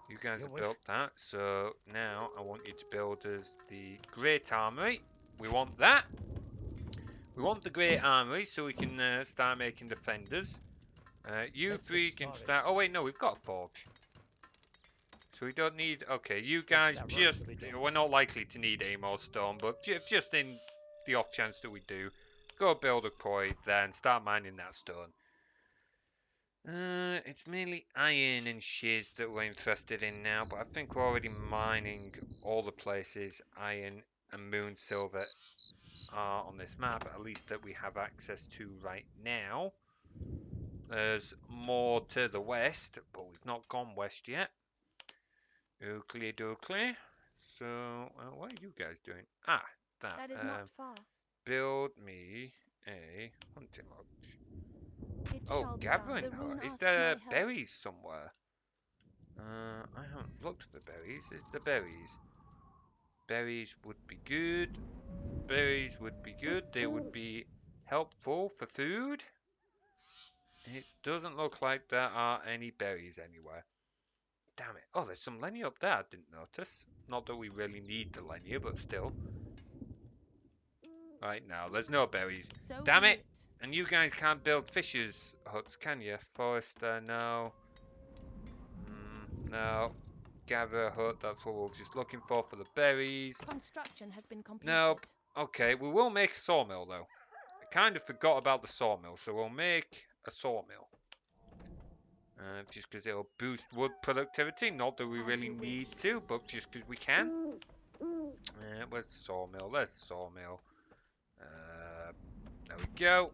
You guys have built that, so now I want you to build us the Great Armory. We want that. We want the Great Armory so we can start making defenders. You 3 can start. Oh wait, no, we've got a forge. So we don't need. Okay, you guys just. We're not likely to need any more stone, but just in the off chance that we do, go build a quarry, then start mining that stone. It's mainly iron and shiz that we're interested in now, but I think we're already mining all the places iron and moon silver are on this map, at least that we have access to right now. There's more to the west, but we've not gone west yet. Oakley dokley. So, what are you guys doing? Ah, that. That is not far. Build me a hunting lodge. It Oh, shall be gathering done. The rune hut. Is asked there my help. berries somewhere? I haven't looked for berries. Is there berries? Berries would be good. Berries would be good. They would be helpful for food. It doesn't look like there are any berries anywhere. Damn it. Oh, there's some Lenya up there I didn't notice. Not that we really need the Lenya, but still. Right now, there's no berries. So Damn be it! And you guys can't build fishers' huts, can you? Forester, no. No. Gather a hut, that's what we're just looking for the berries. Construction has been completed. Nope. Okay, we will make a sawmill though. I kind of forgot about the sawmill, so we'll make a sawmill. Just because it'll boost wood productivity. Not that we really need to, but just because we can. Where's the sawmill? There's the sawmill. There we go.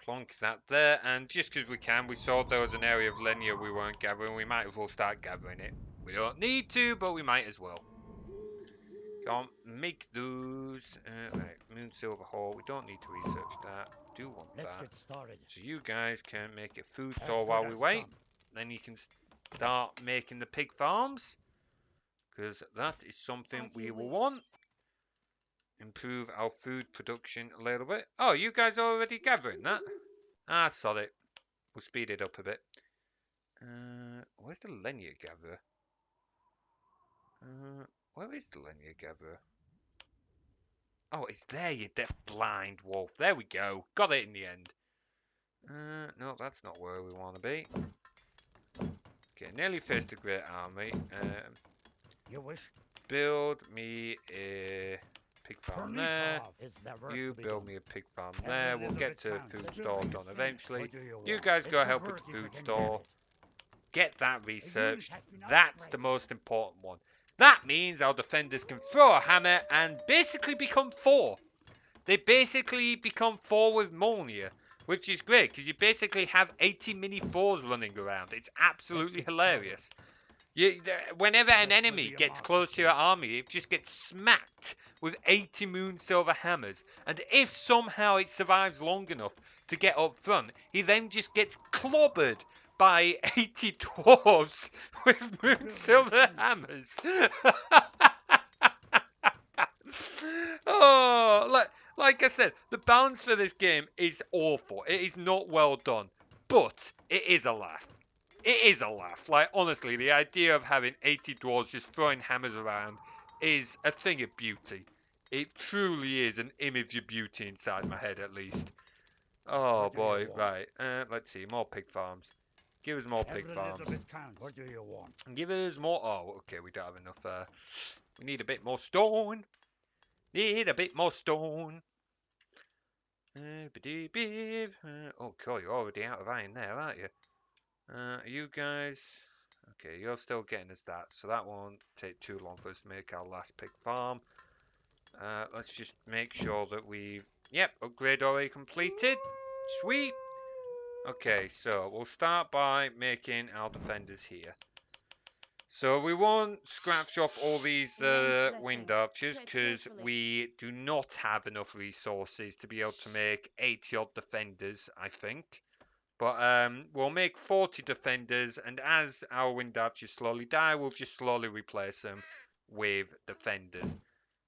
Plonk that there, and just because we can, we saw there was an area of Lenya we weren't gathering. We might as well start gathering it. We don't need to, but we might as well. Can't make those. Right, moon silver hole. We don't need to research that. Do want that. Let's get started. So you guys can make a food store while we wait. Then you can start making the pig farms, because that is something we will want. Improve our food production a little bit. Oh, you guys are already gathering that? Ah, sorry. We'll speed it up a bit. Where's the Lenya gatherer? Where is the Lenya gatherer? Oh, it's there, you blind wolf. There we go. Got it in the end. No, that's not where we want to be. Okay, nearly faced a great army. You wish? Build me a pig farm there. You build me a pig farm there. We'll get to food store done eventually. You guys go help with the food store. Get that researched. That's the most important one. That means our defenders can throw a hammer and basically become 4. They basically become 4 with Molnir, which is great because you basically have 80 mini 4s running around. It's absolutely hilarious. Whenever an enemy gets close to your army, it just gets smacked with 80 moon silver hammers. And if somehow it survives long enough to get up front, he then just gets clobbered by 80 dwarves with moon silver hammers. Oh, like I said, the balance for this game is awful. It is not well done, but it is a laugh. It is a laugh. Like, honestly, the idea of having 80 dwarves just throwing hammers around is a thing of beauty. It truly is an image of beauty inside my head, at least. Oh, boy. Right. Let's see. More pig farms. Give us more pig farms. What do you want? Give us more... Oh, okay. We don't have enough... we need a bit more stone. Need a bit more stone. Oh, cool. You're already out of iron there, aren't you? You guys... Okay, you're still getting us that, so that won't take too long for us to make our last pig farm. Let's just make sure that we've... Yep, upgrade already completed. Sweet. Okay, so we'll start by making our defenders here. So we won't scratch off all these wind archers because we do not have enough resources to be able to make 80 odd defenders, I think. But we'll make 40 defenders, and as our wind archers slowly die, we'll just slowly replace them with defenders.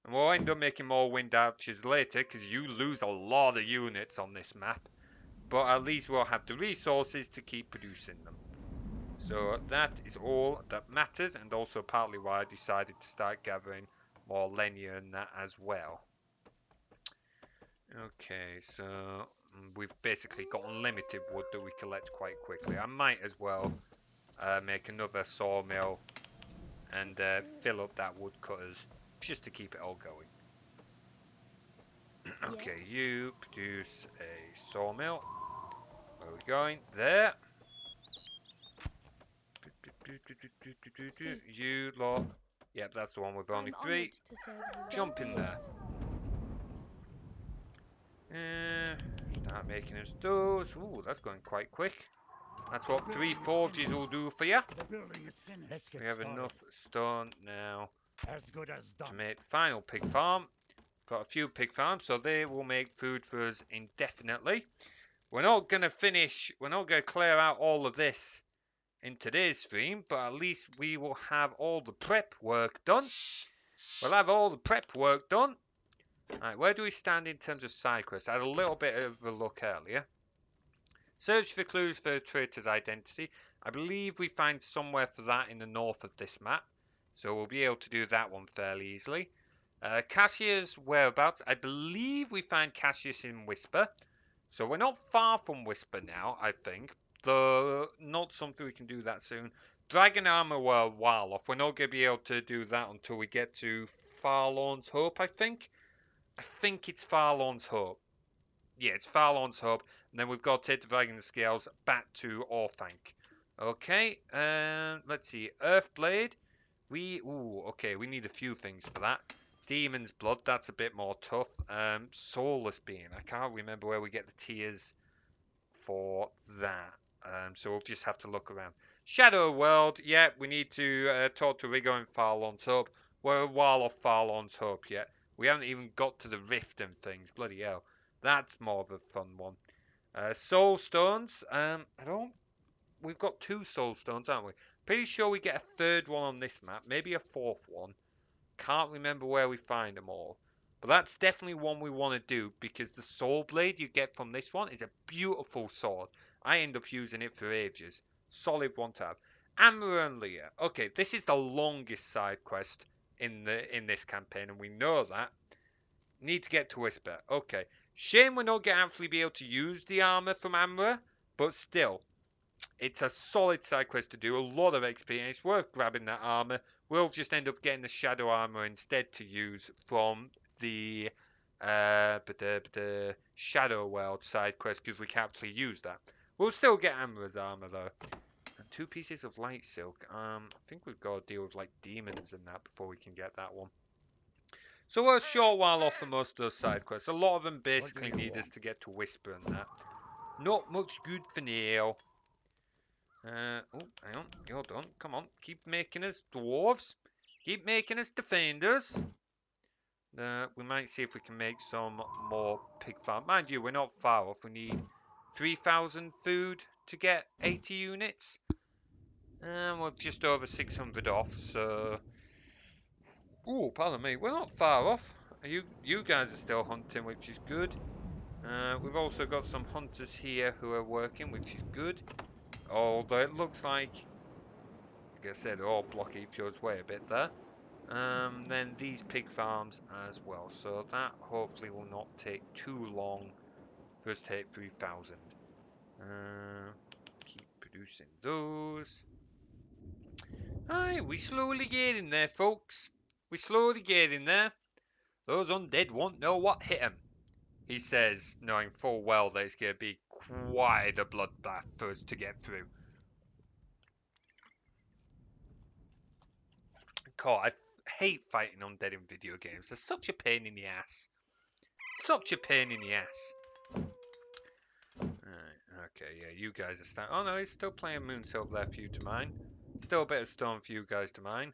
And we'll end up making more wind archers later because you lose a lot of units on this map. But at least we'll have the resources to keep producing them. So that is all that matters, and also partly why I decided to start gathering more Lenya and that as well. Okay, so we've basically got unlimited wood that we collect quite quickly. I might as well make another sawmill and fill up that wood cutters just to keep it all going. Okay, you produce a sawmill. Where are we going? There. You lot. Yep, that's the one with only I'm 3. honored to serve you. Jump So in be there. Start making us those. Ooh, that's going quite quick. That's what 3 forges will do for you. The building is finished. Let's get We have started. enough stone now As good as done. to make the final pig farm. Got a few pig farms, so they will make food for us indefinitely. We're not going to finish, we're not going to clear out all of this in today's stream, but at least we will have all the prep work done. We'll have all the prep work done. Alright, where do we stand in terms of side quests? I had a little bit of a look earlier. Search for clues for a traitor's identity. I believe we find somewhere for that in the north of this map. So we'll be able to do that one fairly easily. Cassia's whereabouts. I believe we find Cassius in Whisper. So we're not far from Whisper now, I think. Though not something we can do that soon. Dragon Armor we're a while off. We're not going to be able to do that until we get to Farlorn's Hope, I think. I think it's Farlorn's Hope. Yeah, it's Farlorn's Hope. And then we've got to take the Dragon Scales back to Orthanc. Okay, let's see. Earthblade. Okay, we need a few things for that. Demon's Blood, that's a bit more tough. Soulless Being, I can't remember where we get the tiers for that. So we'll just have to look around. Shadow World, yeah, we need to talk to Rigo and Farlon's Hope. We're a while off Farlon's Hope yet. We haven't even got to the Rift and things, bloody hell. That's more of a fun one. Soul Stones, we've got 2 Soul Stones, aren't we? Pretty sure we get a 3rd one on this map, maybe a 4th one. Can't remember where we find them all. But that's definitely one we want to do because the Soul Blade you get from this one is a beautiful sword. I end up using it for ages. Solid one to have. Amber and Leah. Okay, this is the longest side quest in this campaign, and we know that. Need to get to Whisper. Okay. Shame we're not going to actually be able to use the armor from Amber, but still. It's a solid side quest to do, a lot of experience, worth grabbing that armor. We'll just end up getting the shadow armor instead to use from the Shadow World side quest because we can't actually use that. We'll still get Amber's armor though. And 2 pieces of light silk. I think we've got to deal with like demons and that before we can get that one. So we're a short while off for most of those side quests. A lot of them basically need us to get to Whisper and that. Not much good for now. Oh, hang on. You're done. Come on. Keep making us dwarves. Keep making us defenders. We might see if we can make some more pig farm. Mind you, we're not far off. We need 3,000 food to get 80 units. And we're just over 600 off, so... Ooh, pardon me. We're not far off. You guys are still hunting, which is good. We've also got some hunters here who are working, which is good. Although it looks like I said, they're all blocking each other's way a bit there. Then these pig farms as well. So that hopefully will not take too long for us to hit 3,000. Keep producing those. Aye, we slowly getting there, folks. We slowly getting there. Those undead won't know what hit them, he says, knowing full well that it's going to be quite a bloodbath for us to get through. God, I hate fighting undead in video games. They're such a pain in the ass. Such a pain in the ass. Right, okay, yeah, you guys are starting. Oh no, he's still playing Moonsilver there for you to mine. Still a bit of stone for you guys to mine.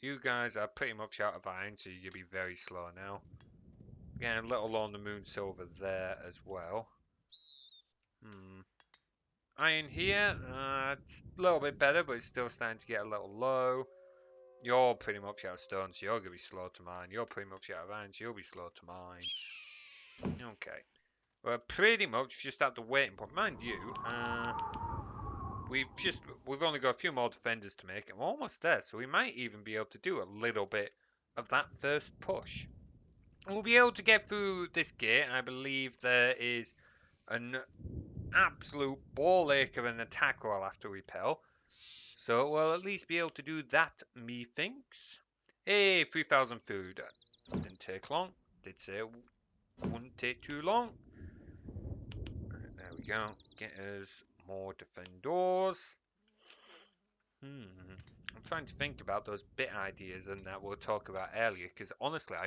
You guys are pretty much out of iron, so you'll be very slow now. Getting a little on the Moonsilver there as well. Iron here, it's a little bit better, but it's still starting to get a little low. You're pretty much out of stone, so you're going to be slow to mine. You're pretty much out of iron, so you'll be slow to mine. Okay. We're pretty much just at the waiting point. Mind you, we've only got a few more defenders to make, and we're almost there, so we might even be able to do a little bit of that first push. We'll be able to get through this gate. I believe there is an absolute ball ache of an attack I'll have to repel. So we'll at least be able to do that, methinks. Hey, 3,000 food. Didn't take long. Did say it wouldn't take too long. There we go. Get us more defenders. I'm trying to think about those bit ideas and that we'll talk about earlier, because honestly,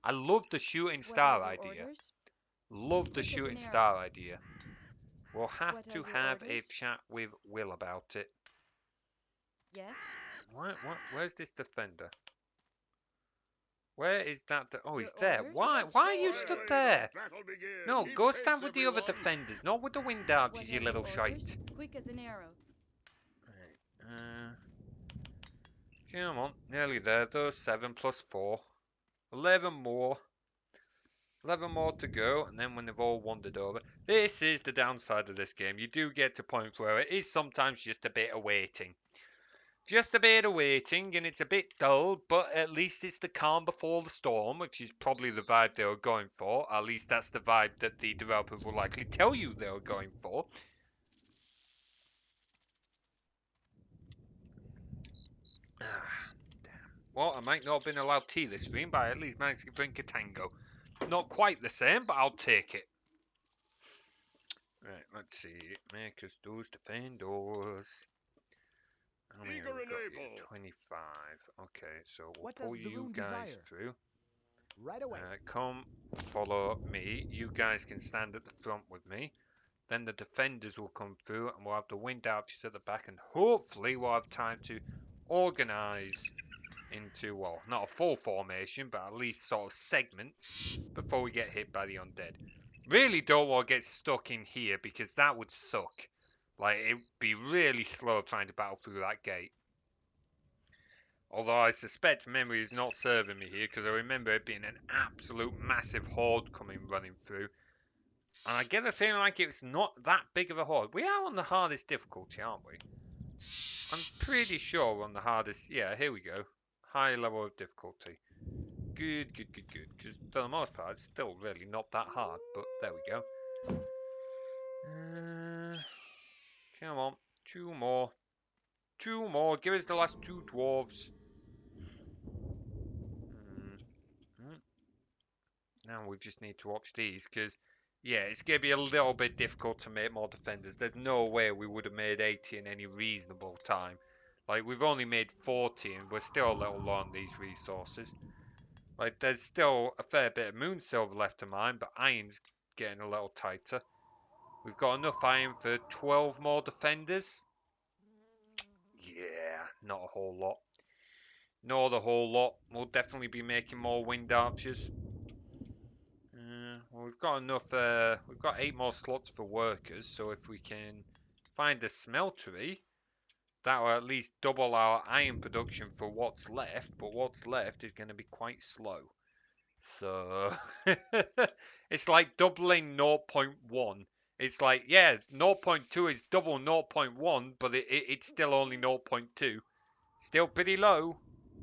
I love the shooting star idea. Love the shooting star idea. We'll have to have a chat with Will about it. Yes. Where's this defender? Where is that? Oh, he's Your there. orders? Why are you stood there? No, go stand with the other defenders, not with the wind archers, you little shite. Quick as an arrow. Right, come on, nearly there though. 7 plus 4. 11 more. 11 more to go, and then when they've all wandered over. This is the downside of this game. You do get to points where it is sometimes just a bit of waiting. Just a bit of waiting, and it's a bit dull, but at least it's the calm before the storm, which is probably the vibe they were going for. At least that's the vibe that the developers will likely tell you they were going for. Damn. Well, I might not have been allowed tea this stream, but I at least managed to drink a tango. Not quite the same, but I'll take it. Right, let's see. Make us those defenders. How many have we got here? 25. Okay, so we'll pull you guys through. Right away. Come follow me. You guys can stand at the front with me. Then the defenders will come through and we'll have the wind archers at the back, and hopefully we'll have time to organise into, well, not a full formation, but at least sort of segments before we get hit by the undead. Really don't want to get stuck in here because that would suck. Like, it would be really slow trying to battle through that gate. Although I suspect memory is not serving me here, because I remember it being an absolute massive horde running through. And I get a feeling like it's not that big of a horde. We are on the hardest difficulty, aren't we? I'm pretty sure we're on the hardest. Yeah, here we go. High level of difficulty. Good. Because for the most part, it's still really not that hard. But there we go. Come on. 2 more. 2 more. Give us the last 2 dwarves. Now we just need to watch these, because, yeah, it's going to be a little bit difficult to make more defenders. There's no way we would have made 80 in any reasonable time. Like, we've only made 40, and we're still a little low on these resources. Like, there's still a fair bit of moon silver left to mine, but iron's getting a little tighter. We've got enough iron for 12 more defenders. Yeah, not a whole lot. Not a whole lot. We'll definitely be making more wind archers. Well, we've got enough. We've got 8 more slots for workers, so if we can find a smeltery, that will at least double our iron production for what's left. But what's left is going to be quite slow. So it's like doubling 0.1. It's like, yeah, 0.2 is double 0.1, but it's still only 0.2. Still pretty low.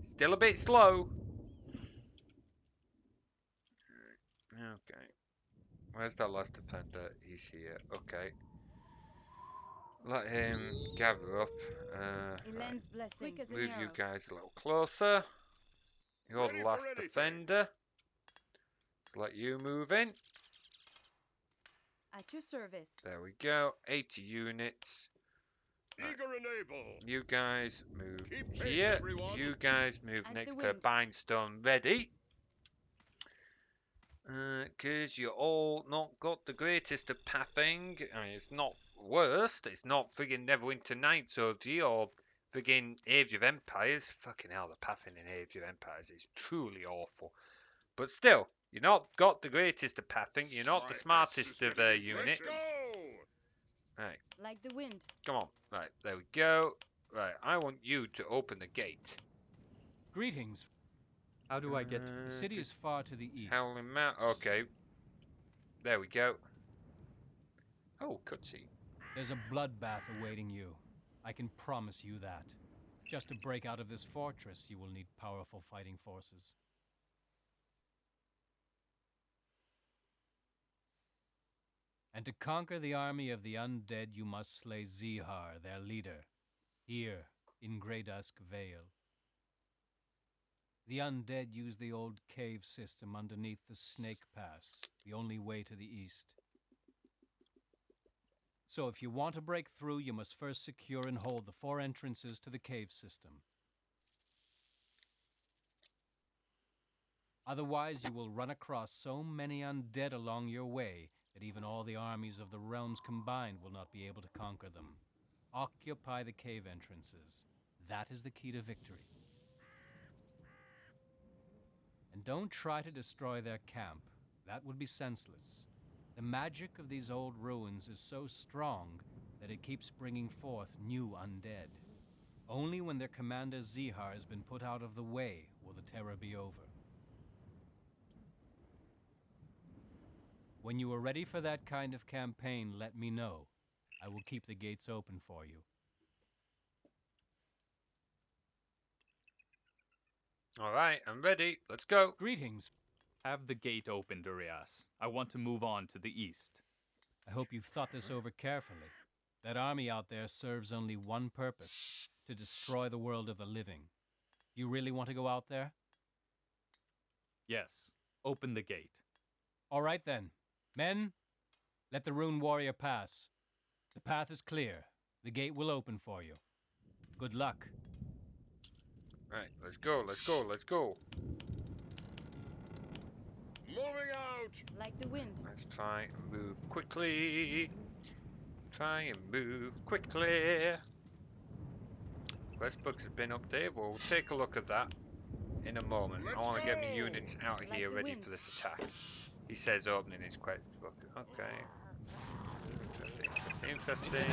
Still a bit slow. Okay. Where's that last defender? He's here. Okay. Let him gather up. Right. Move you guys a little closer. You're the last defender. Let you move in. At your service. There we go. 80 units. Right. You guys move here. Everyone. You guys move next to Bindstone ready. Because you're all not got the greatest of pathing. I mean, it's not worst. It's not friggin' Neverwinter Nights OG or friggin' Age of Empires. Fucking hell, the pathing in Age of Empires is truly awful. But still, you're not got the greatest of pathing. You're not the smartest of units. Right. Like the wind. Come on. Right, there we go. Right, I want you to open the gate. Greetings. How do I get to the city? Is far to the east. Howling Mount. Okay. There we go. Oh, cutscene. There's a bloodbath awaiting you. I can promise you that. Just to break out of this fortress, you will need powerful fighting forces. And to conquer the army of the undead, you must slay Zihar, their leader, here in Grey Dusk Vale. The undead use the old cave system underneath the Snake Pass, the only way to the east. So if you want to break through, you must first secure and hold the 4 entrances to the cave system. Otherwise, you will run across so many undead along your way that even all the armies of the realms combined will not be able to conquer them. Occupy the cave entrances. That is the key to victory. And don't try to destroy their camp. That would be senseless. The magic of these old ruins is so strong that it keeps bringing forth new undead. Only when their commander Zihar has been put out of the way will the terror be over. When you are ready for that kind of campaign, let me know. I will keep the gates open for you. Alright, I'm ready. Let's go. Greetings. Have the gate opened, Urias. I want to move on to the east. I hope you've thought this over carefully. That army out there serves only one purpose, to destroy the world of the living. You really want to go out there? Yes, open the gate. All right then. Men, let the Rune Warrior pass. The path is clear. The gate will open for you. Good luck. Right, let's go, let's go, let's go. Moving out! Like the wind. Let's try and move quickly. Try and move quickly. Quest books have been updated. We'll take a look at that in a moment. I want to get my units out of Like here the ready wind. for this attack. He says opening his quest book. Okay. Interesting, interesting.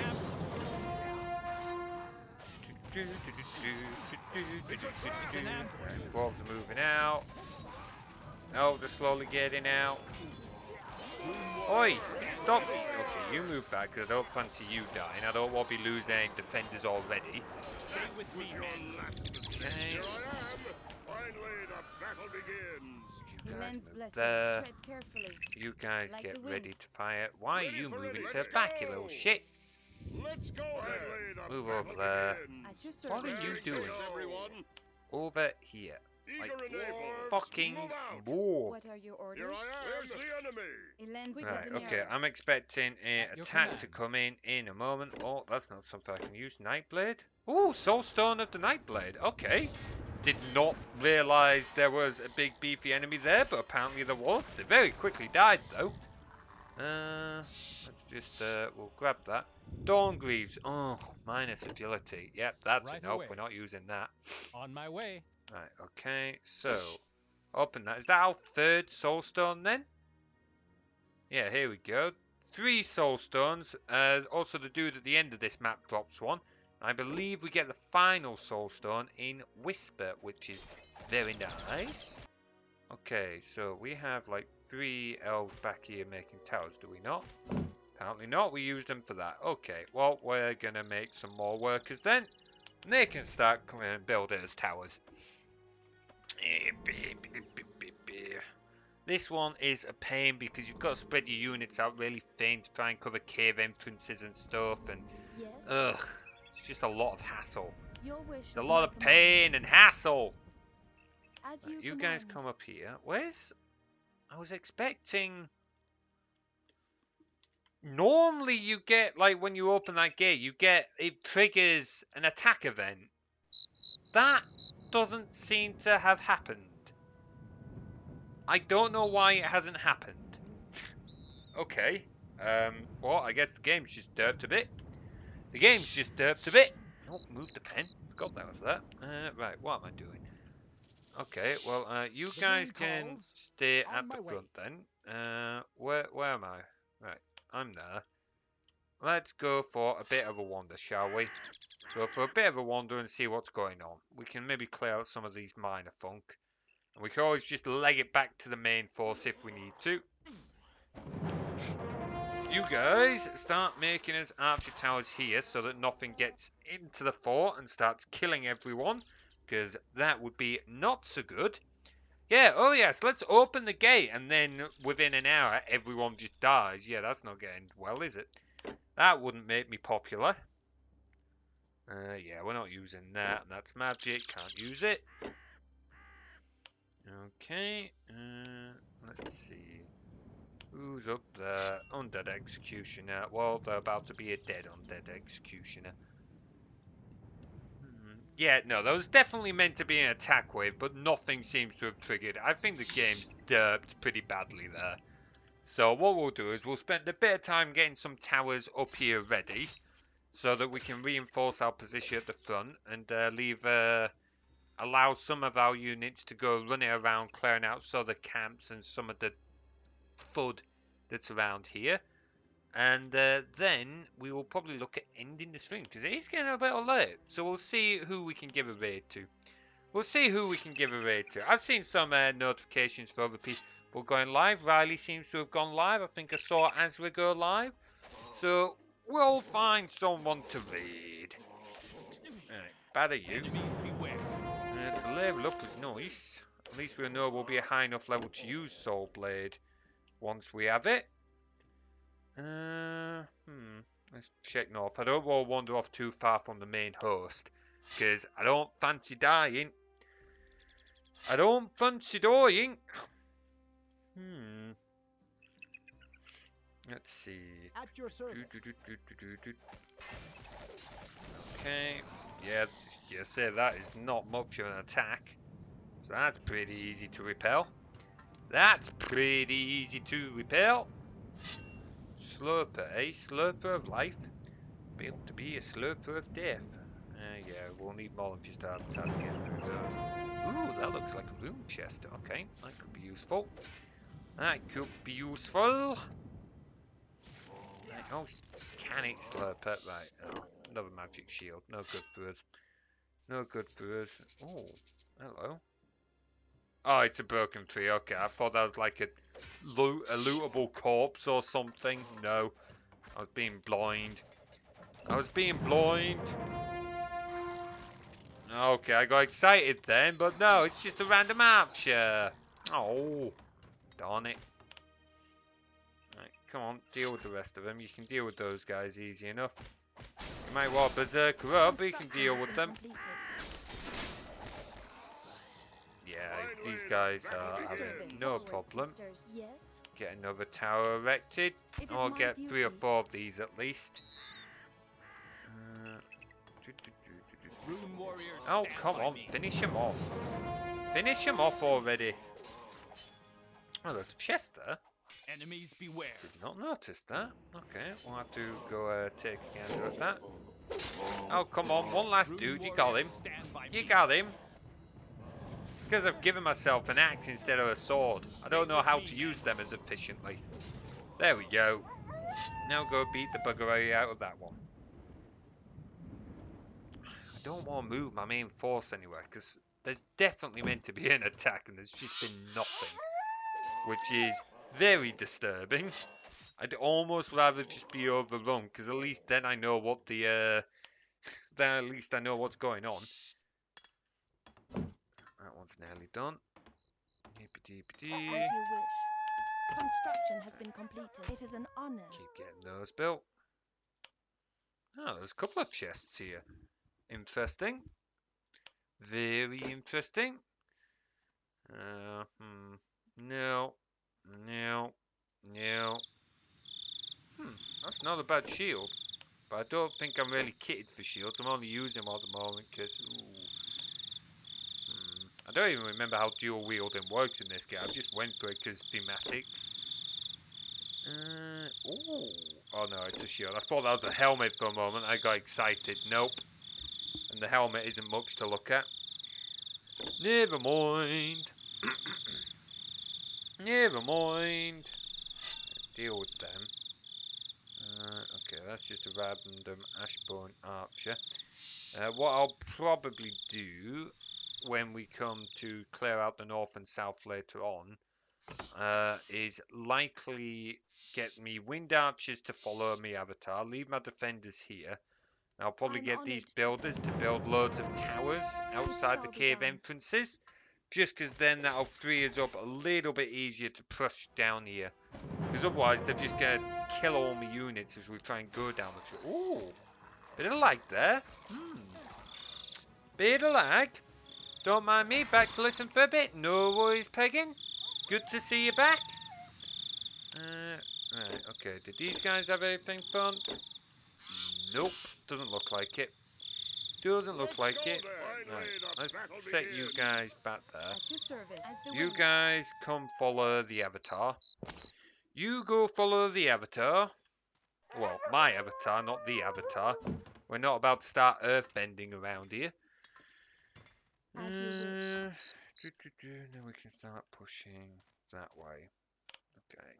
Dwarves are moving out. Oh, they're slowly getting out. Oi! Stop! Okay, you move back because I don't fancy you dying. I don't want to be losing any defenders already. Stay with me, men. Okay. Here I am. Finally, the battle begins. You guys Lens move blessing. there. Tread carefully. You guys Like get the wind. ready to fire. Why are Ready you for moving anything. to Let's back, you little go. shit? Let's go. Finally, the Move battle over there. begins. At your What service. are you doing? Everyone. Over here. Like, Eager and able. fucking Move out. move. What are your Here orders? I am. Where's the enemy? A lens quick Right, as an okay, arrow. I'm expecting an At your attack to command. come in a moment. Oh, that's not something I can use. Nightblade? Ooh, Soulstone of the Nightblade. Okay. Did not realise there was a big beefy enemy there, but apparently there was. They very quickly died though. Let's just, we'll grab that. Dawn Greaves. Oh, minus agility. Yep, that's Right a nope. away. We're not using that. On my way. Right, okay, so open that. Is that our third soulstone then? Yeah, here we go. 3 soulstones. Also the dude at the end of this map drops one. I believe we get the final soulstone in Whisper, which is very nice. Okay, so we have like 3 elves back here making towers, do we not? Apparently not, we used them for that. Okay, well, we're gonna make some more workers then. And they can start coming and build it as towers. This one is a pain because you've got to spread your units out really thin to try and cover cave entrances and stuff, and Yes. ugh, it's just a lot of hassle. Your wish It's a is lot my of command. pain and hassle. As Right, you you guys command. come up here. Where's... I was expecting... Normally you get, like, when you open that gate, you get... It triggers an attack event. That doesn't seem to have happened. I don't know why it hasn't happened. Okay. Well, I guess the game's just derped a bit. The game's just derped a bit. Oh, move the pen. Forgot that was that. Right, what am I doing? Okay, well, you The guys ring can calls. stay On at my the way. front then. Where am I? Right, I'm there. Let's go for a bit of a wander, shall we? So for a bit of a wander and see what's going on. We can maybe clear out some of these minor funk. And we can always just leg it back to the main force if we need to. You guys start making us archer towers here so that nothing gets into the fort and starts killing everyone. Because that would be not so good. Yeah, oh yes, let's open the gate and then within an hour everyone just dies. Yeah, that's not getting well, is it? That wouldn't make me popular. Yeah, we're not using that. That's magic, can't use it. Okay, let's see. Who's up there? Undead Executioner. Well, they're about to be a dead undead Executioner. Yeah, no, there was definitely meant to be an attack wave, but nothing seems to have triggered. I think the game's derped pretty badly there. So what we'll do is we'll spend a bit of time getting some towers up here ready, so that we can reinforce our position at the front and allow some of our units to go running around clearing out some of the camps and some of the FUD that's around here. And then we will probably look at ending the stream because it is getting a bit late. So we'll see who we can give a raid to. We'll see who we can give a raid to. I've seen some notifications for other people going live. Riley seems to have gone live. I think I saw Azra go live. So we'll find someone to raid. Alright, bad at you. The level up is nice. At least we'll know we'll be a high enough level to use Soul Blade once we have it. Let's check north. I don't want to wander off too far from the main host, because I don't fancy dying. I don't fancy dying. Let's see. At your service. Okay. Yeah, you say that is not much of an attack. So that's pretty easy to repel. That's pretty easy to repel. Slurper, eh? Slurper of life. Built to be a slurper of death. Yeah, we'll need more than just our to get through those. Ooh, that looks like a room chest. Okay, that could be useful. That could be useful. Oh, can it slurper? Right, oh, another magic shield. No good for us. No good for us. Oh, hello. Oh, it's a broken tree. Okay, I thought that was like a lootable corpse or something. No, I was being blind. I was being blind. Okay, I got excited then, but no, it's just a random archer. Oh, darn it. Right, come on, deal with the rest of them. You can deal with those guys easy enough. You might want Berserker up, but you can deal with them. Yeah, these guys are having no problem. Get another tower erected. I'll get 3 or 4 of these at least. Oh, come on, finish him off. Finish him off already. Oh, there's a chest there. Enemies beware. Did not notice that. Okay, we'll have to go take a gander at that. Oh, come on, one last dude. You got him. You got him. Because I've given myself an axe instead of a sword. I don't know how to use them as efficiently. There we go. Now go beat the buggery out of that one. I don't want to move my main force anywhere because there's definitely meant to be an attack and there's just been nothing, which is very disturbing. I'd almost rather just be overrun because at least then I know what the then at least I know what's going on. That one's nearly done. As you wish. Construction has been completed. It is an honor. Keep getting those built. Oh, there's a couple of chests here. Interesting. Very interesting. No. No. No. That's not a bad shield. But I don't think I'm really kitted for shields. I'm only using them at the moment because... I don't even remember how dual wielding works in this game. I just went for it because thematics. Oh no, it's a shield. I thought that was a helmet for a moment. I got excited. Nope. And the helmet isn't much to look at. Never mind. Never mind. Deal with them. Okay, that's just a random Ashbone Archer. What I'll probably do when we come to clear out the north and south later on is likely get me Wind Archers to follow me avatar, leave my defenders here. I'll probably get these builders to build loads of towers outside the cave entrances, just because then that'll free us up a little bit easier to push down here. Because otherwise they're just going to kill all my units as we try and go down the tree. Ooh, bit of lag there. Bit of lag. Don't mind me, back to listen for a bit. No worries, Peggin. Good to see you back. Okay, did these guys have anything fun? Nope, doesn't look like it. Doesn't look like it. Right, let's set you guys back there. At your service. You guys come follow the avatar. You go follow the avatar. Well, my avatar, not the avatar. We're not about to start earthbending around here. Then we can start pushing that way. Okay.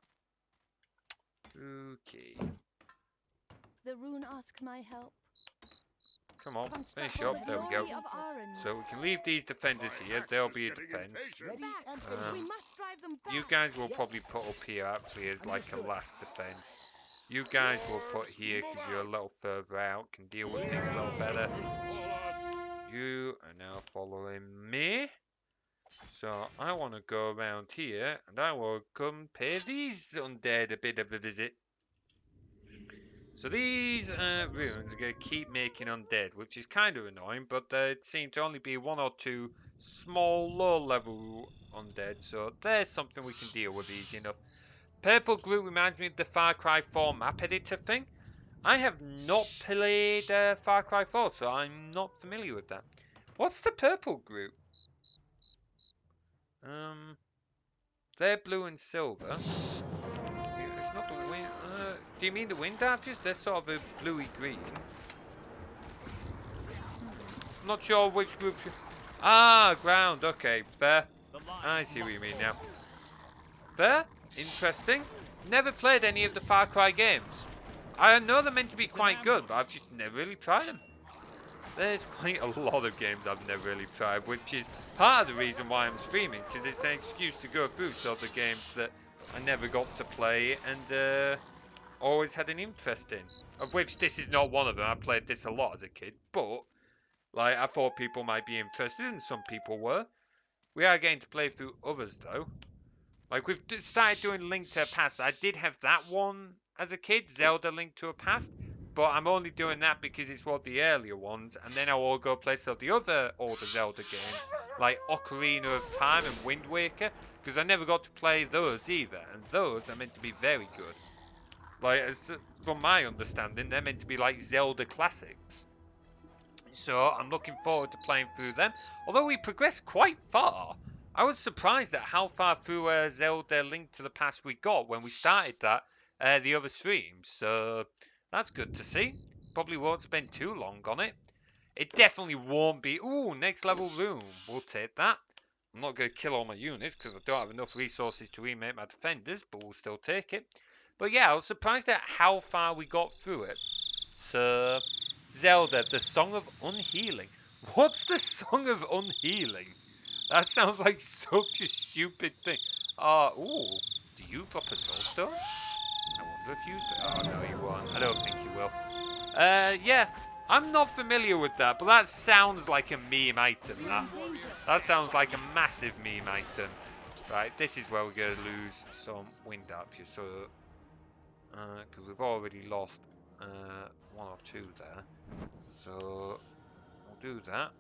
The rune asks my help. Come on, finish up. There we go. So we can leave these defenders here. There'll be a defense. You guys will probably put up here actually as like a last defense. You guys will put here because you're a little further out, can deal with things a little better. You are now following me. So I want to go around here and I will come pay these undead a bit of a visit. So these runes are going to keep making undead, which is kind of annoying, but there seem to only be one or two small, low-level undead, so there's something we can deal with easy enough. Purple glue reminds me of the Far Cry 4 map editor thing. I have not played Far Cry 4, so I'm not familiar with that. What's the purple group? They're blue and silver. It's not the wind. Do you mean the wind archers? They're sort of a bluey green. I'm not sure which group. Ah, ground. Okay, fair. I see what you mean now. Fair. Interesting. Never played any of the Far Cry games. I know they're meant to be quite good, but I've just never really tried them. There's quite a lot of games I've never really tried, which is part of the reason why I'm streaming, because it's an excuse to go through sort of games that I never got to play and always had an interest in. Of which this is not one of them. I played this a lot as a kid, but like I thought people might be interested, and some people were. We are getting to play through others though. Like we've started doing Link to a Past. I did have that one as a kid, Zelda Link to a Past, but I'm only doing that because it's one of the earlier ones, and then I will go play some of the other older Zelda games, like Ocarina of Time and Wind Waker, because I never got to play those either, and those are meant to be very good. Like, from my understanding, they're meant to be like Zelda classics. So I'm looking forward to playing through them. Although we progressed quite far, I was surprised at how far through Zelda Link to the Past we got when we started that the other streams. So that's good to see. Probably won't spend too long on it. It definitely won't be. Ooh, next level room. We'll take that. I'm not going to kill all my units because I don't have enough resources to remake my defenders, but we'll still take it. But yeah, I was surprised at how far we got through it. So, Zelda, the Song of Unhealing. What's the Song of Unhealing? That sounds like such a stupid thing. Ooh, do you drop a soul stone? I wonder if you... Oh, no, you won't. I don't think you will. Yeah, I'm not familiar with that, but that sounds like a meme item, that. That sounds like a massive meme item. Right, this is where we're going to lose some wind archers, so... because we've already lost one or two there. So, we'll do that.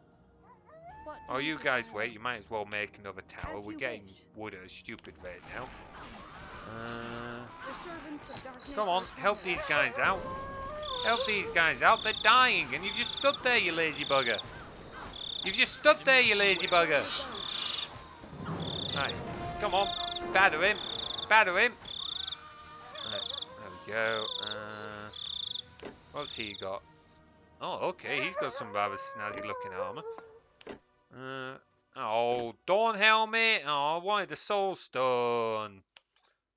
Oh, you guys wait, you might as well make another tower. We're getting wood at a stupid rate now. Come on, help these guys out. Help these guys out, they're dying, and you just stood there, you lazy bugger. You've just stood there, you lazy bugger. Right, come on, batter him, batter him. Right, there we go. What's he got? Oh, okay, he's got some rather snazzy looking armor. Oh, Dawn Helmet. Oh, I wanted a Soul Stone.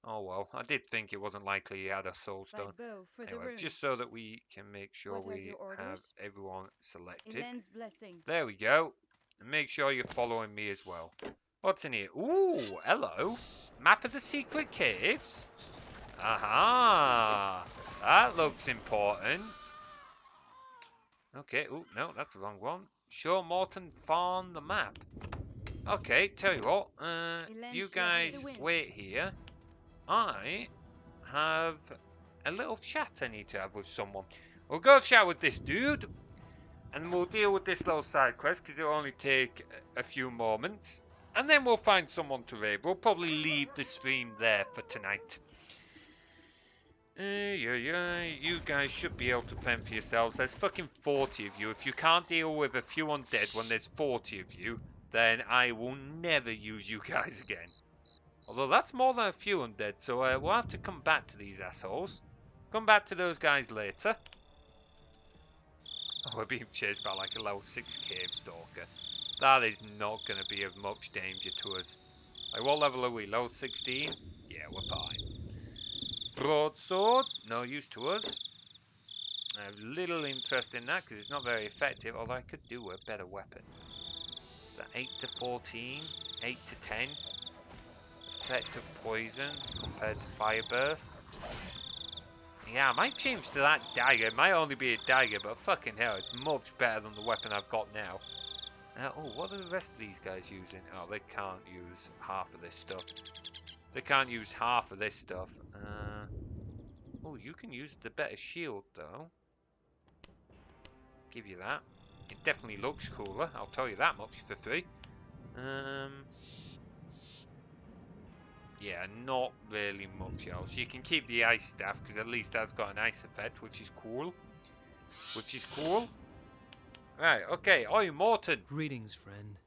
Oh well, I did think it wasn't likely he had a Soul Stone. Anyway, just so that we can make sure we have everyone selected. There we go. And make sure you're following me as well. What's in here? Ooh, hello. Map of the secret caves. Aha. That looks important. Okay, oh, no, that's the wrong one. Show Morton Farm the map. Okay, tell you what, you guys wait here. I have a little chat I need to have with someone. We'll go chat with this dude, and we'll deal with this little side quest, because it'll only take a few moments. And then we'll find someone to raid. We'll probably leave the stream there for tonight. You guys should be able to fend for yourselves. There's fucking 40 of you. If you can't deal with a few undead when there's 40 of you, then I will never use you guys again. Although that's more than a few undead, so we'll have to come back to these assholes. Come back to those guys later. Oh, we're being chased by like a level 6 cave stalker. That is not going to be of much danger to us. Like, what level are we? Level 16? Yeah, we're fine. Broadsword, no use to us. I have little interest in that because it's not very effective, although I could do a better weapon. Is that 8 to 14? 8 to 10? Effect of poison compared to fire burst. Yeah, I might change to that dagger. It might only be a dagger, but fucking hell, it's much better than the weapon I've got now. Oh, what are the rest of these guys using? Oh, they can't use half of this stuff. They can't use half of this stuff. Oh, you can use the better shield, though. Give you that. It definitely looks cooler, I'll tell you that much for free. Yeah, not really much else. You can keep the ice staff, because at least that's got an ice effect, which is cool. Right, okay. Oi, Morton. Greetings, friend.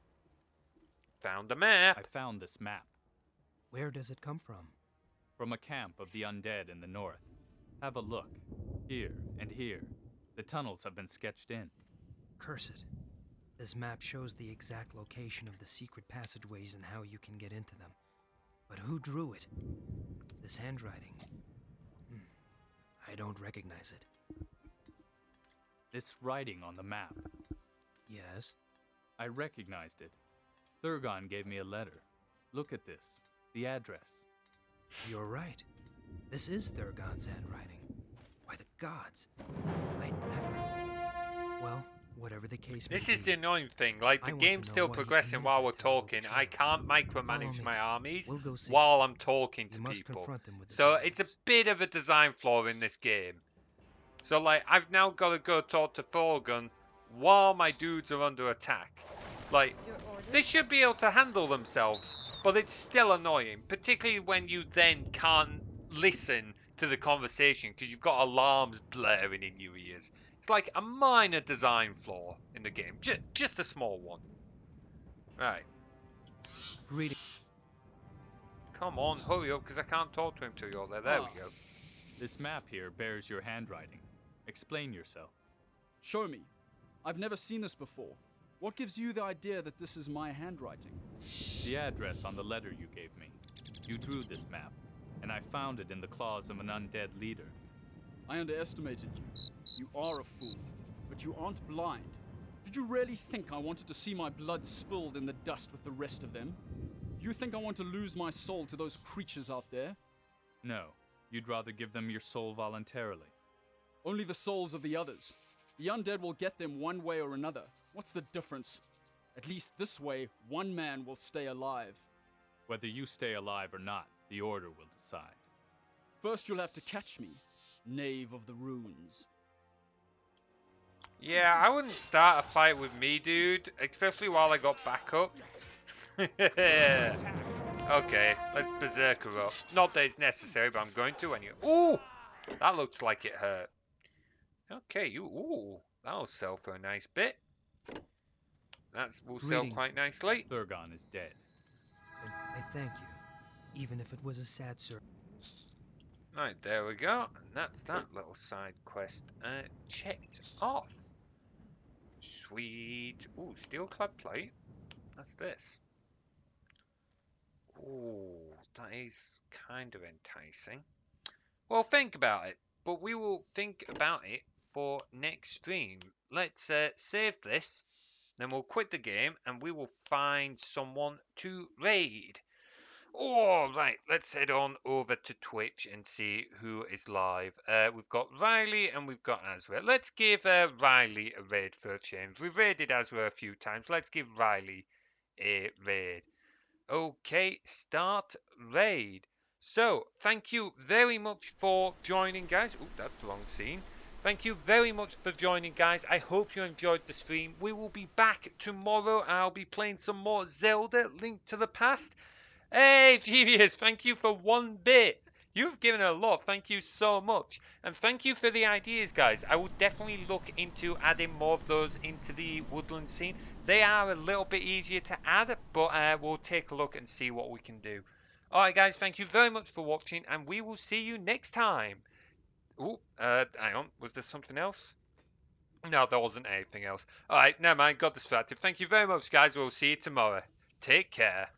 Found a map. I found this map. Where does it come from? From a camp of the undead in the north. Have a look. Here and here. The tunnels have been sketched in. Curse it. This map shows the exact location of the secret passageways and how you can get into them. But who drew it? This handwriting. I don't recognize it. This writing on the map. Yes? I recognized it. Thurgon gave me a letter. Look at this. The address. You're right. This is Thurgon's handwriting. By the gods. I'd never have... Well, whatever the case may be. This is the annoying thing. Like, the game's still progressing while we're talking. I can't micromanage my armies while I'm talking to people. So it's a bit of a design flaw in this game. So, like, I've now got to go talk to Thorgun while my dudes are under attack. Like, they should be able to handle themselves, but it's still annoying, particularly when you then can't listen to the conversation because you've got alarms blaring in your ears. It's like a minor design flaw in the game, just a small one. Right. Greeting. Come on, hurry up, because I can't talk to him till you're there. There we go. This map here bears your handwriting. Explain yourself. Show me. I've never seen this before. What gives you the idea that this is my handwriting? The address on the letter you gave me. You drew this map, and I found it in the claws of an undead leader. I underestimated you. You are a fool, but you aren't blind. Did you really think I wanted to see my blood spilled in the dust with the rest of them? Do you think I want to lose my soul to those creatures out there? No, you'd rather give them your soul voluntarily. Only the souls of the others. The undead will get them one way or another. What's the difference? At least this way, one man will stay alive. Whether you stay alive or not, the Order will decide. First you'll have to catch me, knave of the runes. Yeah, I wouldn't start a fight with me, dude. Especially while I got backup. Okay, let's berserker up. Not that it's necessary, but I'm going to anyway. Ooh! That looks like it hurt. Okay, ooh, that'll sell for a nice bit. That will sell quite nicely. Thurgon is dead. I thank you, even if it was a sad service. Right, there we go. And that's that little side quest checked off. Sweet. Ooh, steel clad plate. That's this. Ooh, that is kind of enticing. Well, think about it. But we will think about it for next stream. Let's save this. Then we'll quit the game and we will find someone to raid. Alright, let's head on over to Twitch and see who is live. We've got Riley and we've got Azra. Let's give Riley a raid for a change. We've raided Azra a few times. Let's give Riley a raid. Okay, start raid. So, thank you very much for joining, guys. Ooh, that's the wrong scene. Thank you very much for joining, guys. I hope you enjoyed the stream. We will be back tomorrow. I'll be playing some more Zelda, Link to the Past. Hey, Genius, thank you for 1 bit. You've given a lot. Thank you so much. And thank you for the ideas, guys. I will definitely look into adding more of those into the woodland scene. They are a little bit easier to add, but we'll take a look and see what we can do. Alright, guys, thank you very much for watching, and we will see you next time. Oh, hang on. Was there something else? No, there wasn't anything else. Alright, never mind. Got distracted. Thank you very much, guys. We'll see you tomorrow. Take care.